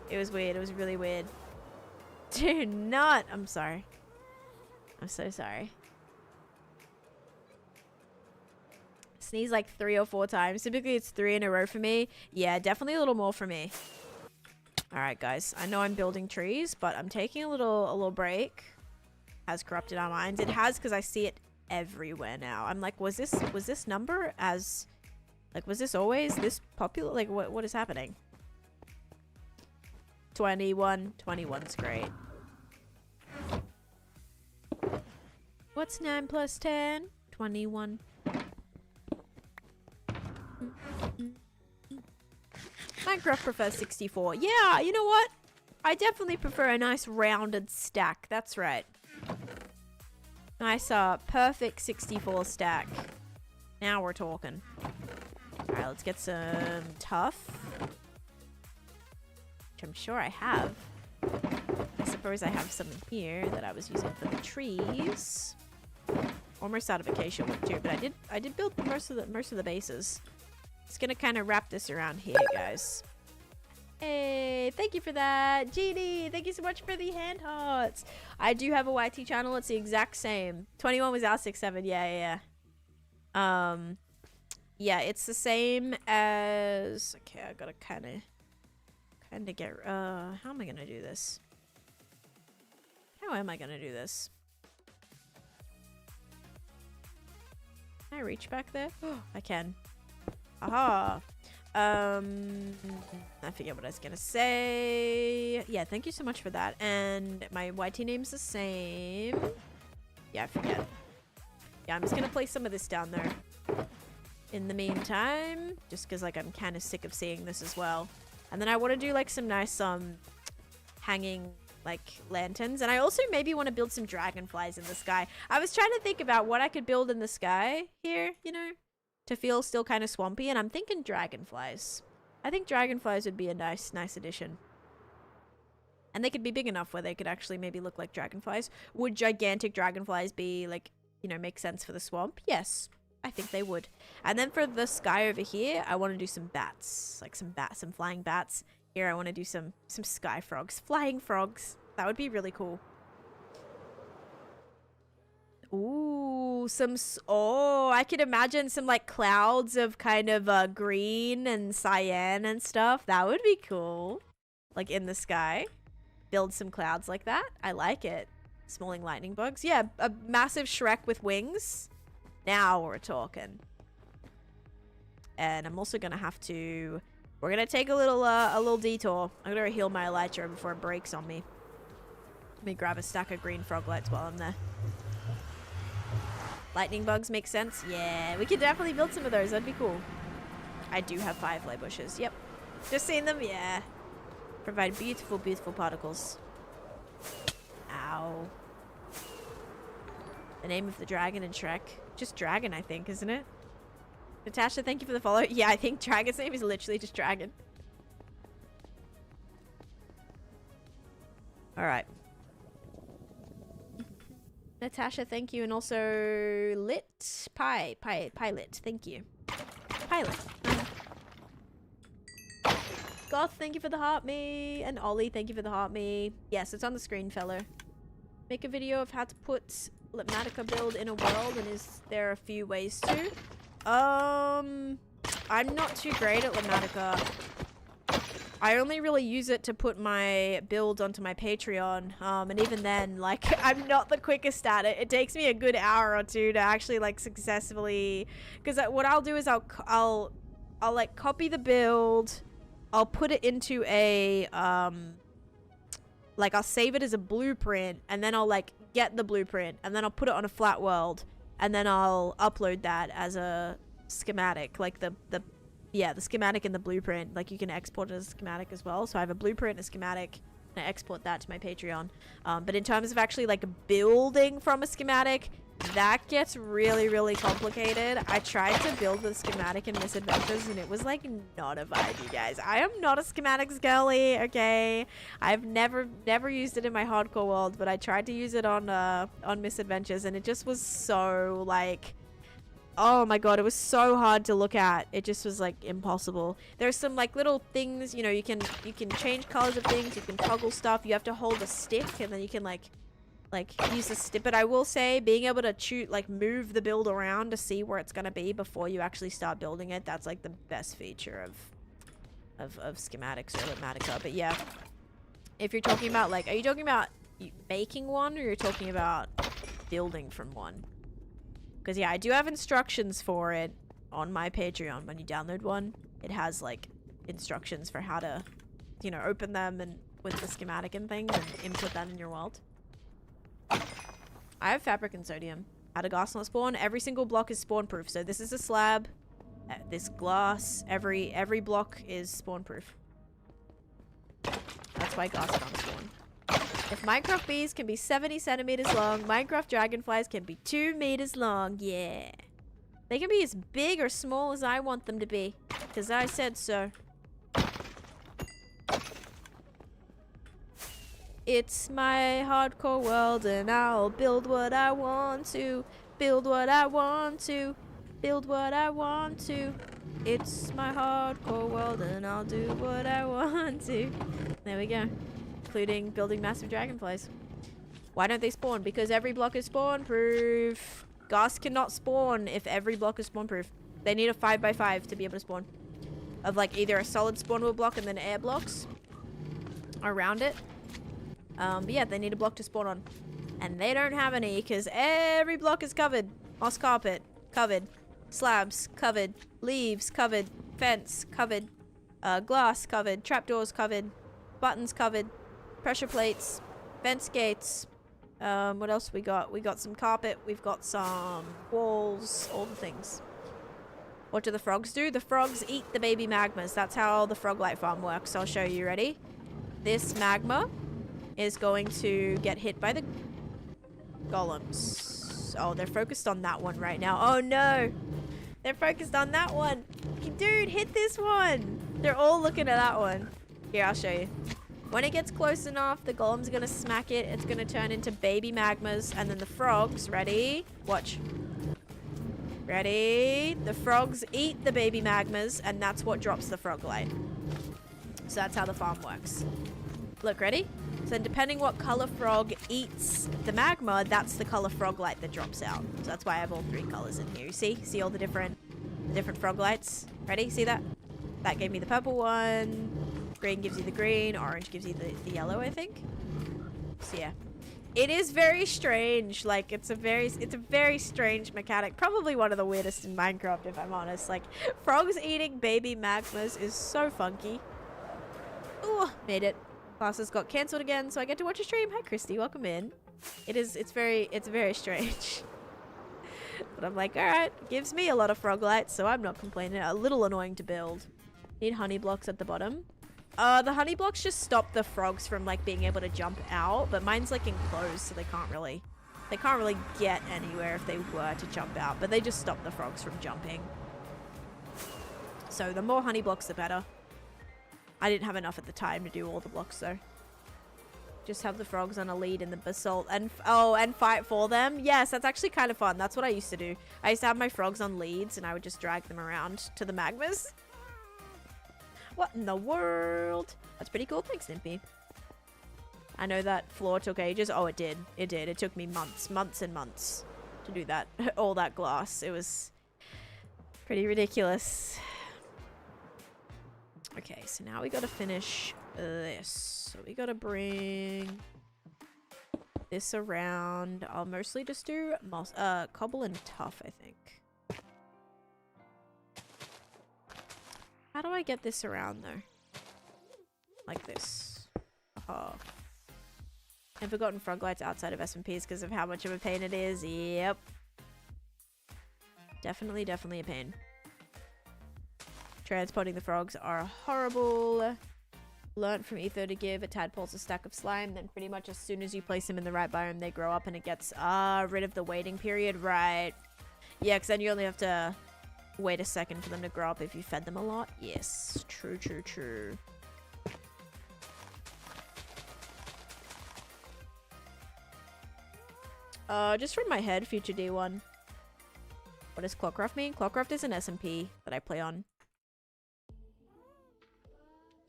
It was weird. It was really weird. Do not. I'm sorry. I'm so sorry. Sneeze like 3 or 4 times. Typically it's 3 in a row for me. Yeah, definitely a little more for me. Alright, guys. I know I'm building trees, but I'm taking a little break. Has corrupted our minds. It has, because I see it everywhere now. I'm like, was this number as, like, was this always this popular? Like, what is happening? 21. 21's great. What's 9 plus 10? 21. Minecraft prefers 64. Yeah, you know what? I definitely prefer a nice rounded stack. That's right. Nice, perfect 64 stack. Now we're talking. Alright, let's get some tuff. Which I'm sure I have. I suppose I have some in here that I was using for the trees. Almost out of acacia wood too, but I did build most of the bases. Just gonna kind of wrap this around here, guys. Hey, thank you for that. Jeannie, thank you so much for the hand hearts. I do have a YT channel. It's the exact same. 21 was our 6, 7. Yeah. Yeah, it's the same as... Okay, I gotta kind of get... how am I gonna do this? How am I gonna do this? Can I reach back there? I can. Aha! I forget what I was gonna say. Yeah, thank you so much for that. And my YT name's the same. Yeah, I forget. Yeah, I'm just gonna place some of this down there in the meantime, just because, like, I'm kind of sick of seeing this as well. And then I want to do, like, some nice hanging, like, lanterns. And I also maybe want to build some dragonflies in the sky. I was trying to think about what I could build in the sky here, you know, to feel still kind of swampy, and I'm thinking dragonflies. I think dragonflies would be a nice addition. And they could be big enough where they could actually maybe look like dragonflies. Would gigantic dragonflies be, like, you know, make sense for the swamp? Yes, I think they would. And then for the sky over here, I want to do some bats. Like some flying bats. Here I want to do some sky frogs. Flying frogs. That would be really cool. Ooh, I could imagine some, like, clouds of kind of green and cyan and stuff. That would be cool. Like, in the sky. Build some clouds like that. I like it. Smalling lightning bugs. Yeah, a massive Shrek with wings. Now we're talking. And I'm also gonna have to... We're gonna take a little detour. I'm gonna heal my elytra before it breaks on me. Let me grab a stack of green frog lights while I'm there. Lightning bugs make sense? Yeah, we could definitely build some of those. That'd be cool. I do have firefly bushes. Yep. Just seen them? Yeah. Provide beautiful, beautiful particles. Ow. The name of the dragon in Shrek. Just dragon, I think, isn't it? Natasha, thank you for the follow. Yeah, I think dragon's name is literally just dragon. Alright. Natasha, thank you. And also Lit. Pilot, thank you. Pilot. Goth, thank you for the heart me. And Ollie, thank you for the heart me. Yes, it's on the screen, fella. Make a video of how to put Lipmatica build in a world, and is there a few ways to? I'm not too great at Lipmatica. I only really use it to put my build onto my Patreon, and even then, like, I'm not the quickest at it. It takes me a good hour or two to actually, like, successfully, because what I'll do is I'll like copy the build, I'll put it into a like I'll save it as a blueprint, and then I'll like get the blueprint, and then I'll put it on a flat world, and then I'll upload that as a schematic, like the schematic and the blueprint. Like you can export it as a schematic as well. So I have a blueprint, a schematic, and I export that to my Patreon. But in terms of actually like building from a schematic, that gets really, really complicated. I tried to build with schematic in Misadventures, and it was like not a vibe, you guys. I am not a schematics girly, okay? I've never used it in my hardcore world, but I tried to use it on Misadventures, and it just was so like, oh my god, it was so hard to look at. It just was like impossible. There's some like little things, you know, you can change colors of things, you can toggle stuff. You have to hold a stick, and then you can like use the stick. But I will say, being able to move the build around to see where it's gonna be before you actually start building it, that's like the best feature of schematics or Automatica. But yeah, if you're talking about like, are you talking about making one, or you're talking about building from one? Because yeah, I do have instructions for it on my Patreon. When you download one, it has like instructions for how to, you know, open them and with the schematic and things, and input that in your world. I have fabric and sodium. How to glass not spawn? Every single block is spawn proof. So this is a slab. This glass, every block is spawn proof. That's why glass can't spawn. If Minecraft bees can be 70 centimeters long, Minecraft dragonflies can be 2 meters long. Yeah. They can be as big or small as I want them to be, because I said so. It's my hardcore world, and I'll build what I want to. Build what I want to. Build what I want to. It's my hardcore world, and I'll do what I want to. There we go. Including building massive dragonflies. Why don't they spawn? Because every block is spawn proof. Ghast cannot spawn if every block is spawn proof. They need a 5x5 to be able to spawn. Of like either a solid spawnable block and then air blocks around it. But yeah, they need a block to spawn on. And they don't have any, because every block is covered. Moss carpet, covered. Slabs, covered. Leaves, covered. Fence, covered. Glass, covered. Trapdoors, covered. Buttons, covered. Pressure plates. Fence gates. What else we got? We got some carpet. We've got some walls. All the things. What do the frogs do? The frogs eat the baby magmas. That's how the frog light farm works. I'll show you. Ready? This magma is going to get hit by the golems. Oh, they're focused on that one right now. Oh no! They're focused on that one. Dude, hit this one! They're all looking at that one. Here, I'll show you. When it gets close enough, the golem's gonna smack it. It's gonna turn into baby magmas, and then the frogs, ready? Watch. Ready? The frogs eat the baby magmas, and that's what drops the frog light. So that's how the farm works. Look, ready? So depending what color frog eats the magma, that's the color frog light that drops out. So that's why I have all 3 colors in here. You see? See all the different frog lights? Ready? See that? That gave me the purple one. Green gives you the green. Orange gives you the yellow, I think. So yeah. It is very strange. Like, it's a very strange mechanic. Probably one of the weirdest in Minecraft, if I'm honest. Like, frogs eating baby magmas is so funky. Ooh, made it. Classes got cancelled again, so I get to watch a stream. Hi, Christy. Welcome in. It's very strange. But I'm like, alright. Gives me a lot of frog lights, so I'm not complaining. A little annoying to build. Need honey blocks at the bottom. The honey blocks just stop the frogs from like being able to jump out, but mine's like enclosed, so they can't really get anywhere if they were to jump out, but they just stop the frogs from jumping. So the more honey blocks, the better. I didn't have enough at the time to do all the blocks though. Just have the frogs on a lead in the basalt and fight for them. Yes, that's actually kind of fun. That's what I used to do. I used to have my frogs on leads and I would just drag them around to the magmas. What in the world? That's pretty cool. Thanks, Nimpy. I know that floor took ages. Oh, it did. It did. It took me months and months to do that. All that glass. It was pretty ridiculous. Okay, so now we gotta finish this. So we gotta bring this around. I'll mostly just do cobble and tough, I think. How do I get this around though? Like this. Oh. Never gotten frog lights outside of SMPs because of how much of a pain it is. Yep. Definitely a pain. Transporting the frogs are horrible. Learned from Ether to give a tadpoles a stack of slime, then pretty much as soon as you place them in the right biome, they grow up and it gets rid of the waiting period. Right. Yeah, because then you only have to wait a second for them to grow up if you fed them a lot. Yes. True. Just from my head, future D1. What does Clockcraft mean? Clockcraft is an SMP that I play on.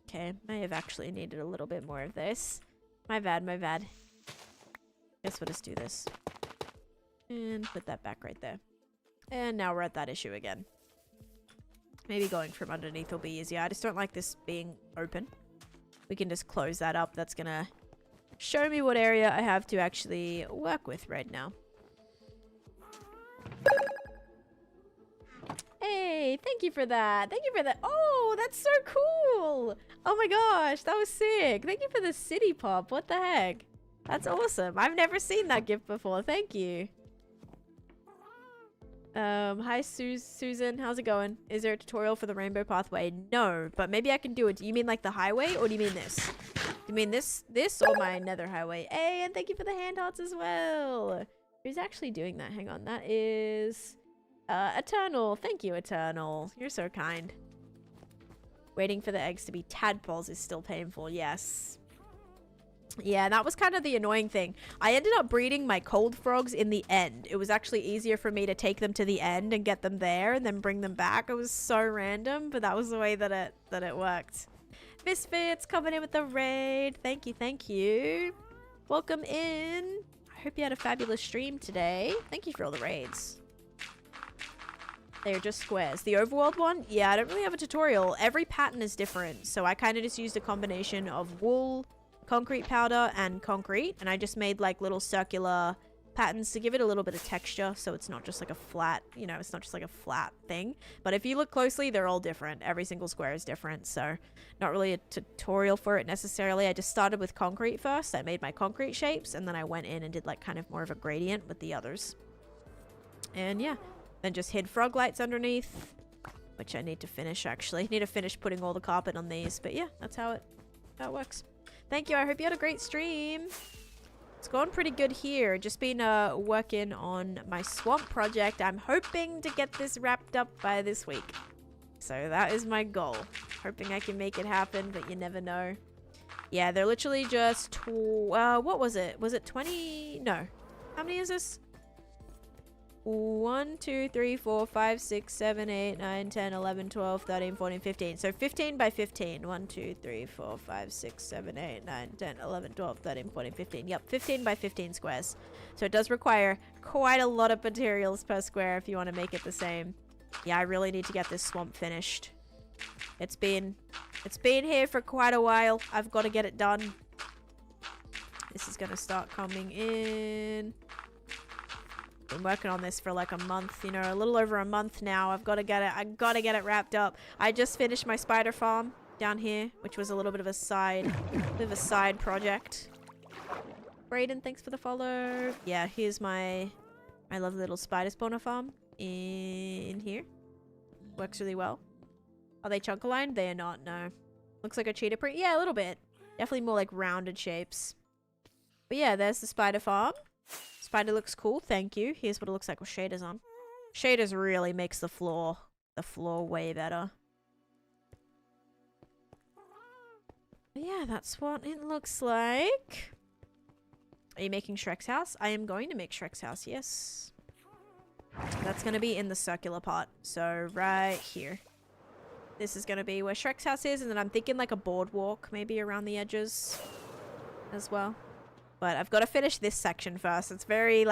Okay, may have actually needed a little bit more of this. My bad. Guess we'll just do this. And put that back right there. And now we're at that issue again. Maybe going from underneath will be easier. I just don't like this being open. We can just close that up. That's gonna show me what area I have to actually work with right now. Hey, thank you for that. Oh, that's so cool. Oh my gosh, that was sick. Thank you for the city pop. What the heck? That's awesome. I've never seen that gift before. Thank you. Hi Susan, how's it going? Is there a tutorial for the rainbow pathway? No, but maybe I can do it. Do you mean like the highway or do you mean this? Do you mean this or my nether highway? Hey, and thank you for the hand hearts as well. Who's actually doing that? Hang on, that is Eternal. Thank you, Eternal. You're so kind. Waiting for the eggs to be tadpoles is still painful. Yes. Yeah, that was kind of the annoying thing. I ended up breeding my cold frogs in the end. It was actually easier for me to take them to the end and get them there and then bring them back. It was so random, but that was the way that it worked. Misfits coming in with the raid. Thank you. Welcome in. I hope you had a fabulous stream today. Thank you for all the raids. They're just squares. The overworld one? Yeah, I don't really have a tutorial. Every pattern is different. So I kind of just used a combination of wool, concrete powder, and concrete. And I just made like little circular patterns to give it a little bit of texture. So it's not just like a flat, you know, it's not just like a flat thing. But if you look closely, they're all different. Every single square is different. So not really a tutorial for it necessarily. I just started with concrete first. I made my concrete shapes. And then I went in and did like kind of more of a gradient with the others. And yeah. Then just hid frog lights underneath, which I need to finish actually. Need to finish putting all the carpet on these, but yeah, that's how it works. Thank you. I hope you had a great stream. It's gone pretty good here. Just been working on my swamp project. I'm hoping to get this wrapped up by this week. So that is my goal. Hoping I can make it happen, but you never know. Yeah, they're literally just what was it? Was it 20? No. How many is this? 1, 2, 3, 4, 5, 6, 7, 8, 9, 10, 11, 12, 13, 14, 15. So 15 by 15. 1, 2, 3, 4, 5, 6, 7, 8, 9, 10, 11, 12, 13, 14, 15. Yep, 15 by 15 squares. So it does require quite a lot of materials per square if you want to make it the same. Yeah, I really need to get this swamp finished. It's been here for quite a while. I've got to get it done. This is going to start coming in. Been working on this for like a month, you know, a little over a month now. I gotta get it wrapped up. I just finished my spider farm down here, which was a little bit of a side project. Brayden, thanks for the follow. Yeah, here's my lovely little spider spawner farm in here. Works really well. Are they chunk aligned? They are not, no. Looks like a cheetah print. Yeah, a little bit. Definitely more like rounded shapes. But yeah, there's the spider farm. Spider looks cool, thank you. Here's what it looks like with shaders on. Shaders really makes the floor way better. But yeah, that's what it looks like. Are you making Shrek's house? I am going to make Shrek's house, yes. That's going to be in the circular part. So right here. This is going to be where Shrek's house is, and then I'm thinking like a boardwalk maybe around the edges as well. But I've got to finish this section first. It's very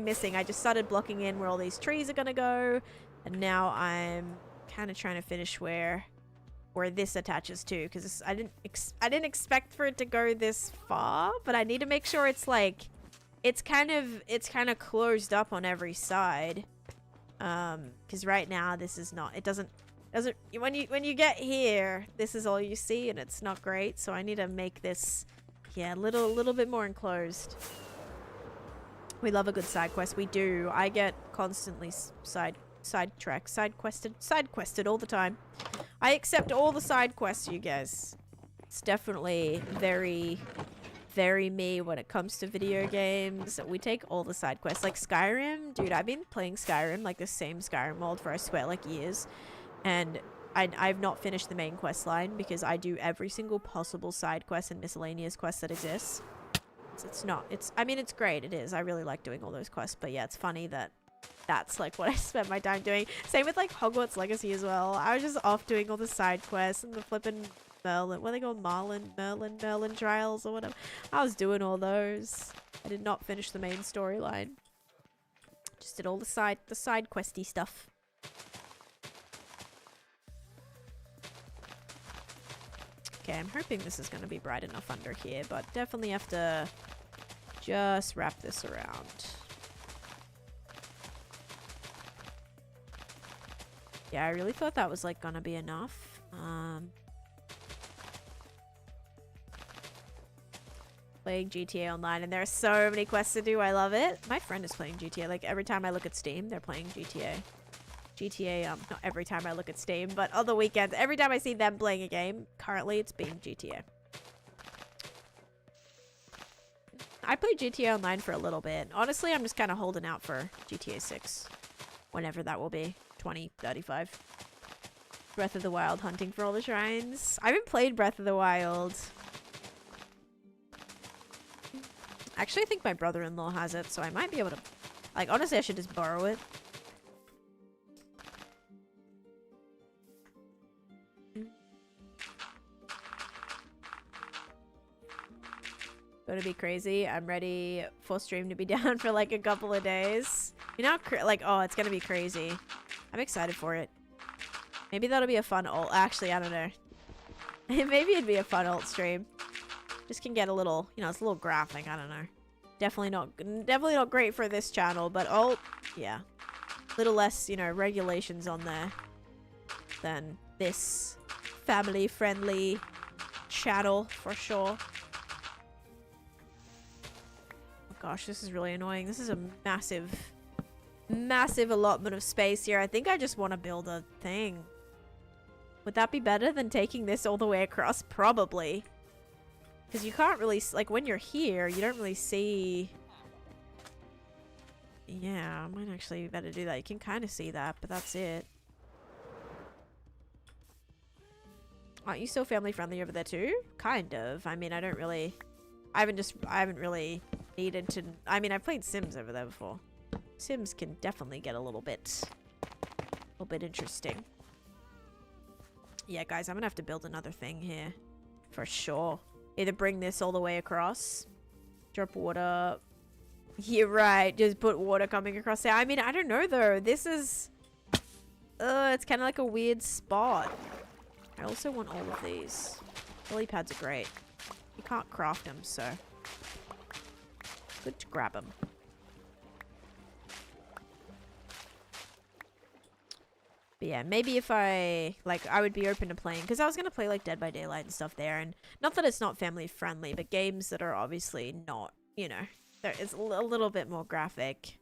missing. I just started blocking in where all these trees are going to go. And now I'm kind of trying to finish where this attaches to. Because I didn't expect for it to go this far. But I need to make sure it's like, it's kind of closed up on every side. Because right now this is not, it doesn't, when you get here, this is all you see and it's not great. So I need to make this Yeah, a little bit more enclosed. We love a good side quest. We do. I get constantly side quested all the time. I accept all the side quests, you guys. It's definitely very, very me when it comes to video games. We take all the side quests. Like Skyrim, dude, I've been playing Skyrim, like the same Skyrim world for, I swear, like years. And I've not finished the main quest line because I do every single possible side quest and miscellaneous quest that exists. I mean, it's great. It is. I really like doing all those quests. But yeah, it's funny that that's like what I spent my time doing. Same with like Hogwarts Legacy as well. I was just off doing all the side quests and the flippin' Merlin. What are they called? Merlin trials or whatever. I was doing all those. I did not finish the main storyline. Just did all the side questy stuff. Okay, I'm hoping this is going to be bright enough under here, but definitely have to just wrap this around. Yeah, I really thought that was like going to be enough. Playing GTA Online, and there are so many quests to do. I love it. My friend is playing GTA. Like every time I look at Steam, they're playing GTA. Not every time I look at Steam, but on the weekends, every time I see them playing a game, currently it's being GTA. I played GTA Online for a little bit. Honestly, I'm just kind of holding out for GTA 6. Whenever that will be. 2035. Breath of the Wild, hunting for all the shrines. I haven't played Breath of the Wild. Actually, I think my brother-in-law has it, so I might be able to... Like, honestly, I should just borrow it. Gonna be crazy. I'm ready for stream to be down for like a couple of days. You know, like, oh, it's gonna be crazy. I'm excited for it. Maybe that'll be a fun alt. Actually, I don't know. Maybe it'd be a fun alt stream. Just can get a little, you know, it's a little graphic. I don't know. Definitely not great for this channel, but alt, yeah. A little less, you know, regulations on there than this family-friendly channel for sure. Gosh, this is really annoying. This is a massive allotment of space here. I think I just want to build a thing. Would that be better than taking this all the way across? Probably. Because you can't really, like, when you're here, you don't really see... Yeah, I might actually better do that. You can kind of see that, but that's it. Aren't you still family friendly over there too? Kind of. I mean, I don't really... I haven't really needed to... I mean, I've played Sims over there before. Sims can definitely get a little bit interesting. Yeah, guys, I'm gonna have to build another thing here. For sure. Either bring this all the way across. Drop water. You're right. Just put water coming across there. I mean, I don't know, though. This is... it's kind of like a weird spot. I also want all of these. Lily pads are great. You can't craft them, so... Good to grab them. But yeah, maybe if I... Like, I would be open to playing... Because I was going to play, like, Dead by Daylight and stuff there. And not that it's not family friendly, but games that are obviously not, you know... It's a little bit more graphic.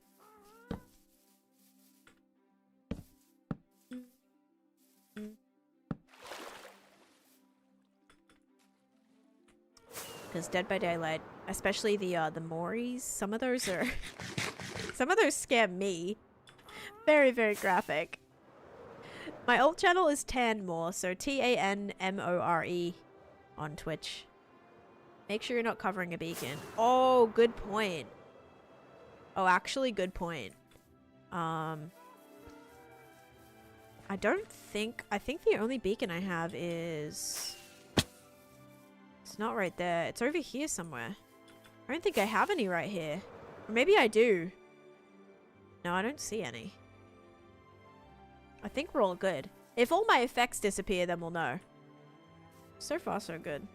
Because Dead by Daylight, especially the Moris, some of those are... some of those scare me. Very, very graphic. My alt channel is Tanmore, so Tanmore on Twitch. Make sure you're not covering a beacon. Oh, good point. Oh, actually, good point. I don't think... I think the only beacon I have is... It's not right there. It's over here somewhere. I don't think I have any right here. Or maybe I do. No, I don't see any. I think we're all good. If all my effects disappear, then we'll know. So far, so good.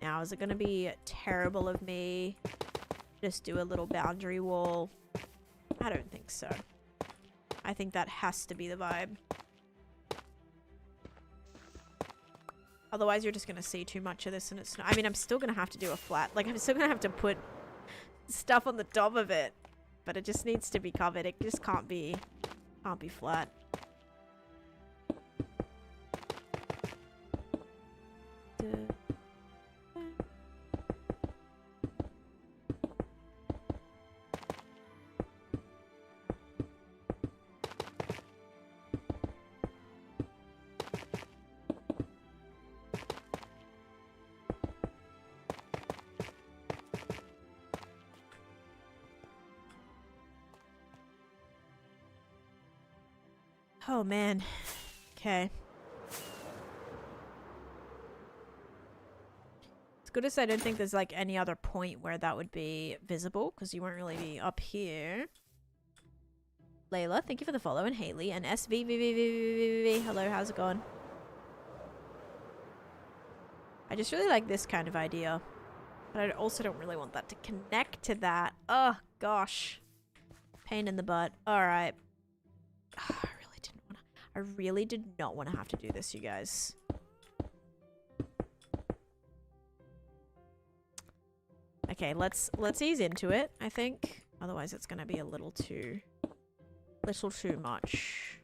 Now, is it going to be terrible of me? Just do a little boundary wall? I don't think so. I think that has to be the vibe. Otherwise, you're just going to see too much of this and it's not... I mean, I'm still going to have to do a flat. Like, I'm still going to have to put stuff on the top of it. But it just needs to be covered. It just can't be flat. Oh, man. Okay. It's good as I don't think there's, like, any other point where that would be visible, because you won't really be up here. Layla, thank you for the follow, and Haley, and SVVVVVV. Hello, how's it going? I just really like this kind of idea. But I also don't really want that to connect to that. Oh, gosh. Pain in the butt. Alright. I really did not want to have to do this, you guys. Okay, let's ease into it, I think. Otherwise it's gonna be a little too much.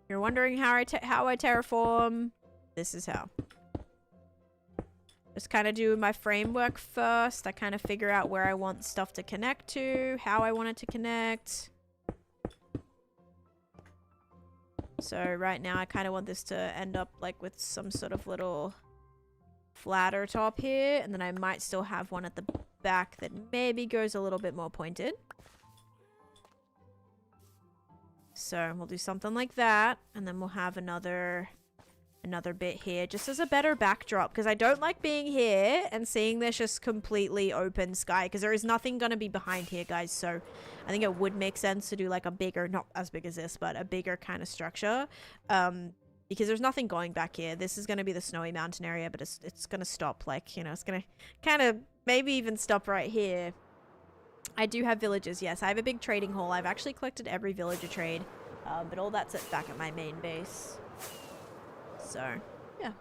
You're wondering how I terraform? This is how. Just kind of do my framework first. I kind of figure out where I want stuff to connect to, how I want it to connect. So right now I kind of want this to end up like with some sort of little flatter top here. And then I might still have one at the back that maybe goes a little bit more pointed. So we'll do something like that. And then we'll have another bit here just as a better backdrop, because I don't like being here and seeing this just completely open sky, because there is nothing going to be behind here, guys. So I think it would make sense to do like a bigger, not as big as this, but a bigger kind of structure, because there's nothing going back here. This is going to be the snowy mountain area, but it's going to stop, like, you know, it's going to kind of maybe even stop right here. I do have villages. Yes, I have a big trading hall. I've actually collected every villager trade, but all that's back at my main base. So, yeah.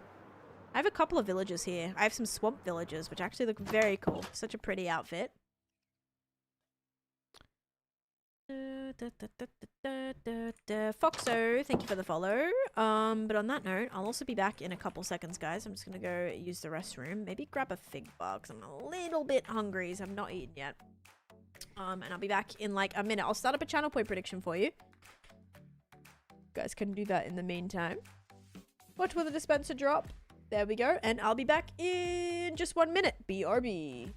I have a couple of villages here. I have some swamp villages, which actually look very cool. Such a pretty outfit. Foxo, thank you for the follow. But on that note, I'll also be back in a couple seconds, guys. I'm just gonna go use the restroom. Maybe grab a fig bar, because I'm a little bit hungry, so I've not eaten yet. And I'll be back in like a minute. I'll start up a channel point prediction for you. You guys can do that in the meantime. Watch for the dispenser drop. There we go. And I'll be back in just 1 minute. BRB.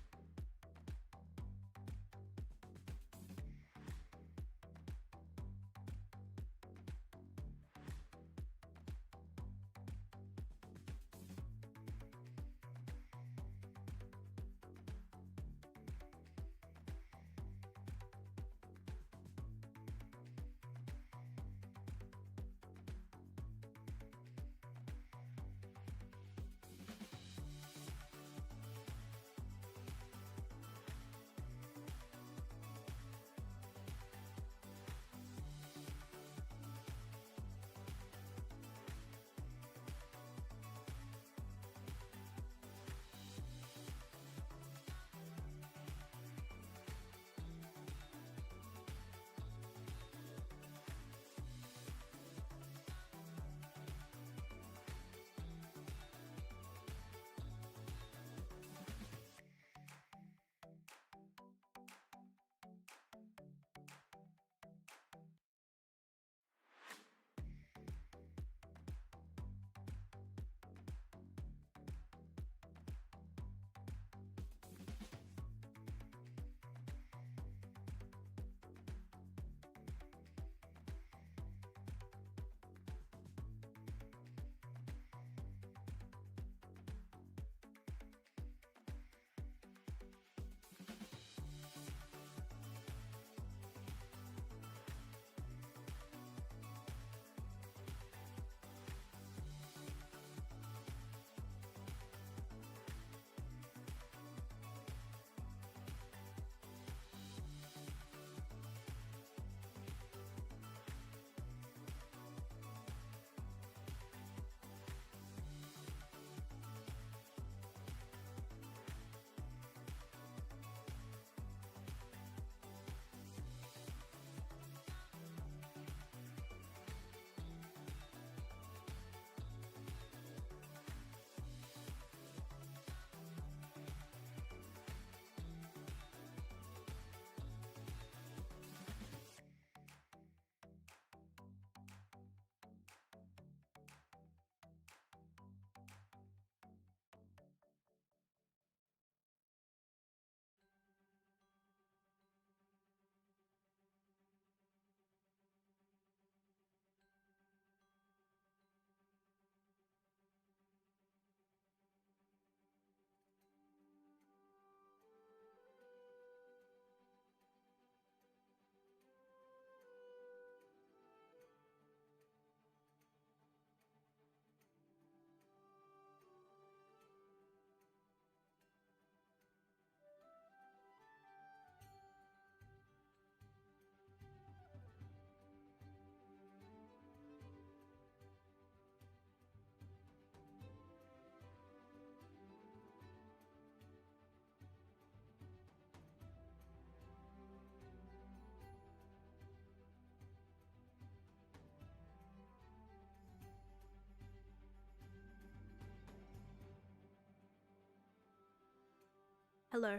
Hello.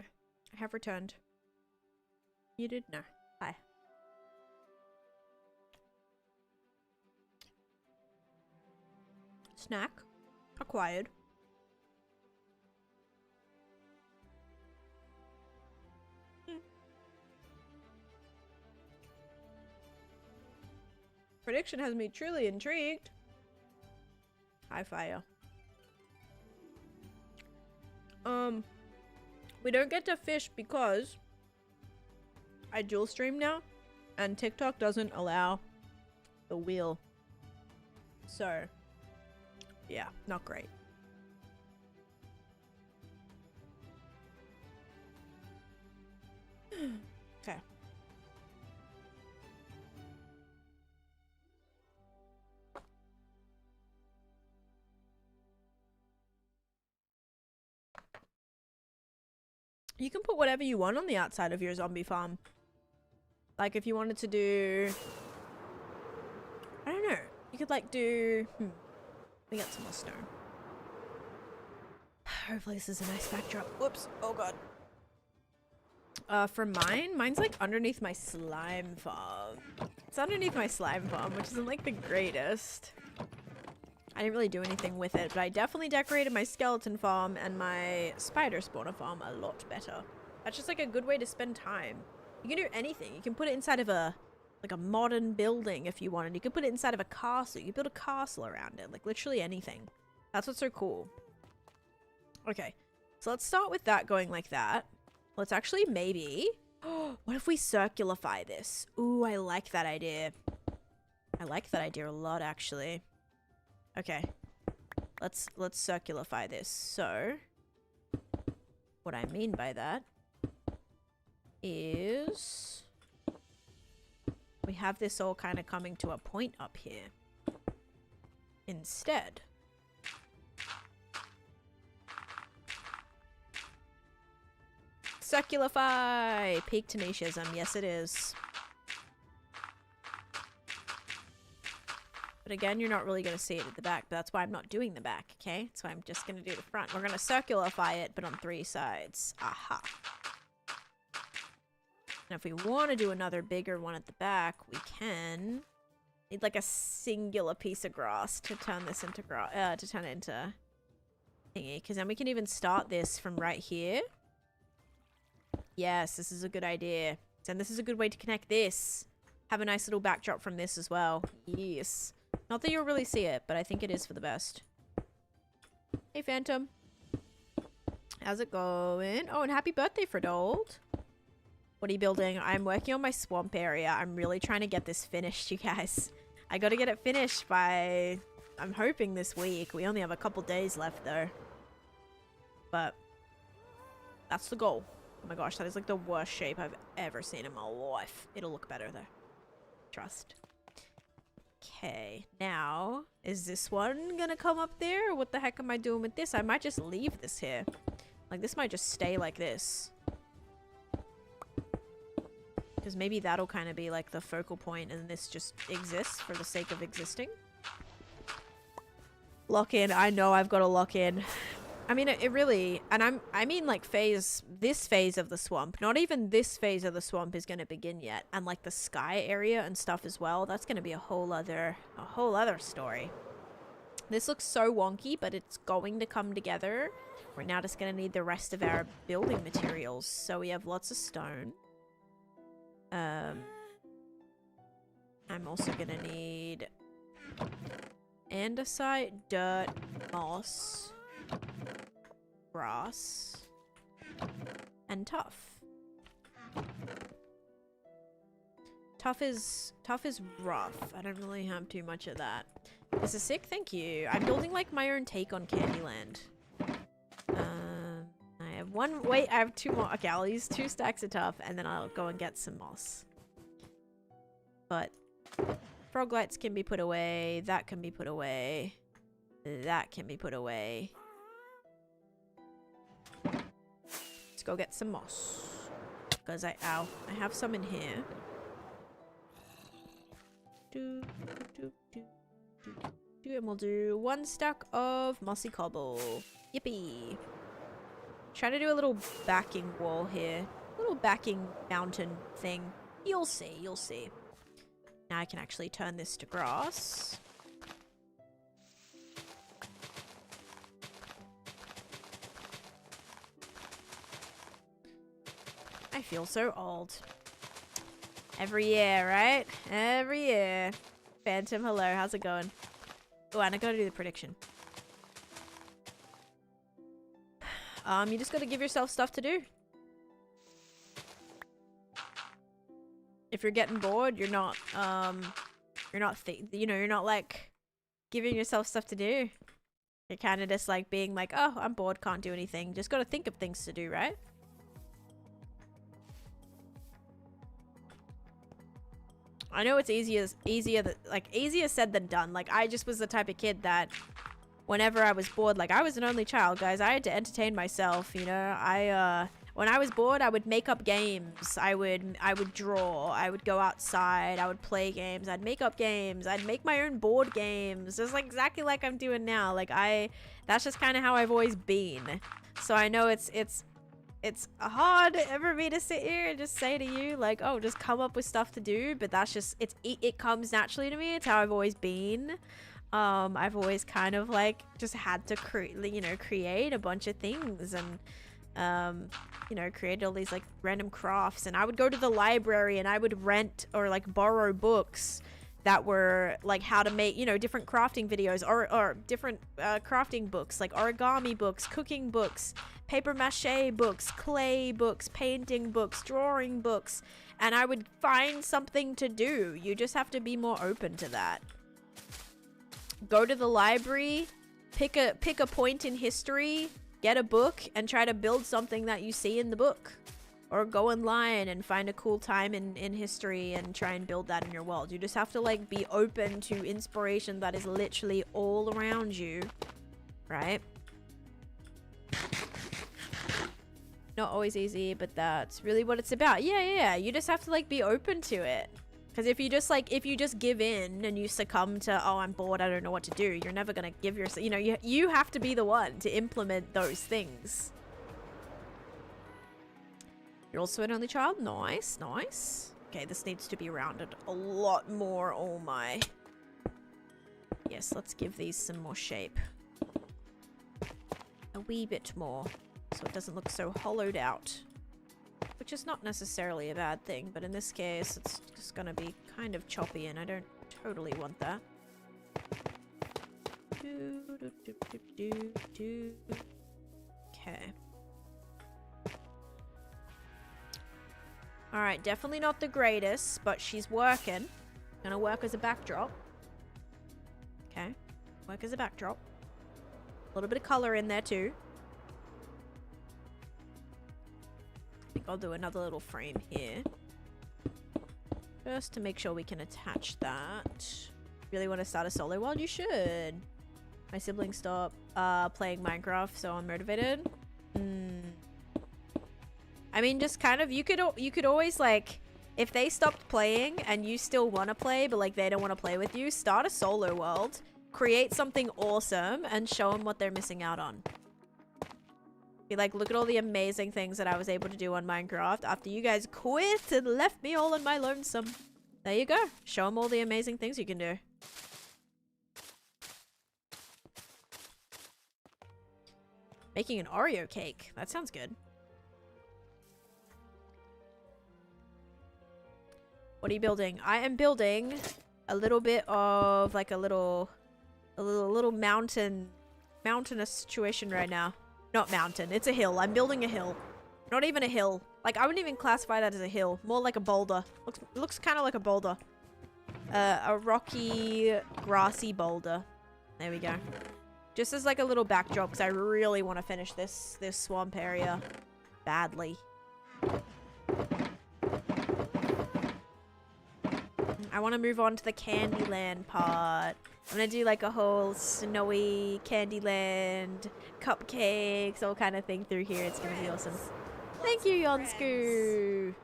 I have returned. You did? No. Hi. Snack. Acquired. Prediction has me truly intrigued. High fire. We don't get to fish because I dual stream now and TikTok doesn't allow the wheel. So, yeah, not great. Okay. You can put whatever you want on the outside of your zombie farm. Like if you wanted to do... I don't know. You could like do... We got some more snow. Hopefully this is a nice backdrop. Whoops. Oh god. For mine, mine's like underneath my slime farm. It's underneath my slime farm, which isn't like the greatest. I didn't really do anything with it, but I definitely decorated my skeleton farm and my spider spawner farm a lot better. That's just like a good way to spend time. You can do anything. You can put it inside of a modern building if you wanted. You could put it inside of a castle. You could build a castle around it. Like literally anything. That's what's so cool. Okay. So let's start with that going like that. Let's actually maybe... what if we circularify this? Ooh, I like that idea. I like that idea a lot actually. Okay, let's circularify this. So, what I mean by that is we have this all kind of coming to a point up here. Instead, circularify! Peak Taneeshism, yes it is. But again, you're not really going to see it at the back, but that's why I'm not doing the back, okay? That's why I'm just going to do the front. We're going to circularify it, but on 3 sides. Aha. And if we want to do another bigger one at the back, we can. Need like a singular piece of grass to turn this into to turn it into thingy. Because then we can even start this from right here. Yes, this is a good idea. And this is a good way to connect this. Have a nice little backdrop from this as well. Yes. Not that you'll really see it, but I think it is for the best. Hey, Phantom. How's it going? Oh, and happy birthday, Fredold. What are you building? I'm working on my swamp area. I'm really trying to get this finished, you guys. I gotta get it finished by... I'm hoping this week. We only have a couple days left, though. But... that's the goal. Oh my gosh, that is like the worst shape I've ever seen in my life. It'll look better, though. Trust. Okay, now, is this one gonna come up there? Or what the heck am I doing with this? I might just leave this here. Like, this might just stay like this. Because maybe that'll kind of be like the focal point and this just exists for the sake of existing. Lock in. I know I've got to lock in. I mean, it really... And I mean, like, this phase of the swamp. Not even this phase of the swamp is going to begin yet. And, like, the sky area and stuff as well. That's going to be a whole other story. This looks so wonky, but it's going to come together. We're now just going to need the rest of our building materials. So we have lots of stone. I'm also going to need andesite, dirt, moss... grass and tough. Tough is rough. I don't really have too much of that. This is sick, thank you. I'm building like my own take on Candyland. I have one. Wait, I have 2 more. Okay, I'll use 2 stacks of tough and then I'll go and get some moss. But frog lights can be put away. That can be put away. That can be put away. Let's go get some moss. Because I have some in here. And we'll do 1 stack of mossy cobble. Yippee. Try to do a little backing wall here. A little backing mountain thing. You'll see, you'll see. Now I can actually turn this to grass. I feel so old. Every year, right? Every year. Phantom, hello. How's it going? Oh, and I gotta do the prediction. You just gotta give yourself stuff to do. If you're getting bored, you're not like giving yourself stuff to do. You're kind of just like being like, oh, I'm bored, can't do anything. Just gotta think of things to do, right? I know it's easier said than done. Like, I just was the type of kid that whenever I was bored, like, I was an only child, guys. I had to entertain myself, you know. When I was bored, I would make up games. I would draw. I would go outside. I would play games. I'd make up games. I'd make my own board games. Just like exactly like I'm doing now. Like, that's just kind of how I've always been. So I know it's hard for me to sit here and just say to you, like, oh, just come up with stuff to do. But that's just, it comes naturally to me. It's how I've always been. I've always kind of like just had to create a bunch of things and, you know, created all these like random crafts. And I would go to the library and I would rent or like borrow books that were like how to make, you know, different crafting videos or different crafting books, like origami books, cooking books, paper mache books, clay books, painting books, drawing books, and I would find something to do. You just have to be more open to that. Go to the library, pick a point in history, get a book, and try to build something that you see in the book. Or go online and find a cool time in history and try and build that in your world. You just have to like be open to inspiration that is literally all around you, right? Not always easy, but that's really what it's about. Yeah. You just have to like be open to it. Because if you just give in and you succumb to, oh, I'm bored, I don't know what to do, you're never gonna give yourself, you know, you have to be the one to implement those things. You're also an only child? Nice, nice. Okay, this needs to be rounded a lot more. Oh my. Yes, let's give these some more shape. A wee bit more, so it doesn't look so hollowed out. Which is not necessarily a bad thing, but in this case, it's just gonna be kind of choppy, and I don't totally want that. Okay. Alright, definitely not the greatest, but she's working. Gonna work as a backdrop. Okay. Work as a backdrop. A little bit of color in there too. I think I'll do another little frame here. Just to make sure we can attach that. Really want to start a solo world? You should. My siblings stopped playing Minecraft, so I'm motivated. I mean, just kind of, you could always, like, if they stopped playing and you still want to play, but, like, they don't want to play with you, start a solo world, create something awesome, and show them what they're missing out on. Be like, look at all the amazing things that I was able to do on Minecraft after you guys quit and left me all on my lonesome. There you go. Show them all the amazing things you can do. Making an Oreo cake. That sounds good. What are you building? I am building a little bit of like a little mountainous situation right now. Not mountain, it's a hill. I'm building a hill. Not even a hill. Like, I wouldn't even classify that as a hill. More like a boulder. Looks kind of like a boulder. A rocky, grassy boulder. There we go. Just as like a little backdrop, because I really want to finish this swamp area badly. I want to move on to the Candyland part. I'm going to do like a whole snowy Candyland, cupcakes, all kind of thing through here. It's going to be awesome. Thank you, Yonsku.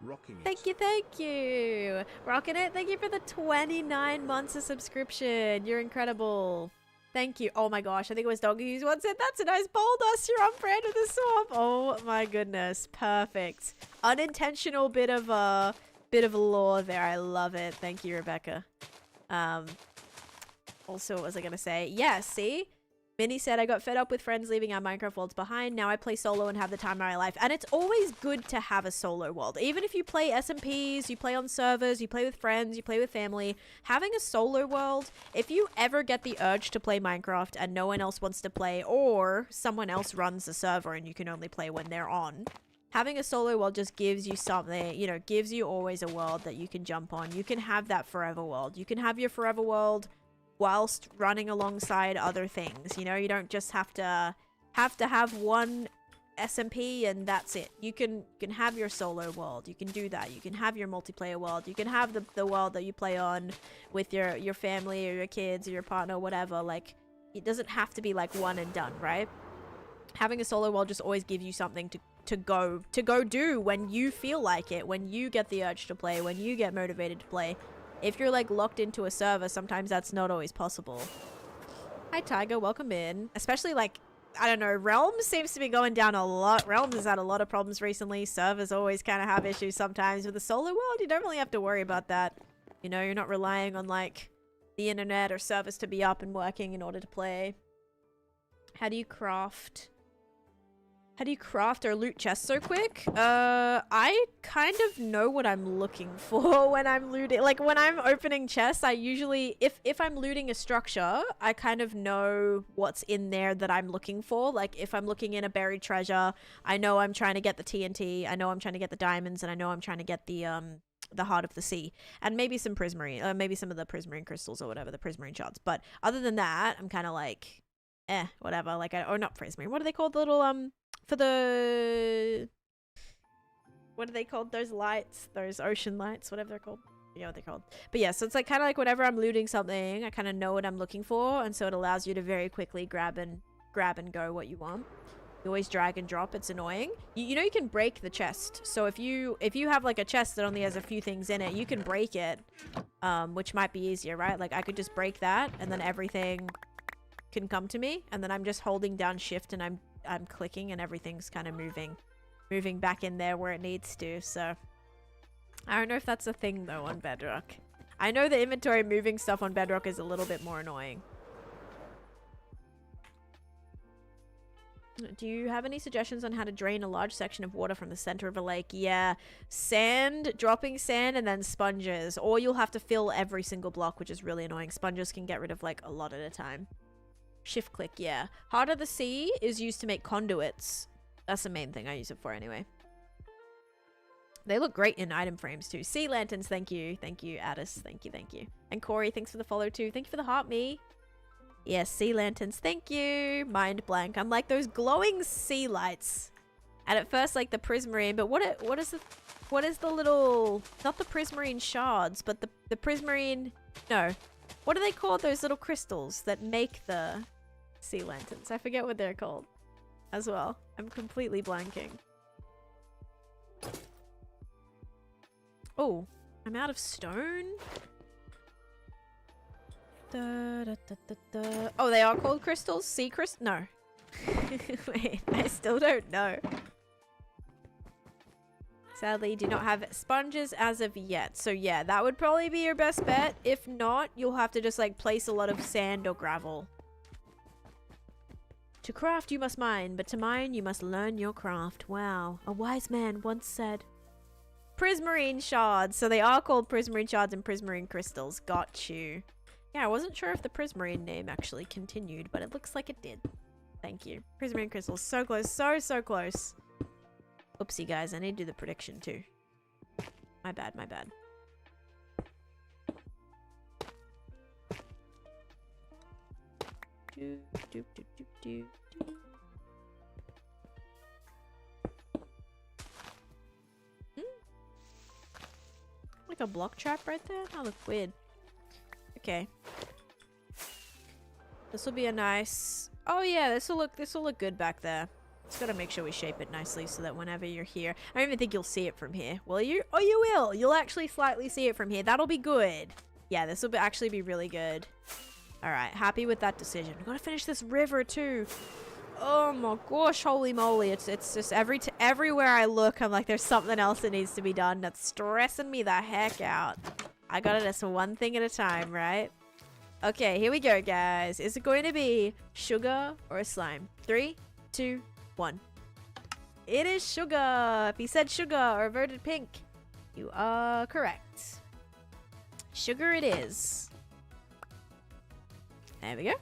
Rocking it. Thank you. Rocking it. Thank you for the 29 months of subscription. You're incredible. Thank you. Oh my gosh, I think it was Doggy who once said, that's a nice boulder. You're on brand with the swamp. my goodness. Perfect. Unintentional bit of lore there. I love it. Thank you, Rebecca. Also, what was I gonna say? Yeah, see? Minnie said, I got fed up with friends leaving our Minecraft worlds behind. Now I play solo and have the time of my life. And it's always good to have a solo world. Even if you play SMPs, you play on servers, you play with friends, you play with family. Having a solo world, if you ever get the urge to play Minecraft and no one else wants to play, or someone else runs the server and you can only play when they're on, having a solo world just gives you something, you know, gives you always a world that you can jump on. You can have that forever world. You can have your forever world whilst running alongside other things. You know, you don't just have to have one SMP and that's it. You can have your solo world. You can do that. You can have your multiplayer world. You can have the world that you play on with your family or your kids or your partner or whatever. Like, it doesn't have to be like one and done, right? Having a solo world just always gives you something to go do when you feel like it, when you get the urge to play, when you get motivated to play. If you're like locked into a server, sometimes that's not always possible. Hi Tiger, welcome in. Especially like, I don't know, Realms seems to be going down a lot. Realms has had a lot of problems recently. Servers always kind of have issues sometimes. With the solo world, you don't really have to worry about that. You know, you're not relying on like the internet or servers to be up and working in order to play. How do you craft or loot chests so quick? I kind of know what I'm looking for when I'm looting. Like, when I'm opening chests, I usually, if I'm looting a structure, I kind of know what's in there that I'm looking for. Like, if I'm looking in a buried treasure, I know I'm trying to get the TNT, I know I'm trying to get the diamonds, and I know I'm trying to get the heart of the sea. And maybe some prismarine, maybe some of the prismarine crystals or whatever, the prismarine shards. But other than that, I'm kind of like, whatever. Like, or not prismarine. What are they called? The little, for the, what are they called? Those lights, those ocean lights, whatever they're called. You know what they're called. But yeah, so it's like kind of like whenever I'm looting something, I kind of know what I'm looking for, and so it allows you to very quickly grab and go what you want. You always drag and drop. It's annoying. You know you can break the chest. So if you have like a chest that only has a few things in it, you can break it, which might be easier, right? Like I could just break that, and then everything can come to me, and then I'm just holding down shift and I'm clicking and everything's kind of moving back in there where it needs to. So I don't know if that's a thing though on Bedrock. I know the inventory moving stuff on Bedrock is a little bit more annoying. Do you have any suggestions on how to drain a large section of water from the center of a lake? Yeah, sand, dropping sand, and then sponges, or you'll have to fill every single block, which is really annoying. Sponges can get rid of like a lot at a time. Shift click, yeah. Heart of the Sea is used to make conduits. That's the main thing I use it for anyway. They look great in item frames too. Sea lanterns, thank you. Thank you, Addis. Thank you, thank you. And Corey, thanks for the follow too. Thank you for the heart, me. Yes, sea lanterns, thank you. Mind blank. I'm like those glowing sea lights. And at first, like the prismarine, but what is the little, not the prismarine shards, but the prismarine, no. What are they called? Those little crystals that make the sea lanterns. I forget what they're called as well. I'm completely blanking. Oh, I'm out of stone. Oh, they are called crystals? Sea crystals? No. Wait, I still don't know. Sadly, do not have sponges as of yet. So yeah, that would probably be your best bet. If not, you'll have to just like place a lot of sand or gravel. To craft, you must mine, but to mine, you must learn your craft. Wow, a wise man once said. Prismarine shards. So they are called prismarine shards and prismarine crystals. Got you. Yeah, I wasn't sure if the prismarine name actually continued, but it looks like it did. Thank you. Prismarine crystals. So close. So close. Oopsie, guys. I need to do the prediction, too. My bad, my bad. Like a block trap right there? That looks weird. Okay. This will be a nice... Oh yeah, this will look good back there. Just gotta make sure we shape it nicely so that whenever you're here... I don't even think you'll see it from here. Will you? Oh, you will! You'll actually slightly see it from here. That'll be good. Yeah, this will actually be really good. Alright, happy with that decision. We gotta finish this river too. Oh my gosh, holy moly. It's just everywhere I look, I'm like, there's something else that needs to be done. That's stressing me the heck out. I gotta just one thing at a time, right? Okay, here we go, guys. Is it going to be sugar or slime? 3, 2, 1. It is sugar. If he said sugar or averted pink, you are correct. Sugar it is. There we go.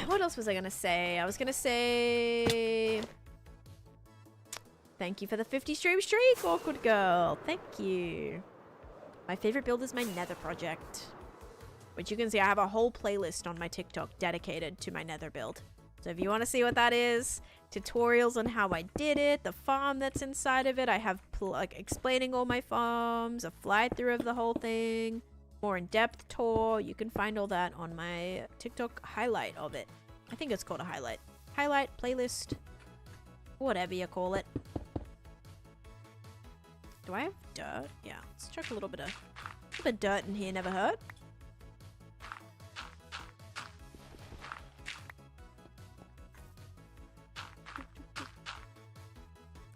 What else was I gonna say? I was gonna say... Thank you for the 50 stream streak, awkward girl. Thank you. My favorite build is my nether project. Which you can see I have a whole playlist on my TikTok dedicated to my nether build. So if you want to see what that is, tutorials on how I did it, the farm that's inside of it, I have like explaining all my farms, a fly through of the whole thing, more in-depth tour. You can find all that on my TikTok highlight of it. I think it's called a highlight. Highlight, playlist, whatever you call it. Do I have dirt? Yeah, let's chuck a little bit of dirt in here, never hurt.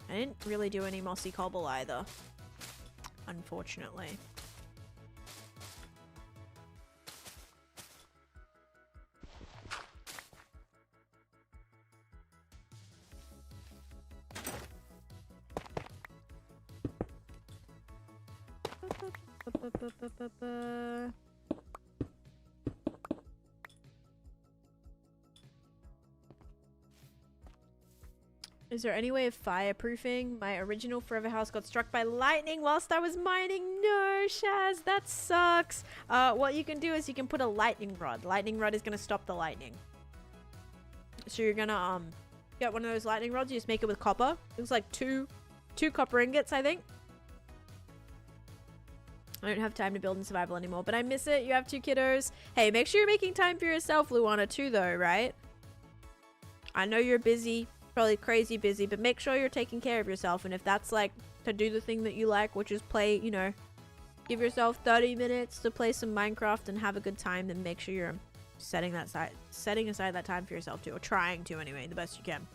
I didn't really do any mossy cobble either, unfortunately. Is there any way of fireproofing? My original forever house got struck by lightning whilst I was mining. No, Shaz, that sucks. What you can do is you can put a lightning rod. Lightning rod is going to stop the lightning. So you're going to get one of those lightning rods. You just make it with copper. It was like two copper ingots, I think. I don't have time to build in survival anymore, but I miss it. You have 2 kiddos. Hey, make sure you're making time for yourself, Luana, too, though, right? I know you're busy. Probably crazy busy, but make sure you're taking care of yourself. And if that's like to do the thing that you like, which is play, you know, give yourself 30 minutes to play some Minecraft and have a good time, then make sure you're setting aside that time for yourself too, or trying to anyway, the best you can.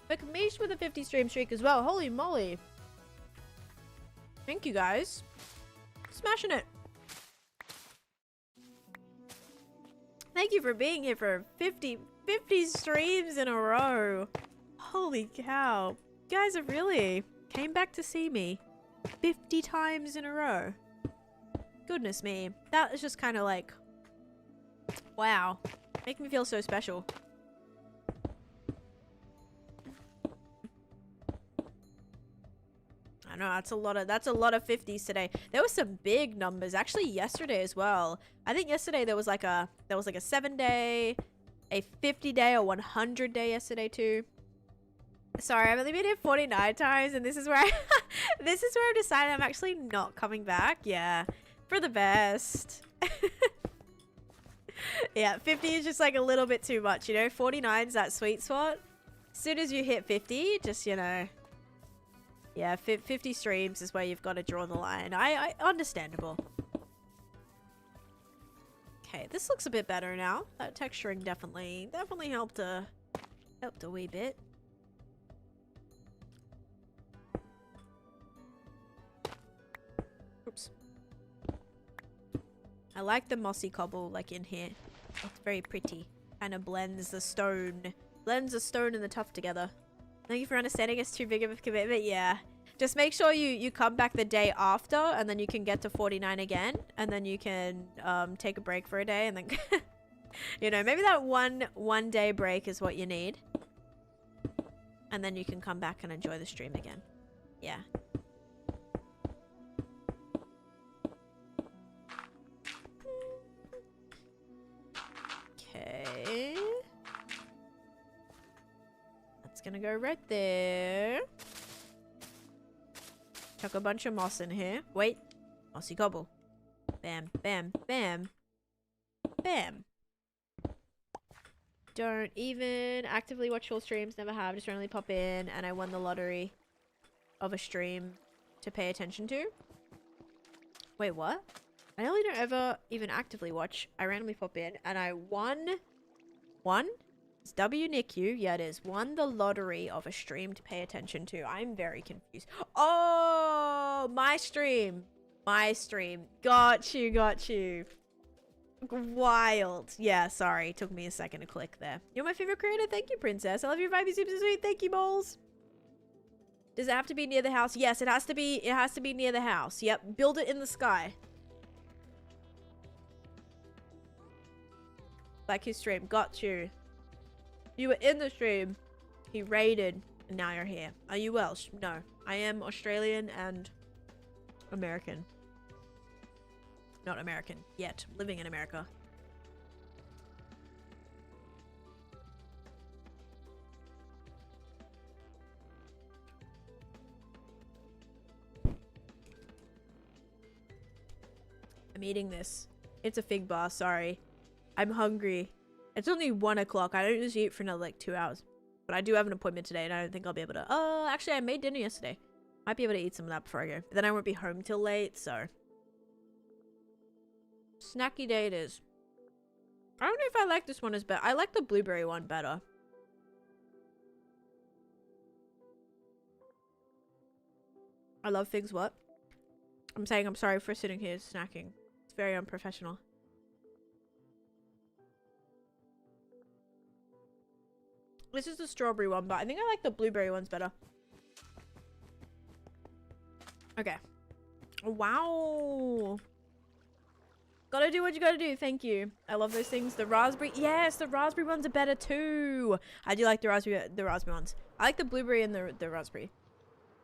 McMeish with a 50 stream streak as well. Holy moly. Thank you guys. Smashing it. Thank you for being here for 50 streams in a row. Holy cow. You guys have really came back to see me 50 times in a row. Goodness me. That is just kind of like, wow. Make me feel so special. I know that's a lot of 50s today. There were some big numbers actually yesterday as well. I think yesterday there was like a 7-day, a 50-day, a 100-day yesterday too. Sorry, I've only been here 49 times, and this is where this is where I've decided I'm actually not coming back. Yeah, for the best. Yeah, 50 is just like a little bit too much, you know. 49's that sweet spot. As soon as you hit 50, just, you know. Yeah, 50 streams is where you've got to draw the line. I understandable. Okay, this looks a bit better now. That texturing definitely helped a wee bit. Oops. I like the mossy cobble like in here. It's very pretty. Kind of blends the stone and the tuff together. Thank you for understanding it's too big of a commitment. Yeah. Just make sure you come back the day after, and then you can get to 49 again, and then you can take a break for a day, and then you know, maybe that one day break is what you need, and then you can come back and enjoy the stream again. Yeah. Okay. That's gonna go right there. Chuck a bunch of moss in here. Wait. Mossy cobble. Bam, bam, bam. Bam. Don't even actively watch full streams. Never have. Just randomly pop in, and I won the lottery of a stream to pay attention to. Wait, what? I only don't ever even actively watch. I randomly pop in and I won. It's WNICU. Yeah, it is. Won the lottery of a stream to pay attention to. I'm very confused. Oh, my stream. My stream. Got you. Wild. Yeah, sorry. Took me a second to click there. You're my favorite creator. Thank you, princess. I love your vibe. You super sweet. Thank you, balls. Does it have to be near the house? Yes, it has to be. It has to be near the house. Yep. Build it in the sky. Like his stream. Got you. You were in the stream. He raided. And now you're here. Are you Welsh? No. I am Australian and American. Not American yet. Living in America. I'm eating this. It's a fig bar. Sorry. I'm hungry. It's only 1 o'clock. I don't usually eat for another like 2 hours. But I do have an appointment today and I don't think I'll be able to. Oh, actually I made dinner yesterday. Might be able to eat some of that before I go. But then I won't be home till late, so. Snacky day it is. I don't know if I like this one as better. I like the blueberry one better. I love figs. What? I'm saying I'm sorry for sitting here snacking. It's very unprofessional. This is the strawberry one, but I think I like the blueberry ones better. Okay. Wow. Gotta do what you gotta do. Thank you. I love those things. The raspberry. Yes, the raspberry ones are better too. I do like the raspberry ones. I like the blueberry and the raspberry.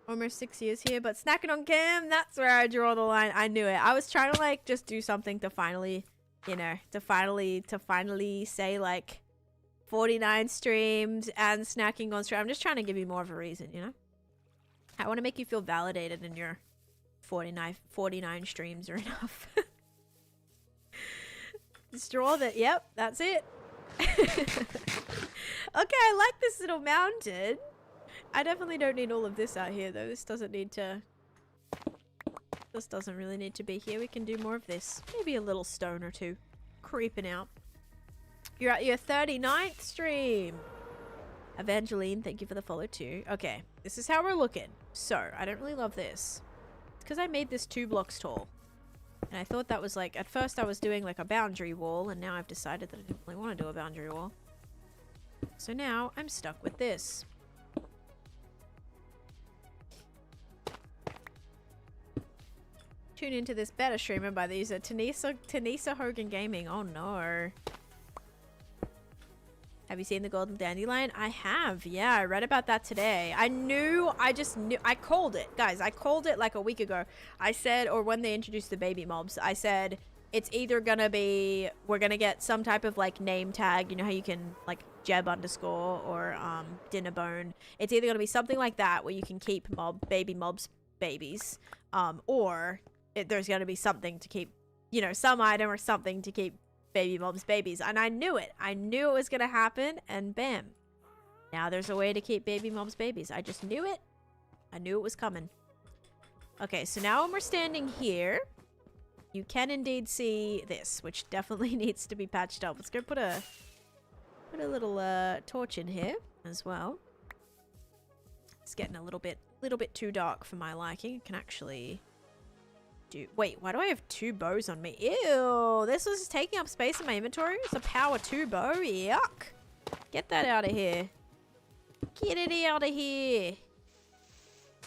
Almost 6 years here, but snacking on cam, that's where I draw the line. I knew it. I was trying to like just do something to finally, you know, to finally say like 49 streams and snacking on stream. I'm just trying to give you more of a reason, you know? I want to make you feel validated in your 49 streams are enough. Straw that, yep, that's it. Okay, I like this little mountain. I definitely don't need all of this out here though. This doesn't need to... This doesn't really need to be here. We can do more of this. Maybe a little stone or two. Creeping out. You're at your 39th stream. Evangeline, thank you for the follow too. Okay, this is how we're looking. So, I don't really love this. It's because I made this 2 blocks tall. And I thought that was like, at first I was doing like a boundary wall, and now I've decided that I don't really want to do a boundary wall. So now, I'm stuck with this. Tune into this better streamer by the user Taneesha Hogan Gaming. Oh no. Have you seen the golden dandelion? I have. Yeah, I read about that today. I just knew. I called it. Guys, I called it like a week ago. I said, or when they introduced the baby mobs, I said, it's either gonna be, we're gonna get some type of like name tag. You know how you can like Jeb underscore or Dinnerbone. It's either gonna be something like that where you can keep baby mobs babies. Or there's gonna be something to keep, you know, some item or something to keep baby mobs babies. And I knew it. I knew it was gonna happen, and bam. Now there's a way to keep baby mobs babies. I just knew it. I knew it was coming. Okay, so now when we're standing here, you can indeed see this, which definitely needs to be patched up. Let's go put a little torch in here as well. It's getting a little bit too dark for my liking. I can actually do... Wait, why do I have 2 bows on me? Ew, this was taking up space in my inventory. It's a power 2 bow. Yuck. Get that out of here. Get it out of here.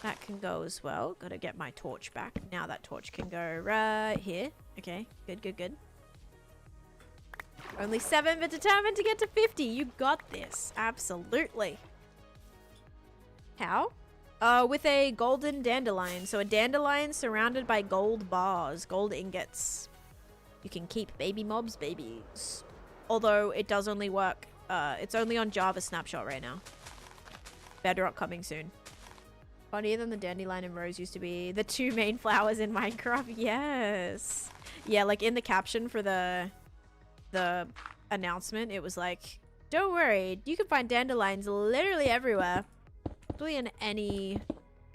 That can go as well. Gotta get my torch back. Now that torch can go right here. Okay, good. Only 7, but determined to get to 50. You got this. Absolutely. How? With a golden dandelion. So a dandelion surrounded by gold bars, gold ingots. You can keep baby mobs babies. Although it does only work, it's only on Java Snapshot right now. Bedrock coming soon. Funnier than the dandelion and rose used to be the 2 main flowers in Minecraft. Yes. Yeah, like in the caption for the announcement, it was like, don't worry, you can find dandelions literally everywhere. Really in any,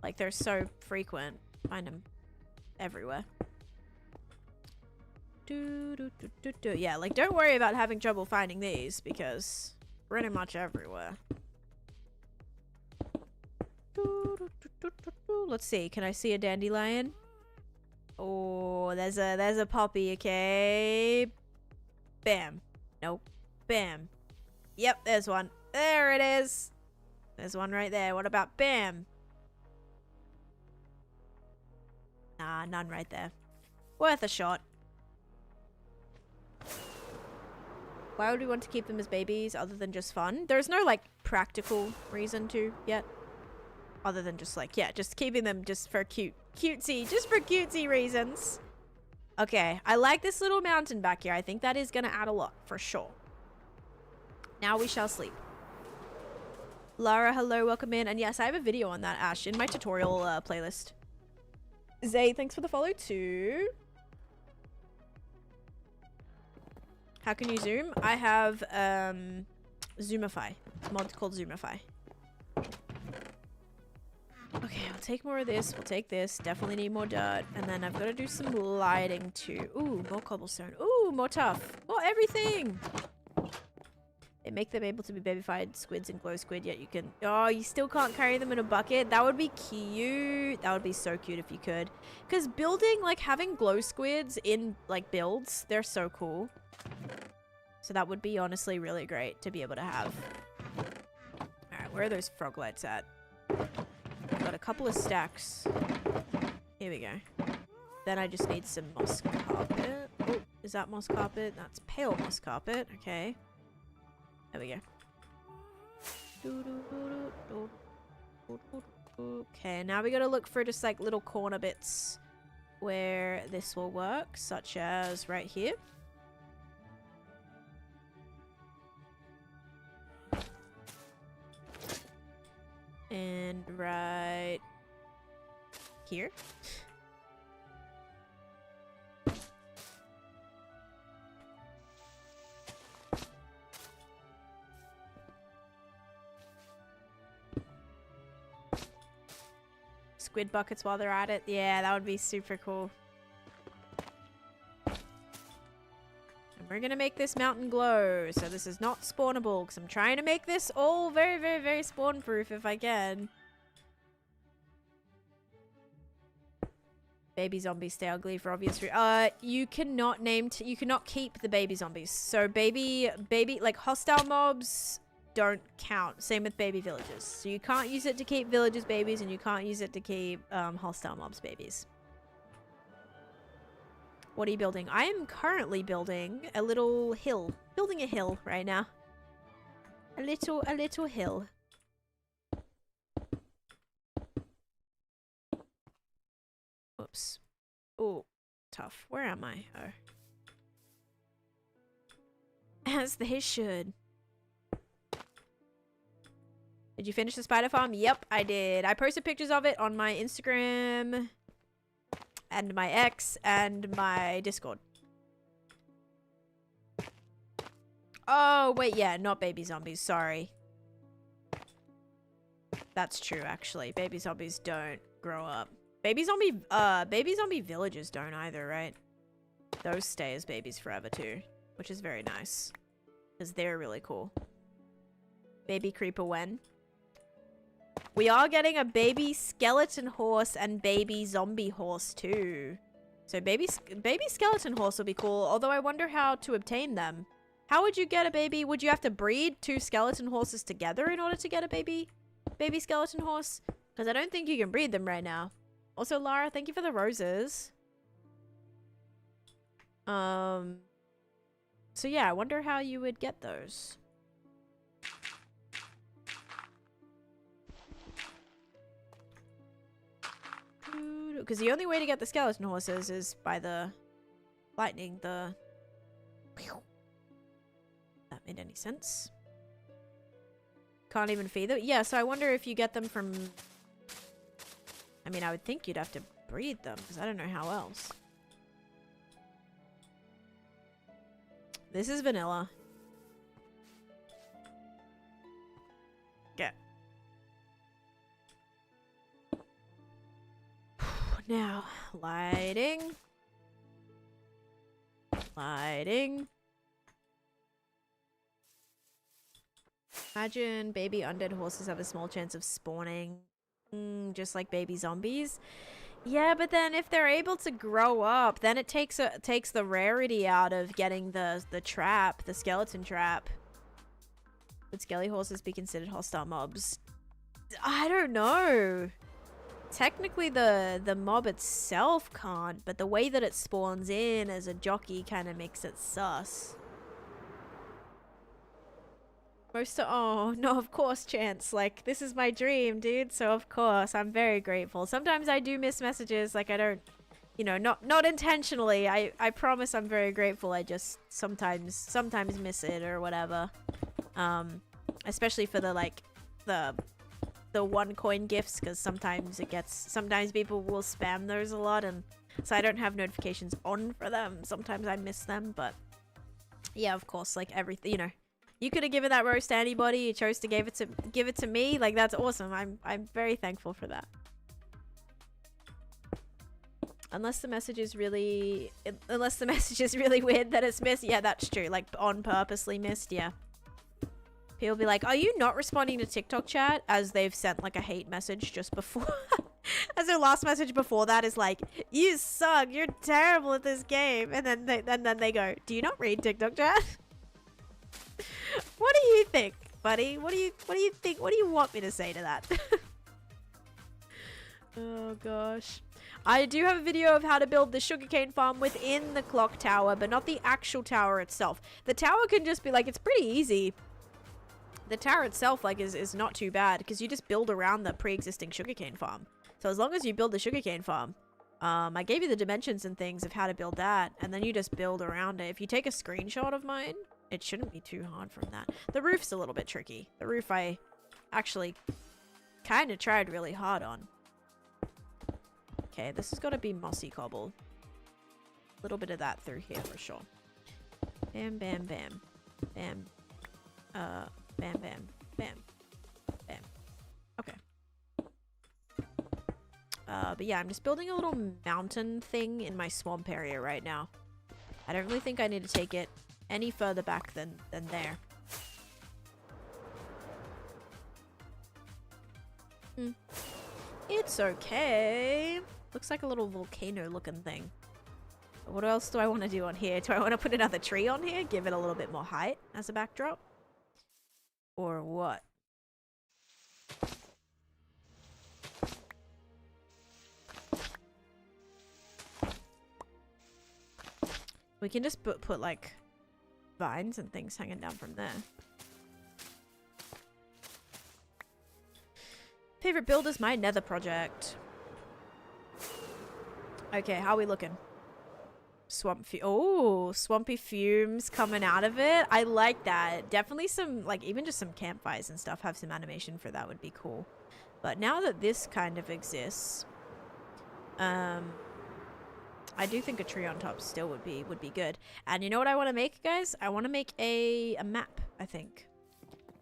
like, they're so frequent. Find them everywhere. Yeah, like, don't worry about having trouble finding these, because pretty much everywhere. Let's see, can I see a dandelion? Oh, there's a poppy, okay. Bam. Nope. Bam. Yep, there's one. There it is. There's one right there. What about bam? Nah, none right there. Worth a shot. Why would we want to keep them as babies other than just fun? There's no, like, practical reason to yet. Other than just, like, yeah, just keeping them just for cutesy reasons. Okay, I like this little mountain back here. I think that is gonna add a lot, for sure. Now we shall sleep. Lara, hello, welcome in. And yes, I have a video on that, Ash, in my tutorial playlist. Zay, thanks for the follow too. How can you zoom? I have Zoomify. It's a mod called Zoomify. Okay, I'll take more of this. We'll take this. Definitely need more dirt. And then I've got to do some lighting too. Ooh, more cobblestone. Ooh, more tough. Oh, everything! They make them able to be babyfied squids and glow squid, yet you can... Oh, you still can't carry them in a bucket? That would be cute. That would be so cute if you could. Because building, like, having glow squids in, like, builds, they're so cool. So that would be honestly really great to be able to have. Alright, where are those frog lights at? I've got a couple of stacks. Here we go. Then I just need some moss carpet. Ooh, is that moss carpet? That's pale moss carpet. Okay. There we go. Okay, now we gotta look for just like little corner bits where this will work, such as right here. And right here. Squid buckets while they're at it. Yeah, that would be super cool. And we're gonna make this mountain glow. So this is not spawnable because I'm trying to make this all very, very, very spawn proof if I can. Baby zombies stay ugly for obvious reasons. You cannot you cannot keep the baby zombies. So baby, like hostile mobs don't count. Same with baby villagers. So you can't use it to keep villagers babies and you can't use it to keep hostile mobs babies. What are you building? I am currently building a little hill. Building a hill right now. A little hill. Whoops. Oh, tough. Where am I? Oh. As they should. Did you finish the spider farm? Yep, I did. I posted pictures of it on my Instagram and my X and my Discord. Oh, wait, yeah, not baby zombies. Sorry. That's true, actually. Baby zombies don't grow up. Baby zombie villagers don't either, right? Those stay as babies forever too, which is very nice. Because they're really cool. Baby creeper when? We are getting a baby skeleton horse and baby zombie horse too. So baby skeleton horse will be cool, although I wonder how to obtain them. How would you get a baby? Would you have to breed two skeleton horses together in order to get a baby skeleton horse? Because I don't think you can breed them right now. Also, Lara, thank you for the roses. So yeah, I wonder how you would get those. Because the only way to get the skeleton horses is by the lightning, the... That made any sense. Can't even feed them? Yeah, so I wonder if you get them from... I mean, I would think you'd have to breed them, because I don't know how else. This is vanilla. Get. Now, lighting. Lighting. Imagine baby undead horses have a small chance of spawning, just like baby zombies. Yeah, but then if they're able to grow up, then it takes the rarity out of getting the trap, the skeleton trap. Would skelly horses be considered hostile mobs? I don't know. Technically, the mob itself can't, but the way that it spawns in as a jockey kind of makes it sus. Oh, no, of course, Chance. Like, this is my dream, dude. So, of course, I'm very grateful. Sometimes I do miss messages. Like, I don't, you know, not intentionally. I promise I'm very grateful. I just sometimes miss it or whatever. Especially for the, like, the 1 coin gifts, because sometimes people will spam those a lot, and so I don't have notifications on for them. Sometimes I miss them, but yeah, of course, like everything, you know. You could have given that roast to anybody. You chose to give it to me. Like, that's awesome. I'm very thankful for that. Unless the message is really weird that it's missed. Yeah, that's true. Like, on purposely missed. Yeah. People be like, "Are you not responding to TikTok chat?" As they've sent like a hate message just before. As their last message before that is like, "You suck. You're terrible at this game." And then they go, "Do you not read TikTok chat?" What do you think, buddy? What do you think? What do you want me to say to that? Oh gosh. I do have a video of how to build the sugarcane farm within the clock tower, but not the actual tower itself. The tower can just be like, it's pretty easy. The tower itself like is not too bad because you just build around the pre-existing sugarcane farm. So as long as you build the sugarcane farm, I gave you the dimensions and things of how to build that, and then you just build around it. If you take a screenshot of mine, it shouldn't be too hard from that. The roof's a little bit tricky. The roof I actually kind of tried really hard on. Okay, this has got to be mossy cobble. A little bit of that through here for sure. Bam, bam, bam. Bam. Bam, bam, bam. Bam. Okay. But yeah, I'm just building a little mountain thing in my swamp area right now. I don't really think I need to take it any further back than there. It's okay. Looks like a little volcano looking thing. What else do I want to do on here? Do I want to put another tree on here? Give it a little bit more height as a backdrop? Or what? We can just put like vines and things hanging down from there. Favorite build is my nether project. Okay, how are we looking? Swampy fumes coming out of it. I like that. Definitely some, like, even just some campfires and stuff have some animation for that would be cool. But now that this kind of exists, I do think a tree on top still would be good. And you know what I want to make, guys? I want to make a map, I think.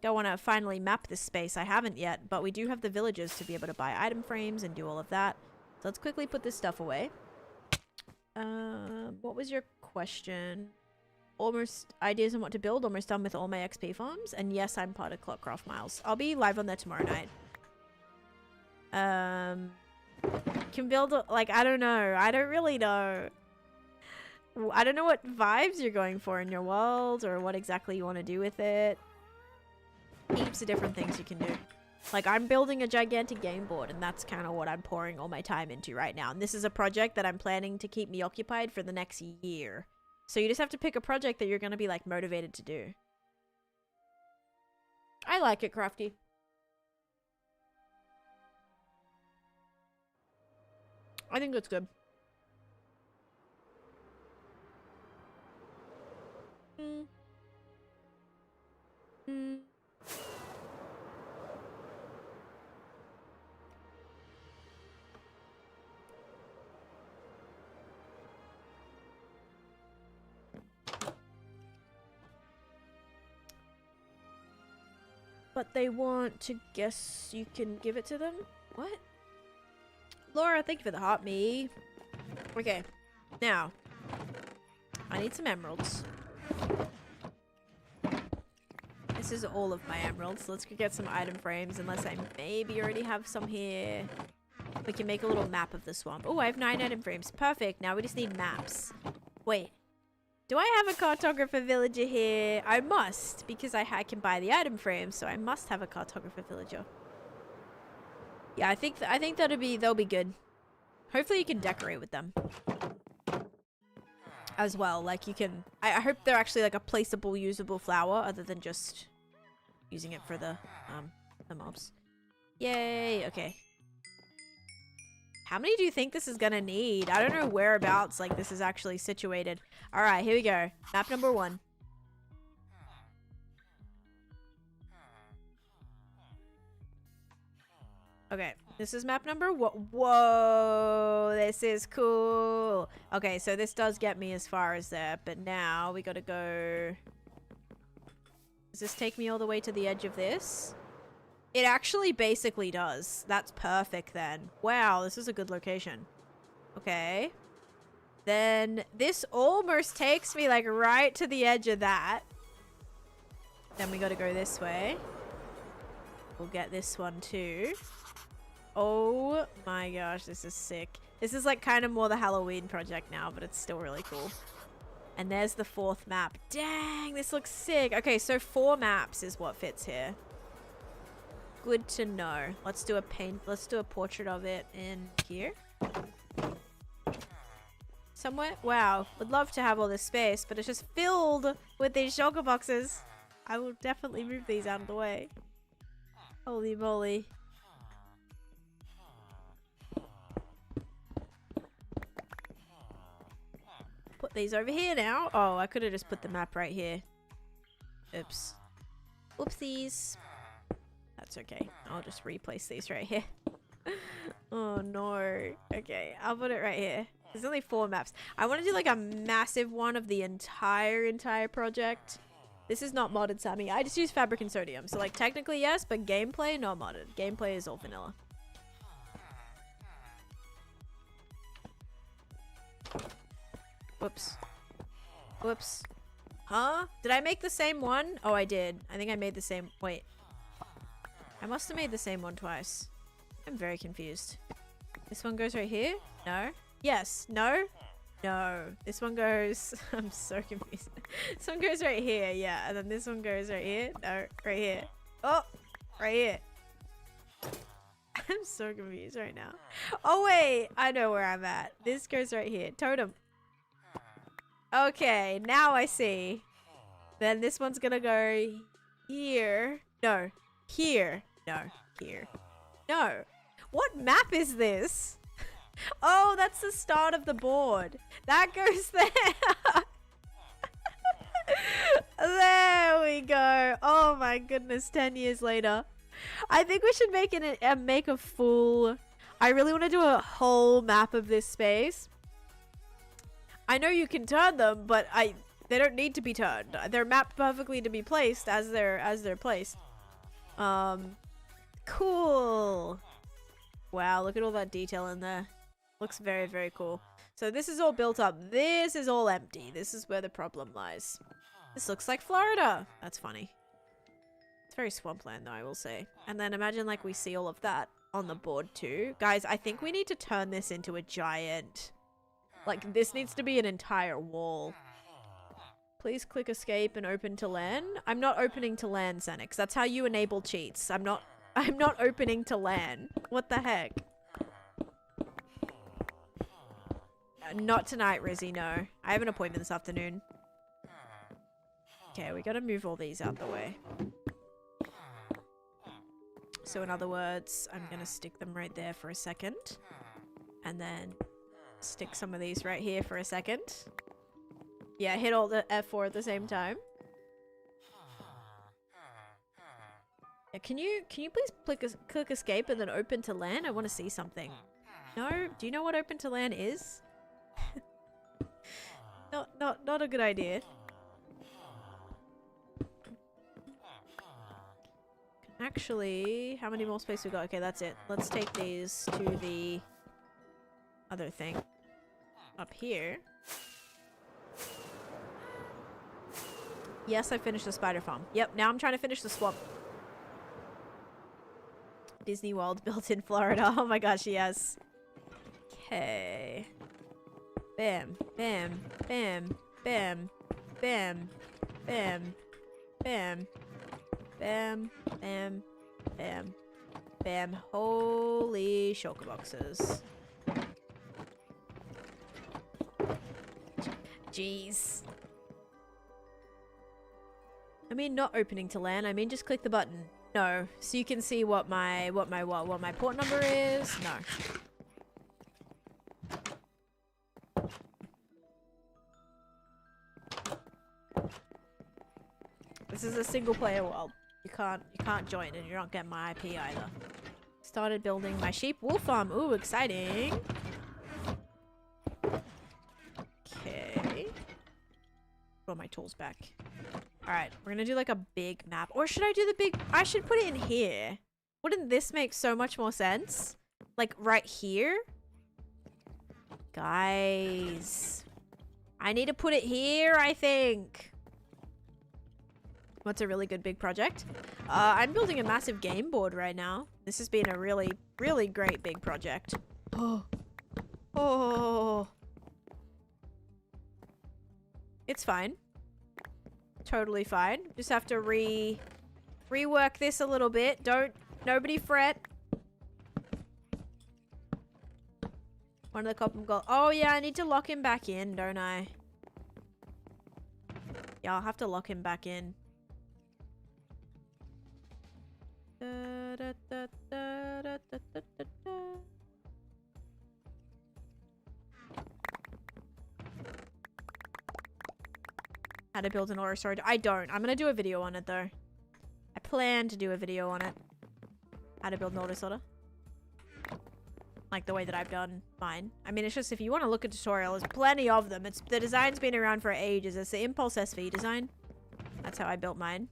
I want to finally map this space. I haven't yet, but we do have the villagers to be able to buy item frames and do all of that. So let's quickly put this stuff away. What was your question? Almost ideas on what to build. Almost done with all my XP farms. And yes, I'm part of Clockcraft Miles. I'll be live on there tomorrow night. Can build, like, I don't know. I don't really know. I don't know what vibes you're going for in your world or what exactly you want to do with it. Heaps of different things you can do. Like, I'm building a gigantic game board, and that's kind of what I'm pouring all my time into right now. And this is a project that I'm planning to keep me occupied for the next year. So you just have to pick a project that you're going to be, like, motivated to do. I like it, Crafty. I think that's good. But they want to guess you can give it to them? What? Laura, thank you for the hot me. Okay, now, I need some emeralds. This is all of my emeralds. Let's go get some item frames, unless I maybe already have some here. We can make a little map of the swamp. Oh, I have 9 item frames. Perfect. Now we just need maps. Wait. Do I have a cartographer villager here? I must, because I can buy the item frames, so I must have a cartographer villager. Yeah, I think they'll be good. Hopefully you can decorate with them. As well, like you can... I hope they're actually like a placeable, usable flower, other than just using it for the mobs. Yay, okay. How many do you think this is gonna need? I don't know whereabouts like this is actually situated. Alright, here we go. Map number 1. Okay, this is map number 1. Whoa, this is cool. Okay, so this does get me as far as there, but now we gotta go... Does this take me all the way to the edge of this? It actually basically does. That's perfect then. Wow, this is a good location. Okay. Then this almost takes me like right to the edge of that. Then we gotta go this way. We'll get this one too. Oh my gosh, this is sick. This is like kind of more the Halloween project now, but it's still really cool. And there's the 4th map. Dang, this looks sick. Okay, so 4 maps is what fits here. Good to know. Let's do a portrait of it in here. Somewhere? Wow. Would love to have all this space, but it's just filled with these shulker boxes. I will definitely move these out of the way. Holy moly. Put these over here now. Oh, I could have just put the map right here. Oops. Whoopsies. That's okay. I'll just replace these right here. Oh no. Okay, I'll put it right here. There's only 4 maps. I want to do like a massive one of the entire project. This is not modded, Sammy. I just use fabric and sodium. So like technically yes, but gameplay not modded. Gameplay is all vanilla. Whoops. Whoops. Huh? Did I make the same one? Oh, I did. I think I made the same... Wait. I must have made the same one twice. I'm very confused. This one goes right here? No? Yes. No? No. This one goes... I'm so confused. This one goes right here, yeah. And then this one goes right here. No, right here. Oh! Right here. I'm so confused right now. Oh, wait! I know where I'm at. This goes right here. Totem. Okay, now I see. Then this one's gonna go here. No. Here. No. Here. No. What map is this? Oh, that's the start of the board. That goes there. There we go. Oh my goodness, 10 years later. I think we should make a full... I really want to do a whole map of this space. I know you can turn them, but they don't need to be turned. They're mapped perfectly to be placed as they're placed. Cool. Wow, look at all that detail in there. Looks very, very cool. So this is all built up. This is all empty. This is where the problem lies. This looks like Florida. That's funny. It's very swampland though, I will say. And then imagine like we see all of that on the board too. Guys, I think we need to turn this into a giant... Like, this needs to be an entire wall. Please click escape and open to LAN. I'm not opening to LAN, Xenix. That's how you enable cheats. I'm not opening to LAN. What the heck? Not tonight, Rizzy, no. I have an appointment this afternoon. Okay, we gotta move all these out the way. So in other words, I'm gonna stick them right there for a second. And then... stick some of these right here for a second. Yeah, hit all the F4 at the same time. Yeah, can you please click escape and then open to LAN? I want to see something. No? Do you know what open to LAN is? Not a good idea. Actually, how many more space we got? Okay, that's it. Let's take these to the other thing up here. Yes, I finished the spider farm. Yep, now I'm trying to finish the swamp. Disney World built in Florida. Oh my gosh, yes. Okay. Bam, bam, bam, bam, bam, bam, bam, bam, bam, bam, bam. Holy shulker boxes. Jeez. I mean, not opening to land. I mean, just click the button. No, so you can see what my port number is. No. This is a single player world. You can't join and you're not getting my IP either. Started building my sheep wool farm. Ooh, exciting. Okay. Put my tools back. Alright, we're gonna do like a big map. Or should I do the big... I should put it in here. Wouldn't this make so much more sense? Like right here? Guys. I need to put it here, I think. What's a really good big project? I'm building a massive game board right now. This has been a really, really great big project. Oh. Oh. It's fine. Totally fine. Just have to rework this a little bit. Nobody fret. One of the copper gold. Oh yeah, I need to lock him back in, don't I? Yeah, I'll have to lock him back in. How to build an ore storage. I don't. I'm gonna do a video on it though. I plan to do a video on it. How to build an ore sorter. Like the way that I've done mine. I mean, it's just if you want to look at tutorials, there's plenty of them. The design's been around for ages. It's the Impulse SV design. That's how I built mine.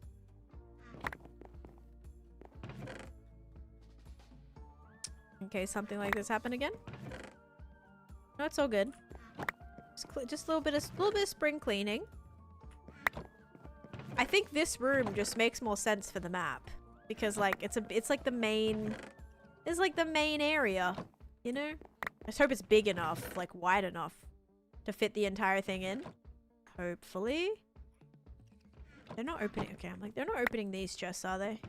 Okay, something like this happened again. No, it's all good. Just a little bit of spring cleaning. I think this room just makes more sense for the map because like it's like the main area, you know? I just hope it's big enough, like wide enough to fit the entire thing in. Hopefully. They're not opening. Okay, I'm like, they're not opening these chests, are they?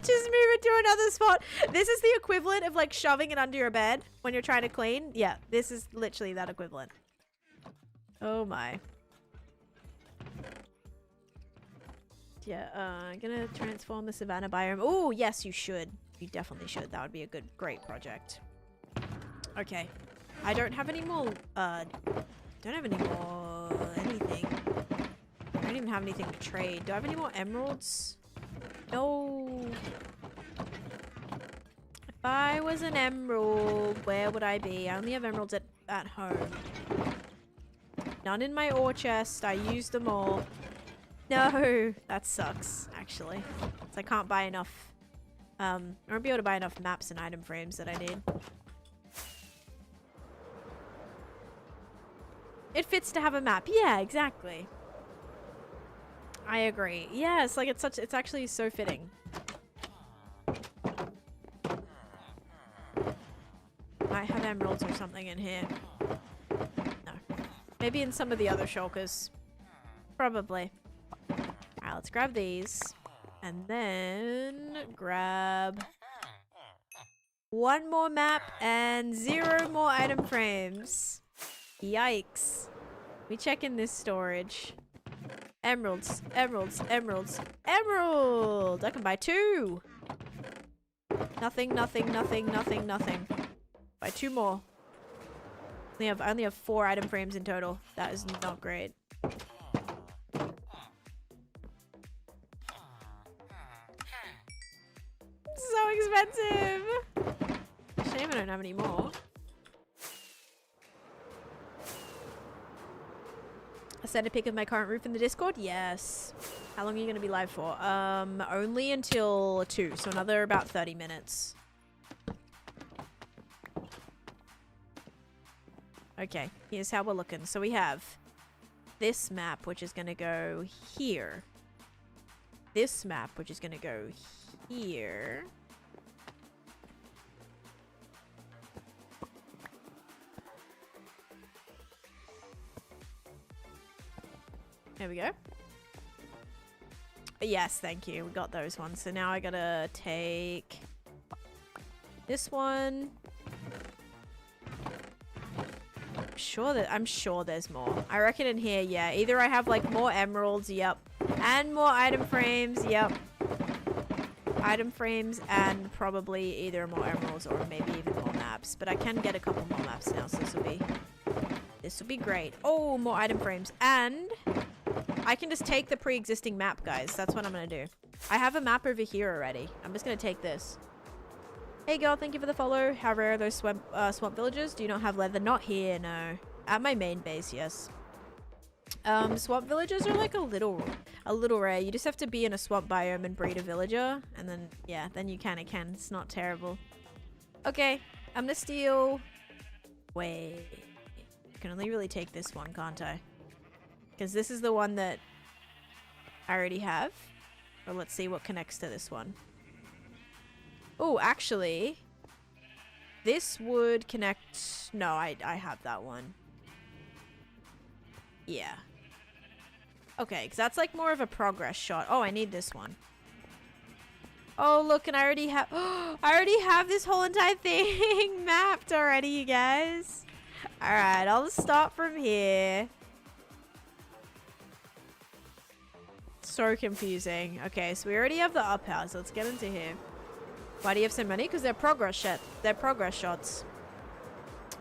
Just move it to another spot. This is the equivalent of like shoving it under your bed when you're trying to clean. Yeah, this is literally that equivalent. Oh my. Yeah, I'm gonna transform the savannah biome. Oh, yes, you should. You definitely should. That would be a great project. Okay. I don't have any more, anything. I don't even have anything to trade. Do I have any more emeralds? No. If I was an emerald, where would I be? I only have emeralds at home. None in my ore chest. I used them all. No, that sucks, actually. So I can't buy enough. I won't be able to buy enough maps and item frames that I need. It fits to have a map. Yeah, exactly. I agree. Yeah, it's like it's actually so fitting. Might have emeralds or something in here. No. Maybe in some of the other shulkers. Probably. Alright, let's grab these. And then grab one more map and 0 more item frames. Yikes. Let me check in this storage. Emeralds, emeralds, emeralds, emerald! I can buy 2. Nothing, nothing, nothing, nothing, nothing. Buy 2 more. I only have 4 item frames in total. That is not great. So expensive! Shame I don't have any more. I sent a pic of my current roof in the Discord? Yes. How long are you going to be live for? Only until 2, so another about 30 minutes. Okay, here's how we're looking. So we have this map, which is going to go here. This map, which is going to go here. There we go. Yes, thank you. We got those ones. So now I gotta take this one. I'm sure there's more. I reckon in here, yeah. Either I have like more emeralds, yep. And more item frames, yep. Item frames and probably either more emeralds or maybe even more maps. But I can get a couple more maps now, so this will be great. Oh, more item frames. And I can just take the pre-existing map, guys. That's what I'm gonna do. I have a map over here already. I'm just gonna take this. Hey girl, thank you for the follow. How rare are those swamp villages? Do you not have leather? Not here, no. At my main base, yes. Swamp villages are like a little rare. You just have to be in a swamp biome and breed a villager, and then yeah, then you kind of can. It's not terrible. Okay, I'm gonna steal. Wait, I can only really take this one, can't I? Because this is the one that I already have. Well, let's see what connects to this one. Oh, actually, this would connect. No, I have that one. Yeah. Okay, because that's like more of a progress shot. Oh, I need this one. Oh, look, and I already have. I already have this whole entire thing mapped already, you guys. All right, I'll just start from here. So confusing. Okay, so we already have the up house. Let's get into here. Why do you have so many? Because they're progress shots.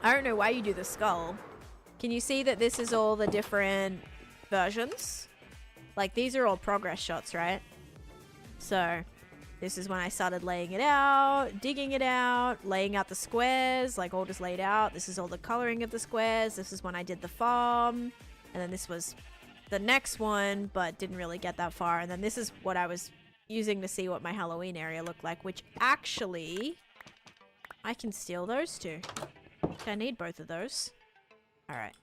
I don't know why you do the skull. Can you see that this is all the different versions? Like, these are all progress shots, right? So, this is when I started laying it out, digging it out, laying out the squares, like all just laid out. This is all the coloring of the squares. This is when I did the farm. And then this was the next one, but didn't really get that far. And then this is what I was using to see what my Halloween area looked like, which actually I can steal those too. I need both of those. All right.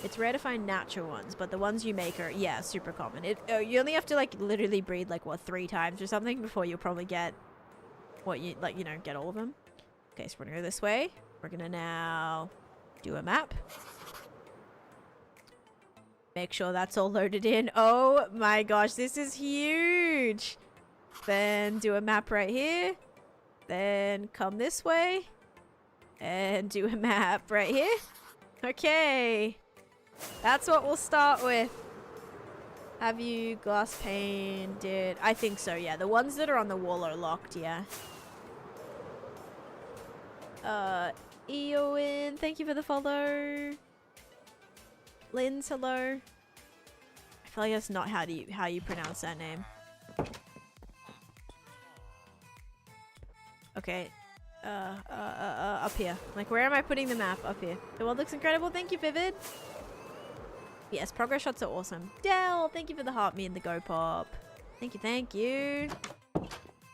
It's rare to find natural ones, but the ones you make are, yeah, super common. You only have to like literally breed like what, 3 times or something before you'll probably get what you like, you know, get all of them. Okay, so we're gonna go this way. We're gonna now do a map. Make sure that's all loaded in. Oh my gosh, this is huge. Then do a map right here. Then come this way. And do a map right here. Okay. That's what we'll start with. Have you glass painted? I think so, yeah. The ones that are on the wall are locked, yeah. Eowyn, thank you for the follow. Lynn's, hello. I feel like that's not how you pronounce that name. Okay. Up here. Like, where am I putting the map? Up here. The world looks incredible. Thank you, Vivid. Yes, progress shots are awesome. Dell, thank you for the heart me and the go pop. Thank you, thank you.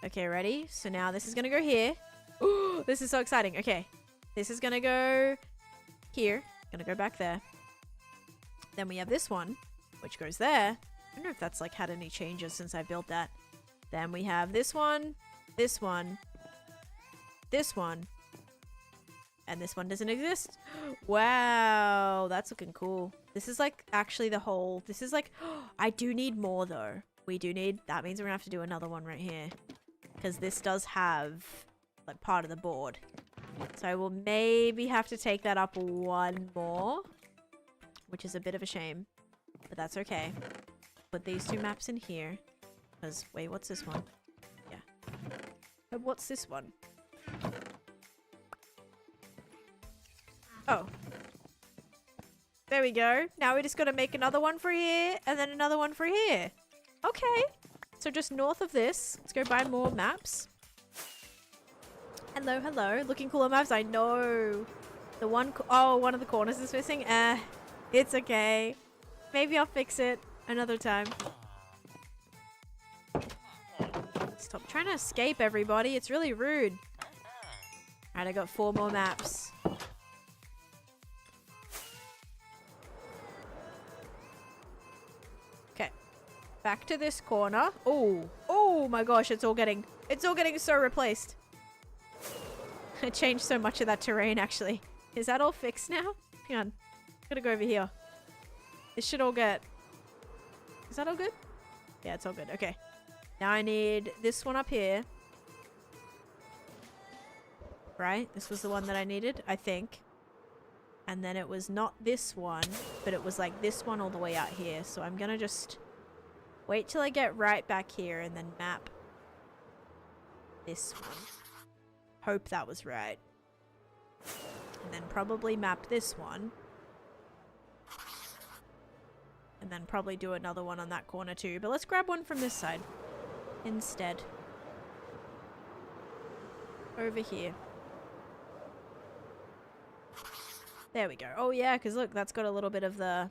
Okay, ready? So now this is gonna go here. Ooh, this is so exciting. Okay. This is gonna go here. Gonna go back there. Then we have this one, which goes there. I don't know if that's like had any changes since I built that. Then we have this one, this one, this one, and this one doesn't exist. Wow, that's looking cool. This is like actually the whole, this is like, I do need more though. We do need, that means we're gonna have to do another one right here. Because this does have like part of the board. So I will maybe have to take that up one more. Which is a bit of a shame, but that's okay. Put these 2 maps in here. Because, wait, what's this one? Yeah. And what's this one? Oh. There we go. Now we just gotta make another one for here, and then another one for here. Okay. So just north of this, let's go buy more maps. Hello, hello. Looking cooler maps, I know. The one, oh, one of the corners is missing. It's okay. Maybe I'll fix it another time. Stop trying to escape, everybody. It's really rude. Alright, I got 4 more maps. Okay. Back to this corner. Oh. Oh my gosh, it's all getting so replaced. I changed so much of that terrain, actually. Is that all fixed now? Hang on. Gotta go over here. This should all get... Is that all good? Yeah, it's all good. Okay. Now I need this one up here. Right? This was the one that I needed, I think. And then it was not this one, but it was like this one all the way out here. So I'm gonna just wait till I get right back here and then map this one. Hope that was right. And then probably map this one. And then probably do another one on that corner too. But let's grab one from this side instead. Over here. There we go. Oh yeah, because look, that's got a little bit of the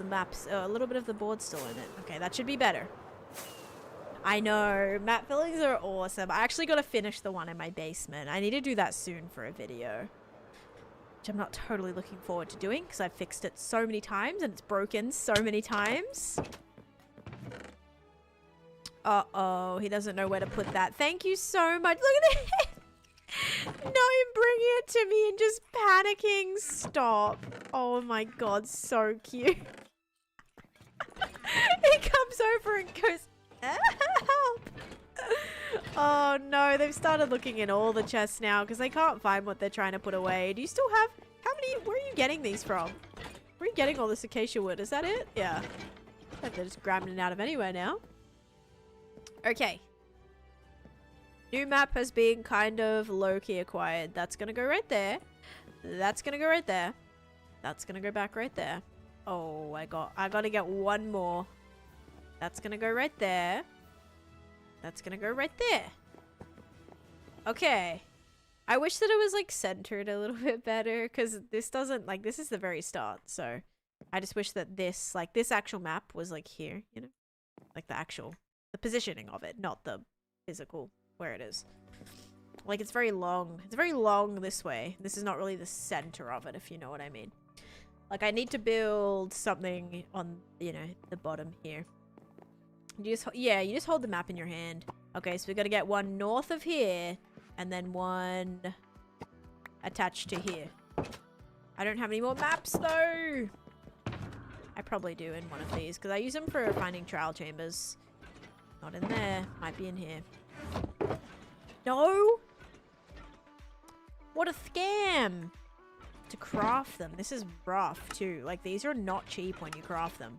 maps, a little bit of the board still in it. Okay, that should be better. I know, map fillings are awesome. I actually got to finish the one in my basement. I need to do that soon for a video. Which I'm not totally looking forward to doing because I've fixed it so many times and it's broken so many times. Uh-oh, he doesn't know where to put that. Thank you so much. Look at it. No, you're bringing it to me and just panicking. Stop. Oh my god, so cute. He comes over and goes, help. Oh no, they've started looking in all the chests now because they can't find what they're trying to put away. Do you still have... How many... Where are you getting these from? Where are you getting all this acacia wood? Is that it? Yeah. I think they're just grabbing it out of anywhere now. Okay. New map has been kind of low-key acquired. That's gonna go right there. That's gonna go right there. That's gonna go back right there. Oh, I gotta get one more. That's gonna go right there. That's gonna go right there. Okay. I wish that it was like centered a little bit better because this doesn't, like, this is the very start. So I just wish that this, like, this actual map was like here, you know, like the positioning of it, not the physical where it is. Like, it's very long. It's very long this way. This is not really the center of it, if you know what I mean. Like, I need to build something on, you know, the bottom here. You just, yeah, you just hold the map in your hand. Okay, so we got to get one north of here, and then one attached to here. I don't have any more maps, though. I probably do in one of these, because I use them for finding trial chambers. Not in there. Might be in here. No! What a scam! To craft them. This is rough, too. Like, these are not cheap when you craft them.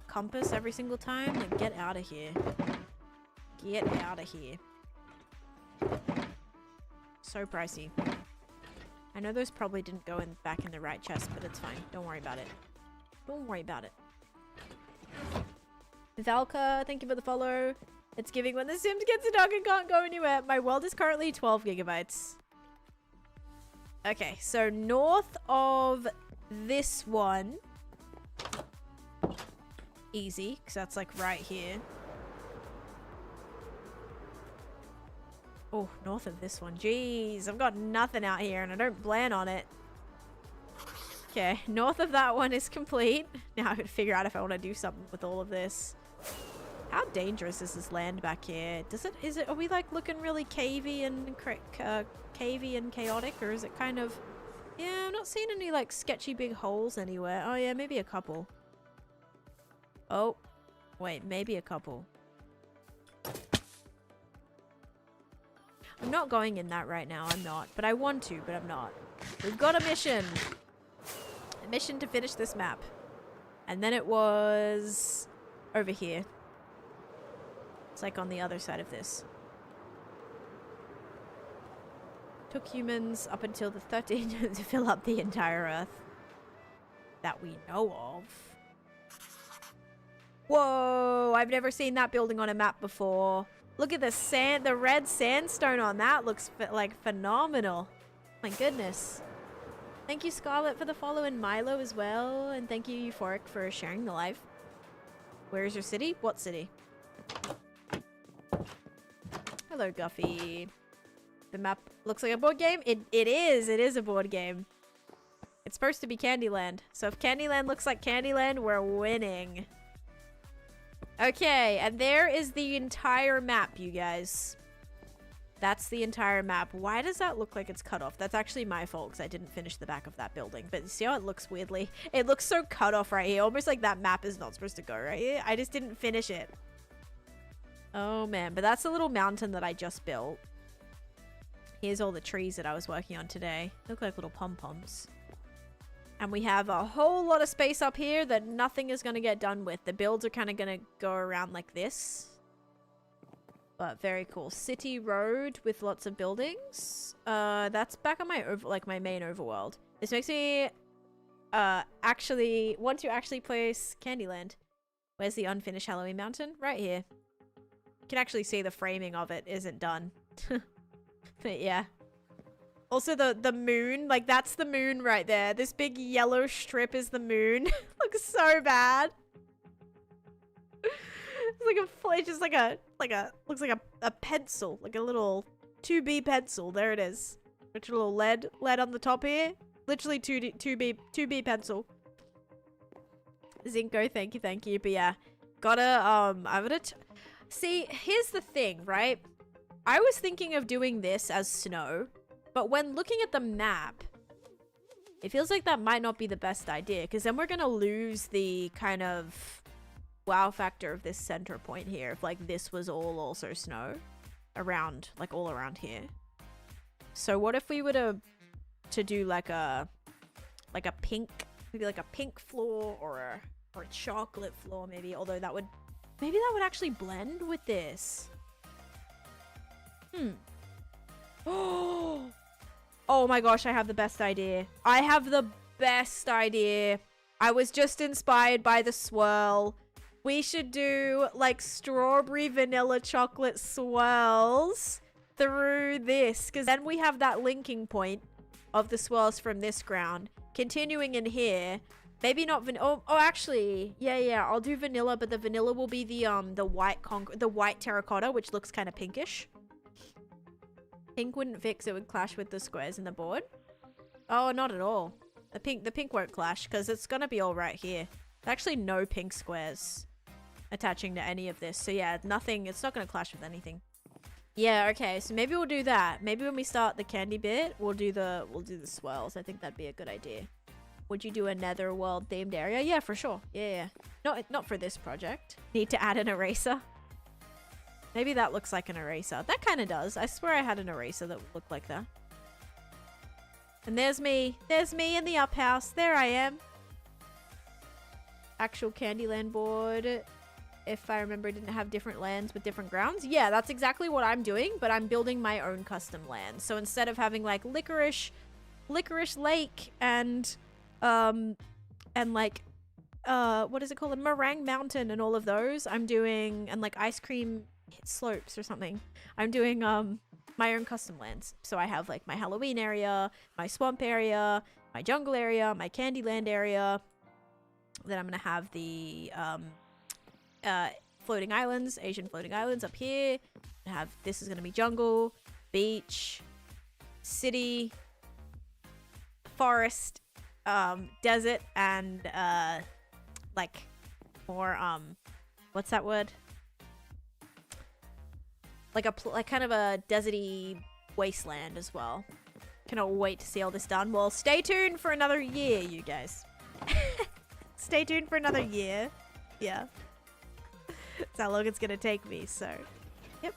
Compass every single time? Like, get out of here. Get out of here. So pricey. I know those probably didn't go back in the right chest, but it's fine. Don't worry about it. Don't worry about it. Valka, thank you for the follow. It's giving when the Sims gets dark and can't go anywhere. My world is currently 12 gigabytes. Okay, so north of this one. Easy, because that's like right here. Oh, north of this one. Jeez, I've got nothing out here and I don't plan on it. Okay, north of that one is complete. Now I gotta figure out if I want to do something with all of this. How dangerous is this land back here? Are we like looking really cavey and chaotic, or is it kind of... Yeah, I'm not seeing any like sketchy big holes anywhere. Oh yeah, maybe a couple. Oh, wait, maybe a couple. I'm not going in that right now. I'm not, but I want to, but I'm not. We've got a mission. A mission to finish this map. And then it was over here. It's like on the other side of this. Took humans up until the 13th to fill up the entire Earth. That we know of. Whoa, I've never seen that building on a map before. Look at the red sandstone on that looks like phenomenal. My goodness. Thank you, Scarlett, for the follow, and Milo as well. And thank you, Euphoric, for sharing the live. Where is your city? What city? Hello, Guffy. The map looks like a board game. It is. It is a board game. It's supposed to be Candyland. So if Candyland looks like Candyland, we're winning. Okay, and there is the entire map, you guys. That's the entire map. Why does that look like it's cut off? That's actually my fault because I didn't finish the back of that building. But you see how it looks weirdly? It looks so cut off right here. Almost like that map is not supposed to go right here. I just didn't finish it. Oh, man. But that's a little mountain that I just built. Here's all the trees that I was working on today. Look like little pom-poms. And we have a whole lot of space up here that nothing is going to get done with. The builds are kind of going to go around like this. But very cool. City road with lots of buildings. That's back on my my main overworld. This makes me actually want to actually place Candyland. Where's the unfinished Halloween mountain? Right here. You can actually see the framing of it isn't done. But yeah. Also the moon, like that's the moon right there. This big yellow strip is the moon. Looks so bad. It's just like looks like a pencil, like a little 2B pencil. There it is. Which little lead on the top here. Literally 2B pencil. Zinco, thank you. But yeah, gotta see. Here's the thing, right? I was thinking of doing this as snow, but when looking at the map, it feels like that might not be the best idea because then we're gonna lose the kind of wow factor of this center point here if like this was all also snow around, like all around here. So what if we were to do like a pink, maybe like a pink floor or a chocolate floor maybe, although that would actually blend with this. Oh my gosh, I have the best idea. I was just inspired by the swirl. We should do like strawberry vanilla chocolate swirls through this, because then we have that linking point of the swirls from this ground continuing in here. Maybe not actually, yeah, I'll do vanilla, but the vanilla will be the white terracotta, which looks kind of pinkish. Pink wouldn't fix, it would clash with the squares in the board. Oh, not at all. The pink won't clash because it's gonna be all right here. There's actually no pink squares attaching to any of this, so yeah, nothing. It's not gonna clash with anything. Yeah, okay, so maybe we'll do that. Maybe when we start the candy bit, we'll do the swirls. I think that'd be a good idea. Would you do a netherworld themed area? Yeah, for sure. Yeah. Not for this project. Need to add an eraser. Maybe that looks like an eraser. That kind of does. I swear I had an eraser that looked like that. And there's me. There's me in the up house. There I am. Actual Candyland board. If I remember, didn't have different lands with different grounds. Yeah, that's exactly what I'm doing, but I'm building my own custom land. So instead of having like Licorice Lake and like what is it called? A Meringue Mountain and all of those, I'm doing, and like Ice Cream Slopes or something. I'm doing my own custom lands. So I have like my Halloween area, my swamp area, my jungle area, my Candyland area. Then I'm gonna have the floating islands, Asian floating islands up here. This is gonna be jungle, beach, city, forest, desert, and like more what's that word? Like kind of a deserty wasteland as well. Cannot wait to see all this done. Well, stay tuned for another year, you guys. Stay tuned for another year. Yeah. That's how long it's gonna take me, so. Yep.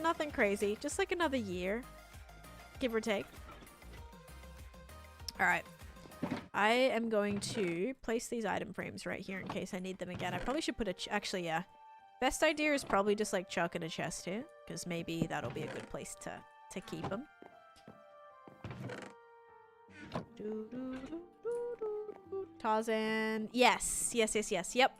Nothing crazy. Just like another year. Give or take. Alright. I am going to place these item frames right here in case I need them again. I probably should put actually, yeah. Best idea is probably just like chuck in a chest here, because maybe that'll be a good place to keep them. Tarzan. Yes. Yep.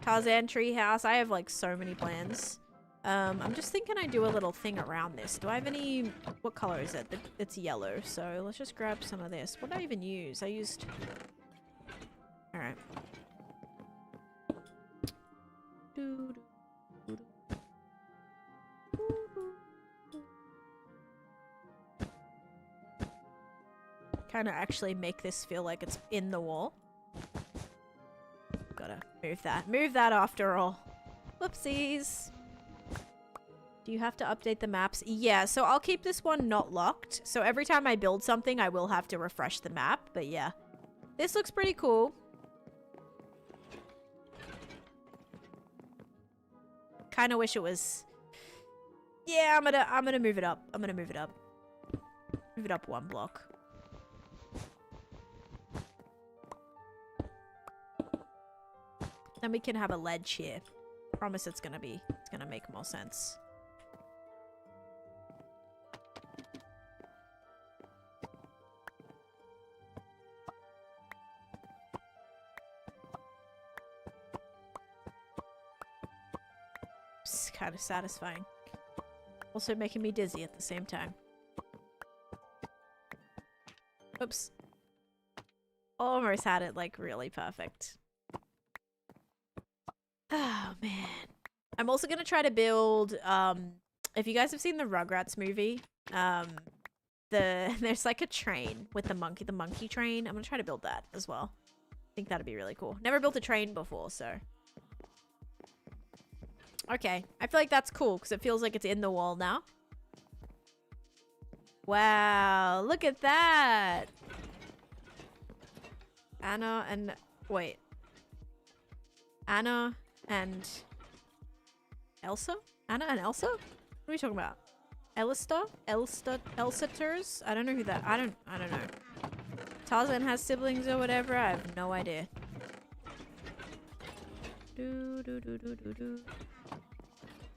Tarzan treehouse. I have like so many plans. I'm just thinking I do a little thing around this. Do I have any... What color is it? It's yellow, so let's just grab some of this. What did I even use? I used... Alright. Kind of actually make this feel like it's in the wall. Move that. Move that after all. Whoopsies. Do you have to update the maps? Yeah, so I'll keep this one not locked. So every time I build something, I will have to refresh the map. But yeah, this looks pretty cool. Kind of wish it was... Yeah, I'm gonna move it up. I'm gonna move it up. Move it up one block. Then we can have a ledge here. Promise it's gonna make more sense. It's kind of satisfying. Also making me dizzy at the same time. Oops. Almost had it like really perfect. Oh man. I'm also gonna try to build if you guys have seen the Rugrats movie, there's like a train with the monkey train. I'm gonna try to build that as well. I think that'd be really cool. Never built a train before, so. Okay, I feel like that's cool because it feels like it's in the wall now. Wow, look at that. Anna and Elsa? Anna and Elsa? What are we talking about? Elsaters? I don't know who that... I don't know. Tarzan has siblings or whatever? I have no idea.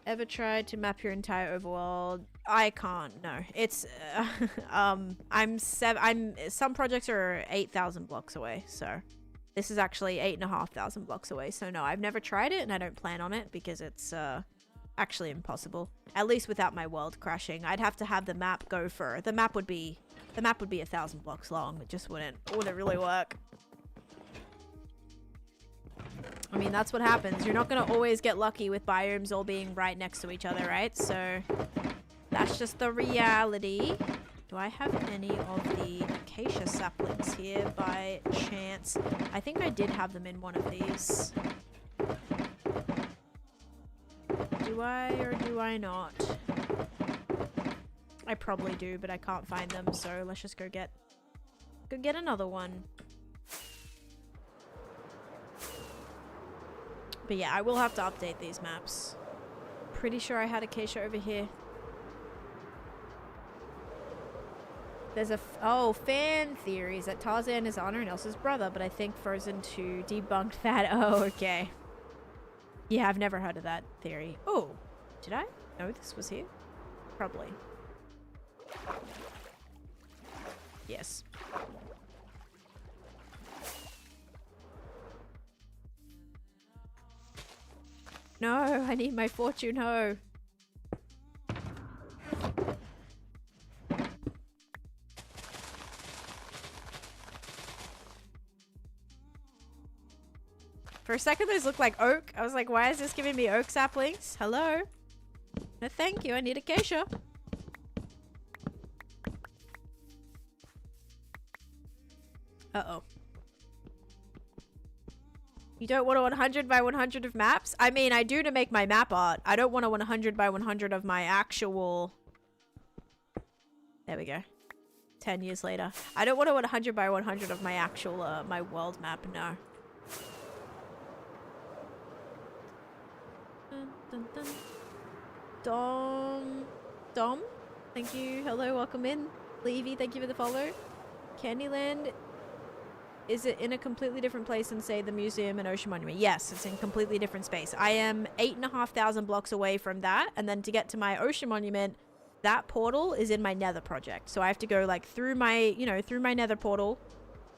Ever tried to map your entire overworld? I can't, no. It's... some projects are 8,000 blocks away, so... This is actually 8,500 blocks away, so no, I've never tried it and I don't plan on it because it's actually impossible. At least without my world crashing. I'd have to have the map go for... The map would be 1,000 blocks long. It just wouldn't really work. I mean, that's what happens. You're not going to always get lucky with biomes all being right next to each other, right? So that's just the reality. Do I have any of the acacia saplings here by chance? I think I did have them in one of these. Do I or do I not? I probably do, but I can't find them, so let's just go get another one. But yeah, I will have to update these maps. Pretty sure I had acacia over here. There's a fan theories that Tarzan is Anna and Elsa's brother, but I think Frozen 2 debunked that. Oh, okay. Yeah, I've never heard of that theory. Oh, did I know this was here? Probably. Yes. No, I need my fortune hoe. For a second, those look like oak. I was like, why is this giving me oak saplings? Hello? No, thank you. I need acacia. Uh-oh. You don't want a 100 by 100 of maps? I mean, I do to make my map art. I don't want a 100 by 100 of my actual... There we go. 10 years later. I don't want a 100 by 100 of my actual, my world map, no. Dun, dun, dun. Dom? Thank you. Hello, welcome in. Levy, thank you for the follow. Candyland, is it in a completely different place than, say, the museum and Ocean Monument? Yes, it's in completely different space. I am 8,500 blocks away from that, and then to get to my Ocean Monument, that portal is in my nether project. So I have to go, like, through my, you know, through my nether portal.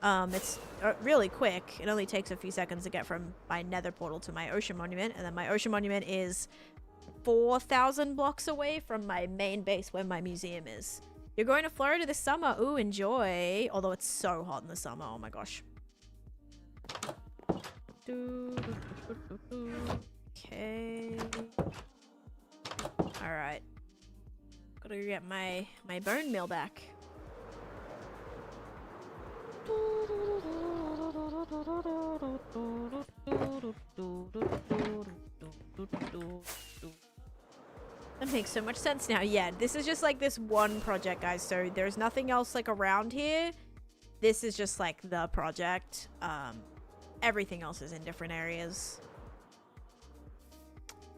It's really quick. It only takes a few seconds to get from my nether portal to my Ocean Monument, and then my Ocean Monument is 4,000 blocks away from my main base where my museum is. You're going to Florida this summer. Ooh, enjoy. Although it's so hot in the summer. Oh my gosh. Okay. Alright. Gotta go get my bone meal back. That makes so much sense now. Yeah, this is just like this one project, guys. So there's nothing else like around here. This is just like the project. Everything else is in different areas.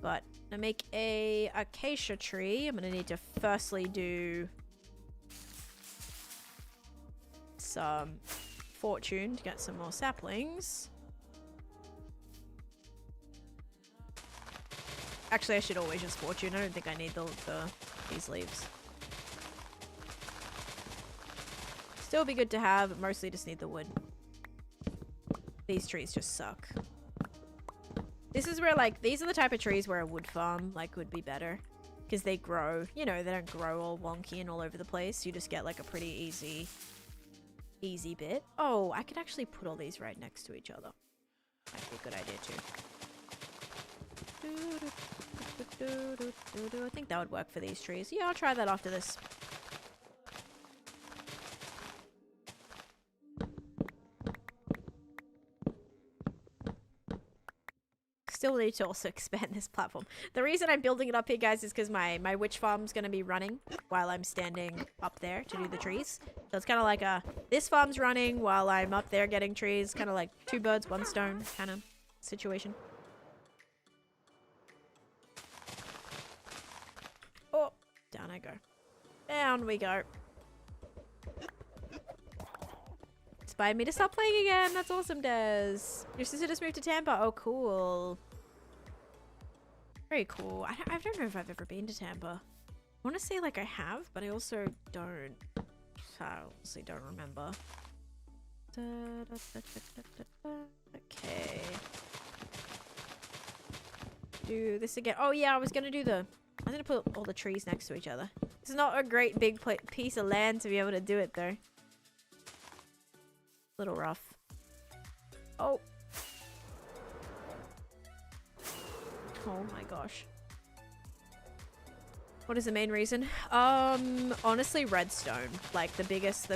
But to make a acacia tree, I'm gonna need to firstly do some fortune to get some more saplings. Actually, I should always just fortune. I don't think I need these leaves. Still be good to have, mostly just need the wood. These trees just suck. This is where, like, these are the type of trees where a wood farm, like, would be better. Because they grow, you know, they don't grow all wonky and all over the place. You just get, like, a pretty easy bit. Oh, I could actually put all these right next to each other. Might be a good idea, too. I think that would work for these trees. Yeah, I'll try that after this. Still need to also expand this platform. The reason I'm building it up here, guys, is because my witch farm's going to be running while I'm standing up there to do the trees. So it's kind of like this farm's running while I'm up there getting trees. Kind of like 2 birds, 1 stone kind of situation. Oh, down I go. Down we go. Inspired me to stop playing again. That's awesome, Des. Your sister just moved to Tampa. Oh, cool. Very cool. I don't know if I've ever been to Tampa. I want to say like I have, but I also don't. I honestly don't remember. Okay. Do this again. Oh yeah, I was gonna put all the trees next to each other. It's not a great big piece of land to be able to do it though. Little rough. Oh. Oh my gosh. What is the main reason? Honestly, redstone. Like the biggest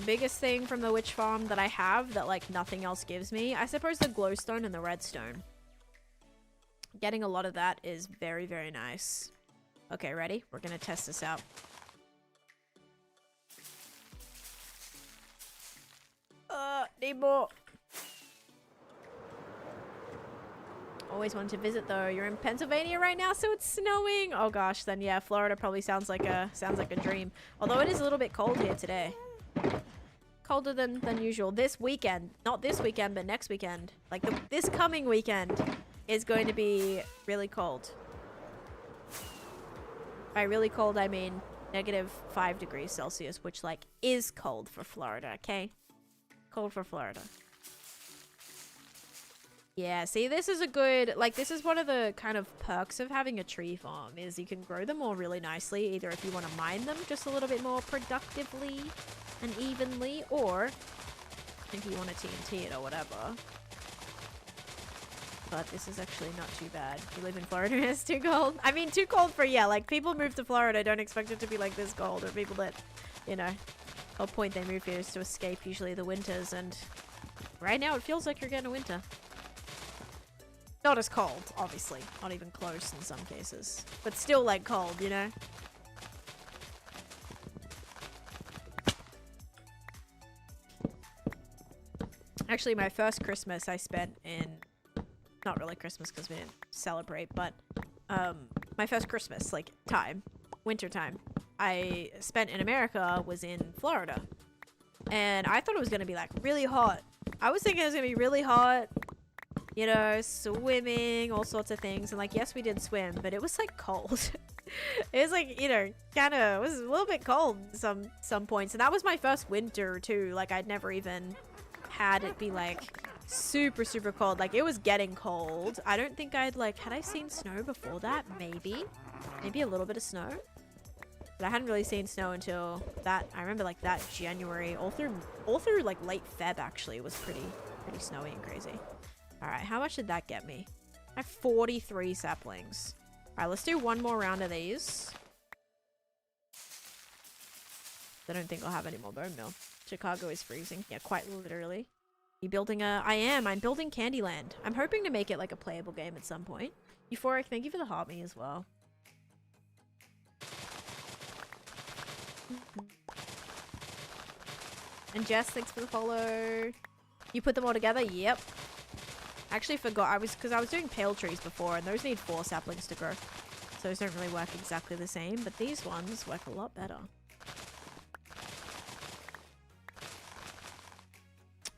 thing from the witch farm that I have that like nothing else gives me. I suppose the glowstone and the redstone. Getting a lot of that is very, very nice. Okay, ready? We're gonna test this out. Need more. Always wanted to visit though. You're in Pennsylvania right now, so it's snowing. Oh gosh, then yeah, Florida probably sounds like a dream. Although it is a little bit cold here today. Colder than usual. This weekend, not this weekend, but next weekend. Like this coming weekend is going to be really cold. By really cold, I mean -5 degrees Celsius, which like is cold for Florida, okay? Cold for Florida. Yeah, see, this is a good, like, this is one of the kind of perks of having a tree farm, is you can grow them all really nicely, either if you want to mine them just a little bit more productively and evenly, or if you want to TNT it or whatever. But this is actually not too bad. If you live in Florida, it's too cold. I mean, too cold for, yeah, like, people move to Florida, don't expect it to be like this cold, or people that, you know, the whole point they move here is to escape usually the winters, and right now it feels like you're getting a winter. Not as cold, obviously. Not even close in some cases. But still, like, cold, you know? Actually, my first Christmas I spent in... Not really Christmas because we didn't celebrate, but... my first Christmas, like, winter time, I spent in America was in Florida. And I thought it was going to be, like, really hot. I was thinking it was going to be really hot. You know, swimming, all sorts of things. And like, yes, we did swim, but it was like cold. It was like, you know, kind of, it was a little bit cold some points. And that was my first winter too. Like, I'd never even had it be like super, super cold. Like, it was getting cold. I don't think I'd like, had I seen snow before that? Maybe a little bit of snow. But I hadn't really seen snow until that, I remember like that January, all through like late Feb actually. It was pretty snowy and crazy. Alright, how much did that get me? I have 43 saplings. Alright, let's do one more round of these. I don't think I'll have any more bone meal. Chicago is freezing. Yeah, quite literally. You building a... I'm building Candyland. I'm hoping to make it like a playable game at some point. Euphoric, thank you for the heart me as well. And Jess, thanks for the follow. You put them all together? Yep. I actually forgot. Because I was doing pale trees before, and those need 4 saplings to grow. So those don't really work exactly the same, but these ones work a lot better.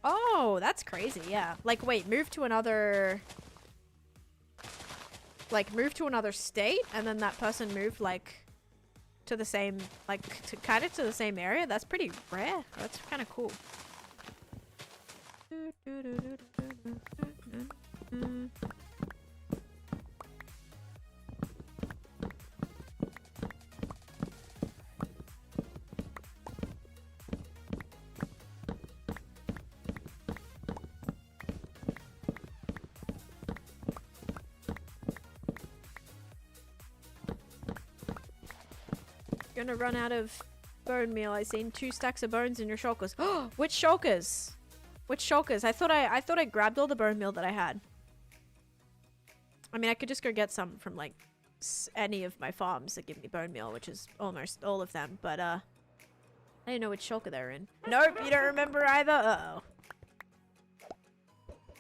Oh, that's crazy, yeah. Like, wait, move to another... Like, move to another state, and then that person moved, like, to the same... Like, kind of to the same area? That's pretty rare. That's kind of cool. Gonna run out of bone meal. I seen 2 stacks of bones in your shulkers. Oh, which shulkers? Which shulkers? I thought I grabbed all the bone meal that I had. I mean, I could just go get some from like any of my farms that give me bone meal, which is almost all of them. But I didn't know which shulker they're in. Nope, you don't remember either. Uh-oh.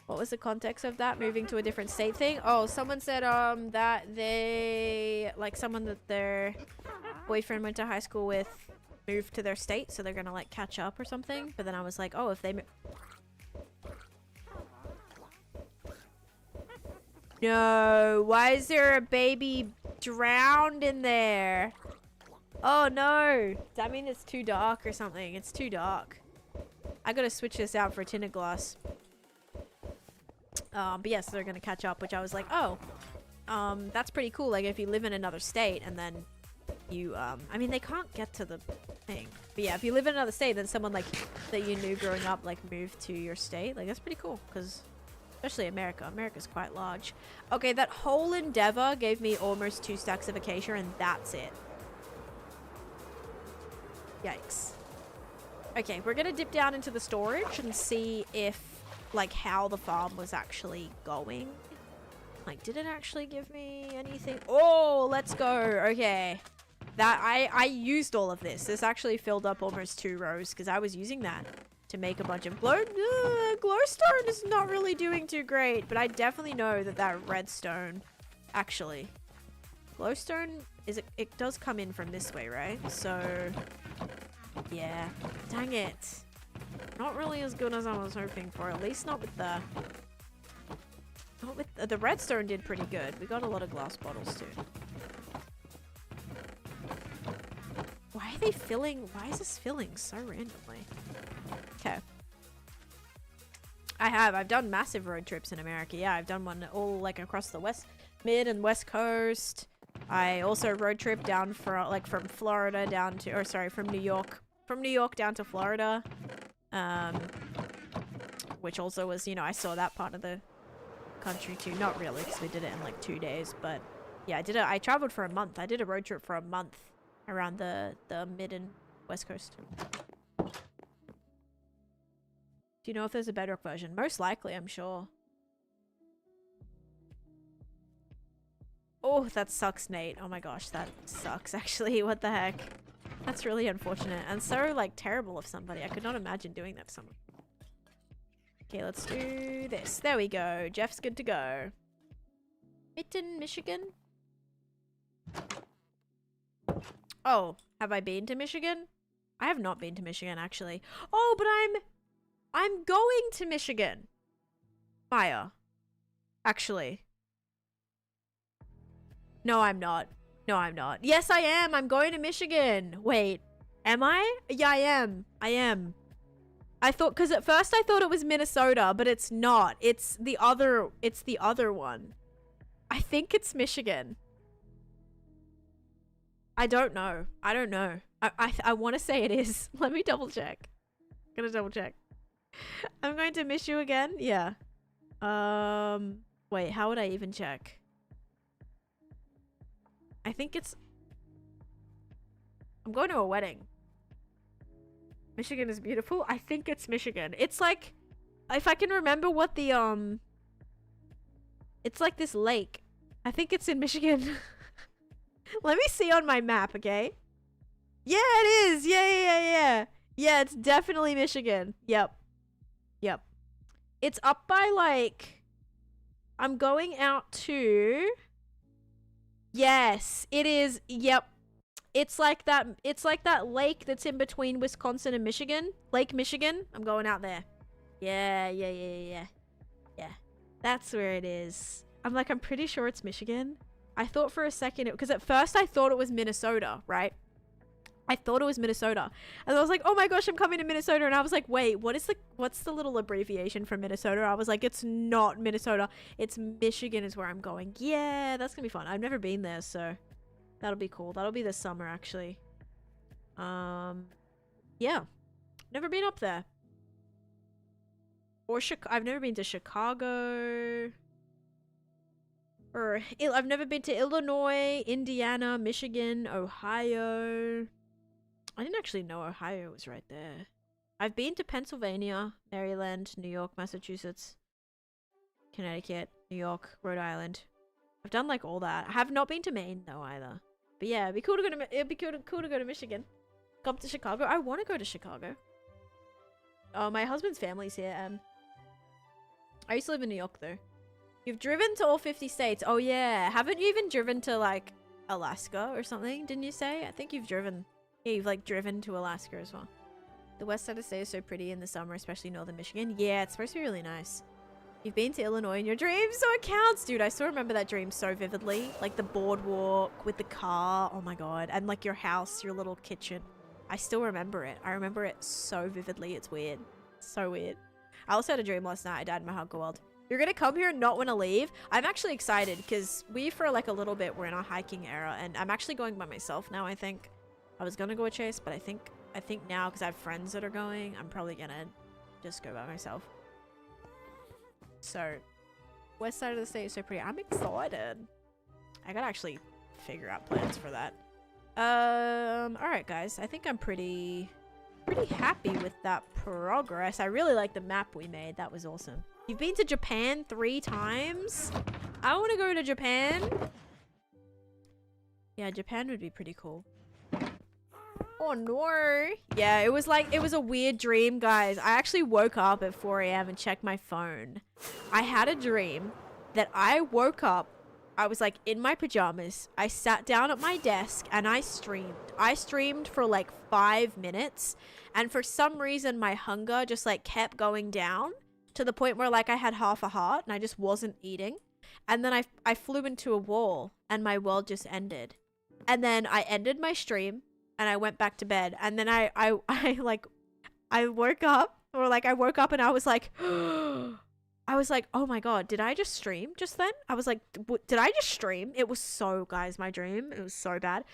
What was the context of that? Moving to a different state thing? Oh, someone said that they like someone that their boyfriend went to high school with moved to their state, so they're gonna like catch up or something. But then I was like, oh, if they no, why is there a baby drowned in there? Oh no, does that mean it's too dark or something? It's too dark. I gotta switch this out for tinted glass. But yes, they're gonna catch up, which I was like, oh, that's pretty cool. Like if you live in another state and then you, I mean, they can't get to the thing. But yeah, if you live in another state, then someone like that you knew growing up, like moved to your state. Like that's pretty cool because especially America. America's quite large. Okay, that whole endeavor gave me almost 2 stacks of acacia and that's it. Yikes. Okay, we're gonna dip down into the storage and see if like how the farm was actually going. Like, did it actually give me anything? Oh, let's go. Okay. That I used all of this. This actually filled up almost 2 rows because I was using that to make a bunch of glowstone is not really doing too great, but I definitely know that that redstone actually glowstone is it does come in from this way, right? So yeah, dang it. Not really as good as I was hoping for, at least not with the... Not with the redstone did pretty good. We got a lot of glass bottles too. Why are they filling? Why is this filling so randomly? Okay. I've done massive road trips in America. Yeah, I've done one all like across the mid and west coast. I also road trip down from Florida down to, or sorry, from New York down to Florida. Which also was, you know, I saw that part of the country too. Not really, because we did it in like 2 days, but yeah, I traveled for a month. I did a road trip for a month around the mid and west coast. Do you know if there's a Bedrock version? Most likely, I'm sure. Oh, that sucks, Nate. Oh my gosh, that sucks, actually. What the heck? That's really unfortunate and so, like, terrible of somebody. I could not imagine doing that to someone. Okay, let's do this. There we go. Jeff's good to go. Mitten, Michigan? Oh, have I been to Michigan? I have not been to Michigan, actually. Oh, but I'm going to Michigan. Maya. Actually. No, I'm not. No, I'm not. Yes, I am. I'm going to Michigan. Wait, am I? Yeah, I am. I am. I thought, because at first I thought it was Minnesota, but it's not. It's the other one. I think it's Michigan. I don't know. I don't know. I want to say it is. Let me double check. Gonna double check. I'm going to miss you again. Yeah. Wait, how would I even check? I think it's... I'm going to a wedding. Michigan is beautiful. I think it's Michigan. It's like... if I can remember what the it's like this lake. I think it's in Michigan. Let me see on my map, okay? Yeah, it is. Yeah. Yeah, it's definitely Michigan. Yep. It's up by like, I'm going out to, yes, it is. Yep. It's like that lake that's in between Wisconsin and Michigan. Lake Michigan. I'm going out there. Yeah. That's where it is. I'm like, I'm pretty sure it's Michigan. I thought for a second, because at first I thought it was Minnesota, right? I thought it was Minnesota. And I was like, oh my gosh, I'm coming to Minnesota. And I was like, wait, what's the little abbreviation for Minnesota? I was like, it's not Minnesota. It's Michigan is where I'm going. Yeah, that's gonna be fun. I've never been there, so that'll be cool. That'll be this summer, actually. Yeah. Never been up there. Or I've never been to Chicago. Or I've never been to Illinois, Indiana, Michigan, Ohio. I didn't actually know Ohio was right there. I've been to Pennsylvania, Maryland, New York, Massachusetts, Connecticut, New York, Rhode Island. I've done like all that. I have not been to Maine though either. But yeah, it'd be cool to go to Michigan. Come to Chicago. I want to go to Chicago. Oh, my husband's family's here, and I used to live in New York though. You've driven to all 50 states. Oh yeah. Haven't you even driven to like Alaska or something? Didn't you say? I think you've driven. Yeah, you've like driven to Alaska as well. The west side of the state is so pretty in the summer, especially northern Michigan. Yeah, it's supposed to be really nice. You've been to Illinois in your dreams, so it counts, dude. I still remember that dream so vividly. Like the boardwalk with the car. Oh my god. And like your house, your little kitchen. I still remember it. I remember it so vividly. It's weird. So weird. I also had a dream last night. I died in my hardcore world. You're gonna come here and not want to leave? I'm actually excited because we, for like a little bit, were in our hiking era, and I'm actually going by myself now, I think. I was gonna go with Chase, but I think now, because I have friends that are going, I'm probably gonna just go by myself. So, west side of the state is so pretty. I'm excited. I gotta actually figure out plans for that. Alright guys, I think I'm pretty happy with that progress. I really like the map we made. That was awesome. You've been to Japan 3 times? I want to go to Japan. Yeah, Japan would be pretty cool. Oh no. Yeah, it was a weird dream, guys. I actually woke up at 4 a.m. and checked my phone. I had a dream that I woke up. I was like in my pajamas. I sat down at my desk and I streamed. I streamed for like 5 minutes. And for some reason, my hunger just like kept going down to the point where like I had half a heart and I just wasn't eating. And then I flew into a wall and my world just ended. And then I ended my stream and I went back to bed. And then I woke up, or like I woke up and I was like, oh my god, did I just stream just then? I was like, did I just stream? It was so, guys, my dream, it was so bad.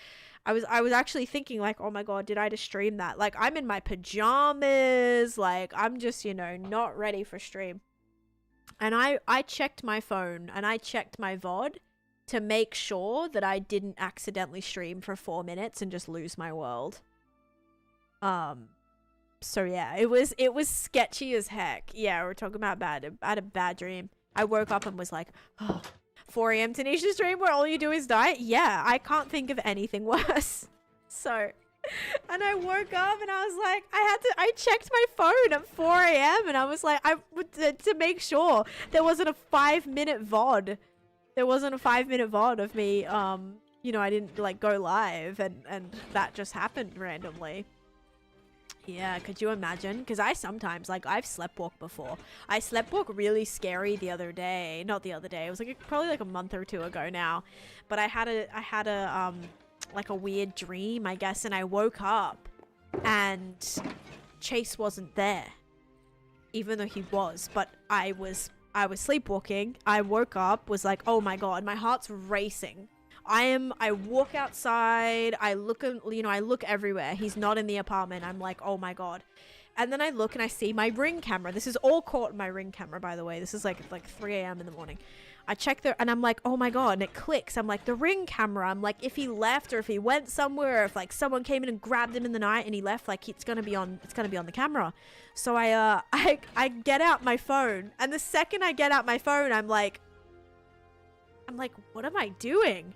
I was actually thinking like, oh my god, did I just stream that? Like I'm in my pajamas, like I'm just, you know, not ready for stream. And I checked my phone and I checked my VOD to make sure that I didn't accidentally stream for 4 minutes and just lose my world. So yeah, it was sketchy as heck. Yeah, we're talking about bad. I had a bad dream. I woke up and was like, oh, 4 a.m. Taneesha stream where all you do is die? Yeah, I can't think of anything worse. So, and I woke up and I was like, I checked my phone at 4 a.m. and I was like, to make sure there wasn't a 5-minute VOD. There wasn't a 5-minute VOD of me, you know, I didn't like go live and that just happened randomly. Yeah, could you imagine? Because I sometimes, like, I've sleptwalked before. I sleptwalked really scary the other day. Not the other day. It was like probably like a month or 2 ago now. But I had a like a weird dream, I guess, and I woke up and Chase wasn't there, even though he was. But I was sleepwalking. I woke up, was like, oh my god, my heart's racing. I walk outside, I look, you know, I look everywhere. He's not in the apartment. I'm like, oh my god. And then I look and I see my Ring camera. This is all caught in my Ring camera, by the way. This is like 3 a.m. in the morning. I check and I'm like, oh my God, and it clicks. I'm like, the Ring camera. I'm like, if he left or if he went somewhere, or if like someone came in and grabbed him in the night and he left, like it's gonna be on the camera. So I get out my phone, and the second I get out my phone, I'm like, what am I doing?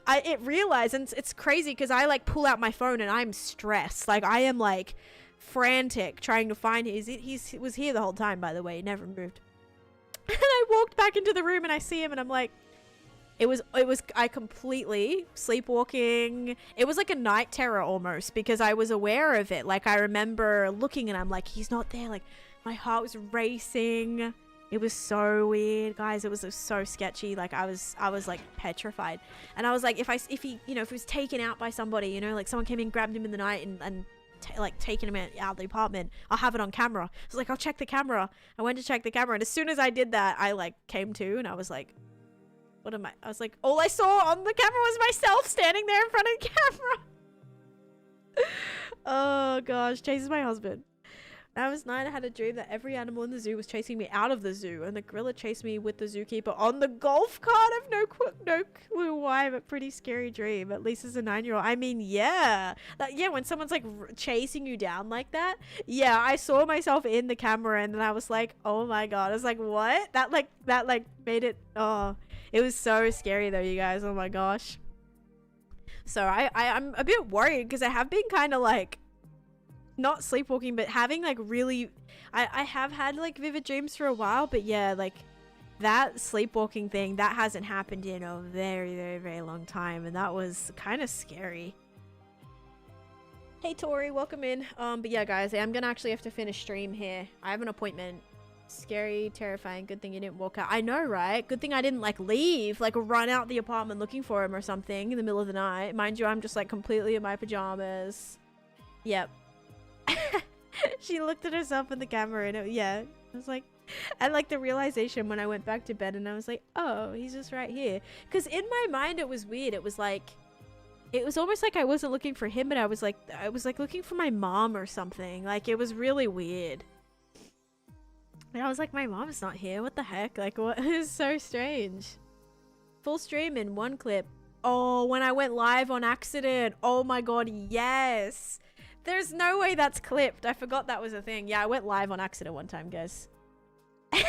It realized, and it's crazy because I like pull out my phone and I'm stressed. Like I am like frantic trying to find he was here the whole time, by the way. He never moved. And I walked back into the room and I see him and I'm like, I completely sleepwalking. It was like a night terror almost because I was aware of it. Like I remember looking and I'm like, he's not there. Like my heart was racing. It was so weird, guys. It was so sketchy. Like I was like petrified. And I was like, if he was taken out by somebody, you know, like someone came in, grabbed him in the night and like taking him out of the apartment, I'll have it on camera. I was like, I'll check the camera. I went to check the camera, and as soon as I did that, I like came to, and I was like, what am I was like, all I saw on the camera was myself standing there in front of the camera. Oh gosh, Chase is my husband. When I was 9, I had a dream that every animal in the zoo was chasing me out of the zoo, and the gorilla chased me with the zookeeper on the golf cart. I have no clue why, but pretty scary dream. At least as a 9-year-old. I mean, yeah. Yeah, when someone's like chasing you down like that. Yeah, I saw myself in the camera, and then I was like, oh my God. I was like, what? That made it, oh. It was so scary though, you guys. Oh my gosh. So I'm a bit worried because I have been kind of like, not sleepwalking, but having like really I have had like vivid dreams for a while, but yeah, like that sleepwalking thing, that hasn't happened in a very, very, very long time, and that was kind of scary. Hey Tori, welcome in. But yeah guys, I'm gonna actually have to finish stream here. I have an appointment. Scary, terrifying. Good thing you didn't walk out. I know, right? Good thing I didn't like leave, like run out the apartment looking for him or something in the middle of the night. Mind you, I'm just like completely in my pajamas. Yep. She looked at herself in the camera and yeah, I was like, and like the realization when I went back to bed and I was like, oh, he's just right here. Because in my mind it was weird. It was like, it was almost like I wasn't looking for him, but I was like looking for my mom or something. Like it was really weird. And I was like, my mom's not here. What the heck? Like what? It was so strange. Full stream in one clip. Oh, when I went live on accident. Oh my God, yes. There's no way that's clipped. I forgot that was a thing. Yeah, I went live on accident one time, guys. And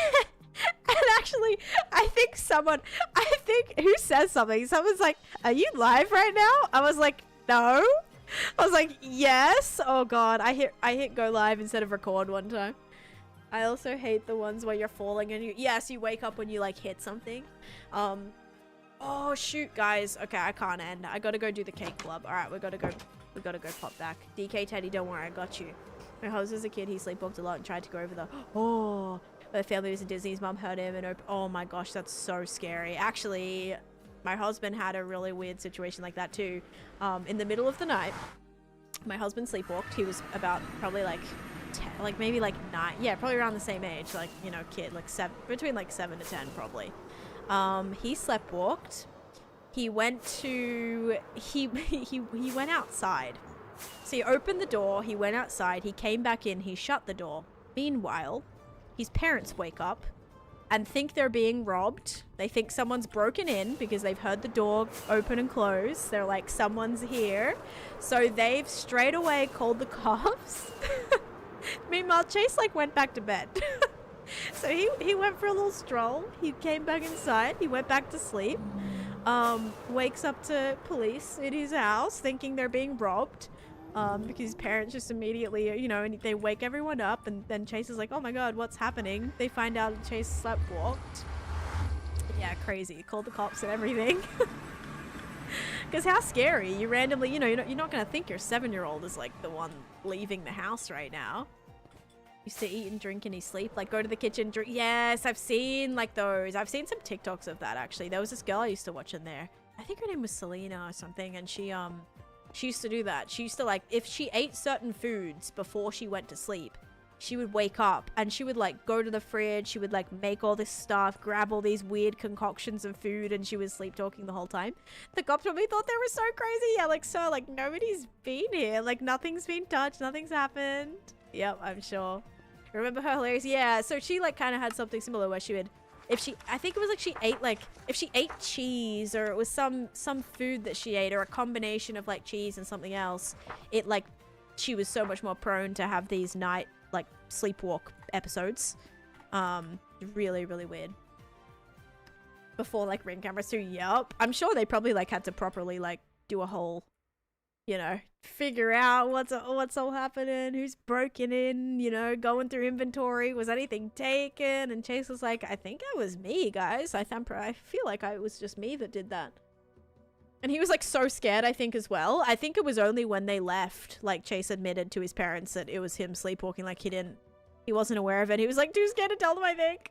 actually, I think who says something? Someone's like, are you live right now? I was like, no. I was like, yes. Oh God, I hit go live instead of record one time. I also hate the ones where you're falling and you wake up when you like hit something. Oh shoot, guys. Okay, I can't end. I gotta go do the cake club. All right, we gotta go pop back. DK Teddy, don't worry, I got you. My husband was a kid, he sleepwalked a lot and tried to go over the family was in Disney. His mom heard him and oh my gosh, that's so scary. Actually, my husband had a really weird situation like that too. In the middle of the night, my husband sleepwalked. He was about probably like 10, like maybe like 9. Yeah, probably around the same age, like, you know, kid, like between like 7 to 10 probably. He sleptwalked. He went to, he went outside. So he opened the door, he went outside, he came back in, he shut the door. Meanwhile, his parents wake up and think they're being robbed. They think someone's broken in because they've heard the door open and close. They're like, someone's here. So they've straight away called the cops. Meanwhile, Chase like went back to bed. So he went for a little stroll. He came back inside. He went back to sleep. Wakes up to police in his house thinking they're being robbed. Because his parents just immediately, you know, and they wake everyone up, and then Chase is like, oh my God, what's happening? They find out Chase sleptwalked. Yeah, crazy. He called the cops and everything. Because how scary. You randomly, you know, you're not going to think your 7-year-old is like the one leaving the house right now. Used to eat and drink in his sleep, like go to the kitchen, drink. Yes, I've seen like those. I've seen some TikToks of that actually. There was this girl I used to watch in there. I think her name was Selena or something, and she used to do that. She used to like, if she ate certain foods before she went to sleep, she would wake up and she would like go to the fridge. She would like make all this stuff, grab all these weird concoctions of food, and she was sleep talking the whole time. The cops probably thought they were so crazy. Yeah, like, sir, like nobody's been here. Like nothing's been touched. Nothing's happened. Yep, I'm sure. Remember her hilarious? Yeah, so she like kind of had something similar where she would, I think it was like she ate like, if she ate cheese or it was some food that she ate or a combination of like cheese and something else, it like, she was so much more prone to have these night, like sleepwalk episodes. Really, really weird. Before like Ring cameras too, yep. I'm sure they probably like had to properly like do a whole, you know, figure out what's all happening, who's broken in, you know, going through inventory, was anything taken? And Chase was like, I think it was me, guys. I feel like it was just me that did that. And he was like so scared, I think, as well. I think it was only when they left, like Chase admitted to his parents that it was him sleepwalking, like he wasn't aware of it. He was like too scared to tell them, I think.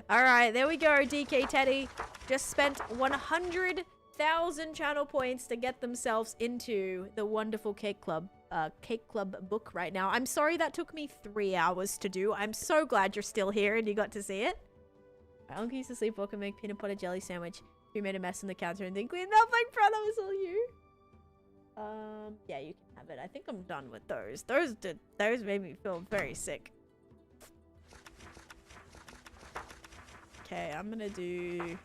All right, there we go. DK Teddy just spent 100,000 channel points to get themselves into the wonderful Cake Club book right now. I'm sorry that took me 3 hours to do. I'm so glad you're still here and you got to see it. My uncle used to sleepwalk and make peanut butter jelly sandwich. We made a mess on the counter and then cleaned up. Like, bro, that was all you. Yeah, you can have it. I think I'm done with those. Those made me feel very sick. Okay, I'm gonna do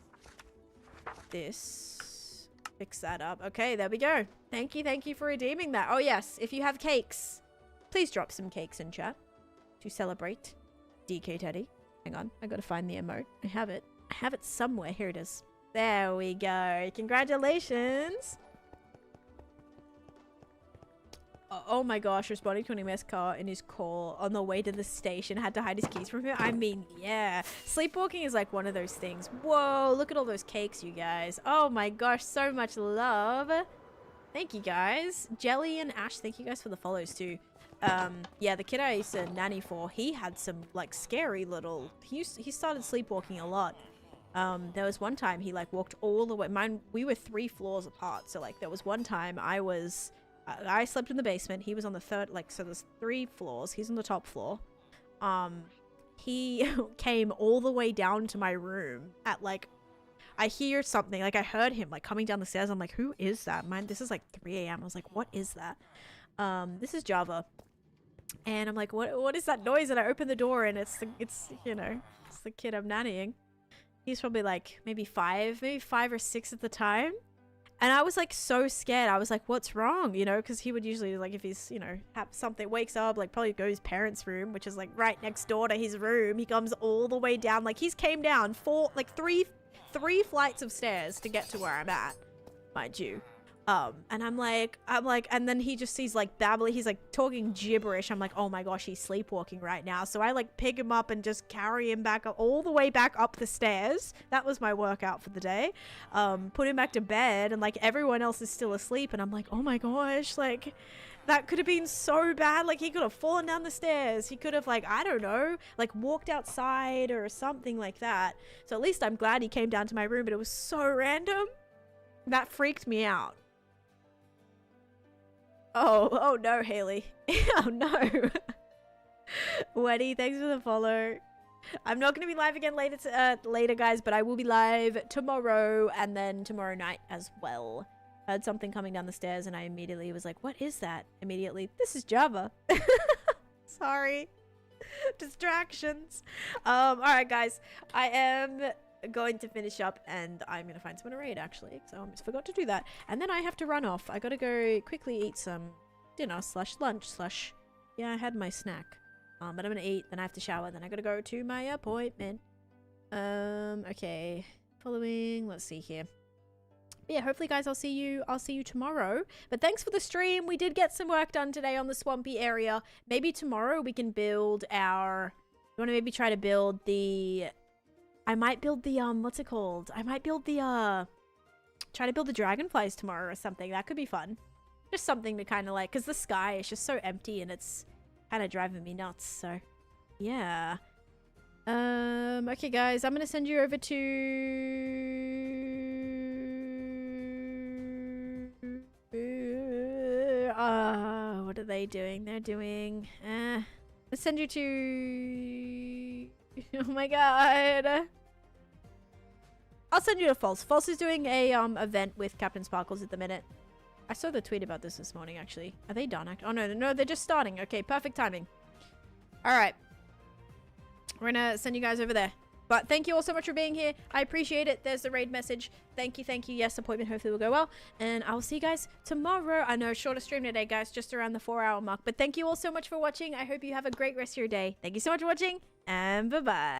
this. Fix that up. Okay, there we go. Thank you for redeeming that. Oh yes, if you have cakes, please drop some cakes in chat to celebrate DK Teddy. Hang on, I gotta find the emote. I have it somewhere. Here it is. There we go. Congratulations. Oh my gosh, responding to an EMS car in his call on the way to the station, had to hide his keys from him. I mean, yeah. Sleepwalking is like one of those things. Whoa, look at all those cakes, you guys. Oh my gosh, so much love. Thank you guys. Jelly and Ash, thank you guys for the follows too. Yeah, the kid I used to nanny for, he had some like scary little, he started sleepwalking a lot. There was one time he like walked all the way, we were 3 floors apart. So like there was one time I slept in the basement. He was on the third, like, so there's 3 floors. He's on the top floor. He came all the way down to my room at like, I hear something, like I heard him like coming down the stairs. I'm like, who is that? Man, this is like 3 a.m. I was like, what is that? This is Java. And I'm like, what is that noise? And I open the door and it's you know, it's the kid I'm nannying. He's probably like maybe 5 or 6 at the time. And I was like so scared. I was like, what's wrong? You know, because he would usually like, if he's, you know, have something, wakes up, like probably go to his parents' room, which is like right next door to his room. He comes all the way down. Like he's came down 3 flights of stairs to get to where I'm at, mind you. And I'm like, and then he just sees like babbling. He's like talking gibberish. I'm like, oh my gosh, he's sleepwalking right now. So I like pick him up and just carry him back up, all the way back up the stairs. That was my workout for the day. Put him back to bed and like everyone else is still asleep. And I'm like, oh my gosh, like that could have been so bad. Like he could have fallen down the stairs. He could have like, I don't know, like walked outside or something like that. So at least I'm glad he came down to my room, but it was so random. That freaked me out. Oh no, Haley. Oh no. Weddy, thanks for the follow. I'm not going to be live again later, guys, but I will be live tomorrow and then tomorrow night as well. I heard something coming down the stairs and I immediately was like, what is that? Immediately, this is Java. Sorry. Distractions. Alright, guys. I am going to finish up and I'm gonna find someone to raid actually, so I almost forgot to do that. And then I have to run off. I gotta go quickly eat some dinner slash lunch slash, yeah, I had my snack. But I'm gonna eat, then I have to shower, then I gotta go to my appointment. Okay, following, let's see here. But yeah, hopefully guys, I'll see you tomorrow. But thanks for the stream. We did get some work done today on the swampy area. Maybe tomorrow we can build our, you want to maybe try to build the, I might build the, what's it called? I might build the, try to build the dragonflies tomorrow or something. That could be fun. Just something to kind of like, because the sky is just so empty and it's kind of driving me nuts. So, yeah. Okay, guys. I'm going to send you over to... what are they doing? They're doing... let's send you to... Oh my god. I'll send you to False. False is doing a event with Captain Sparkles at the minute. I saw the tweet about this morning, actually. Are they done? Oh, no, they're just starting. Okay, perfect timing. All right. We're gonna send you guys over there. But thank you all so much for being here. I appreciate it. There's the raid message. Thank you, thank you. Yes, appointment hopefully will go well. And I will see you guys tomorrow. I know, shorter stream today, guys. Just around the 4-hour mark. But thank you all so much for watching. I hope you have a great rest of your day. Thank you so much for watching. And bye-bye.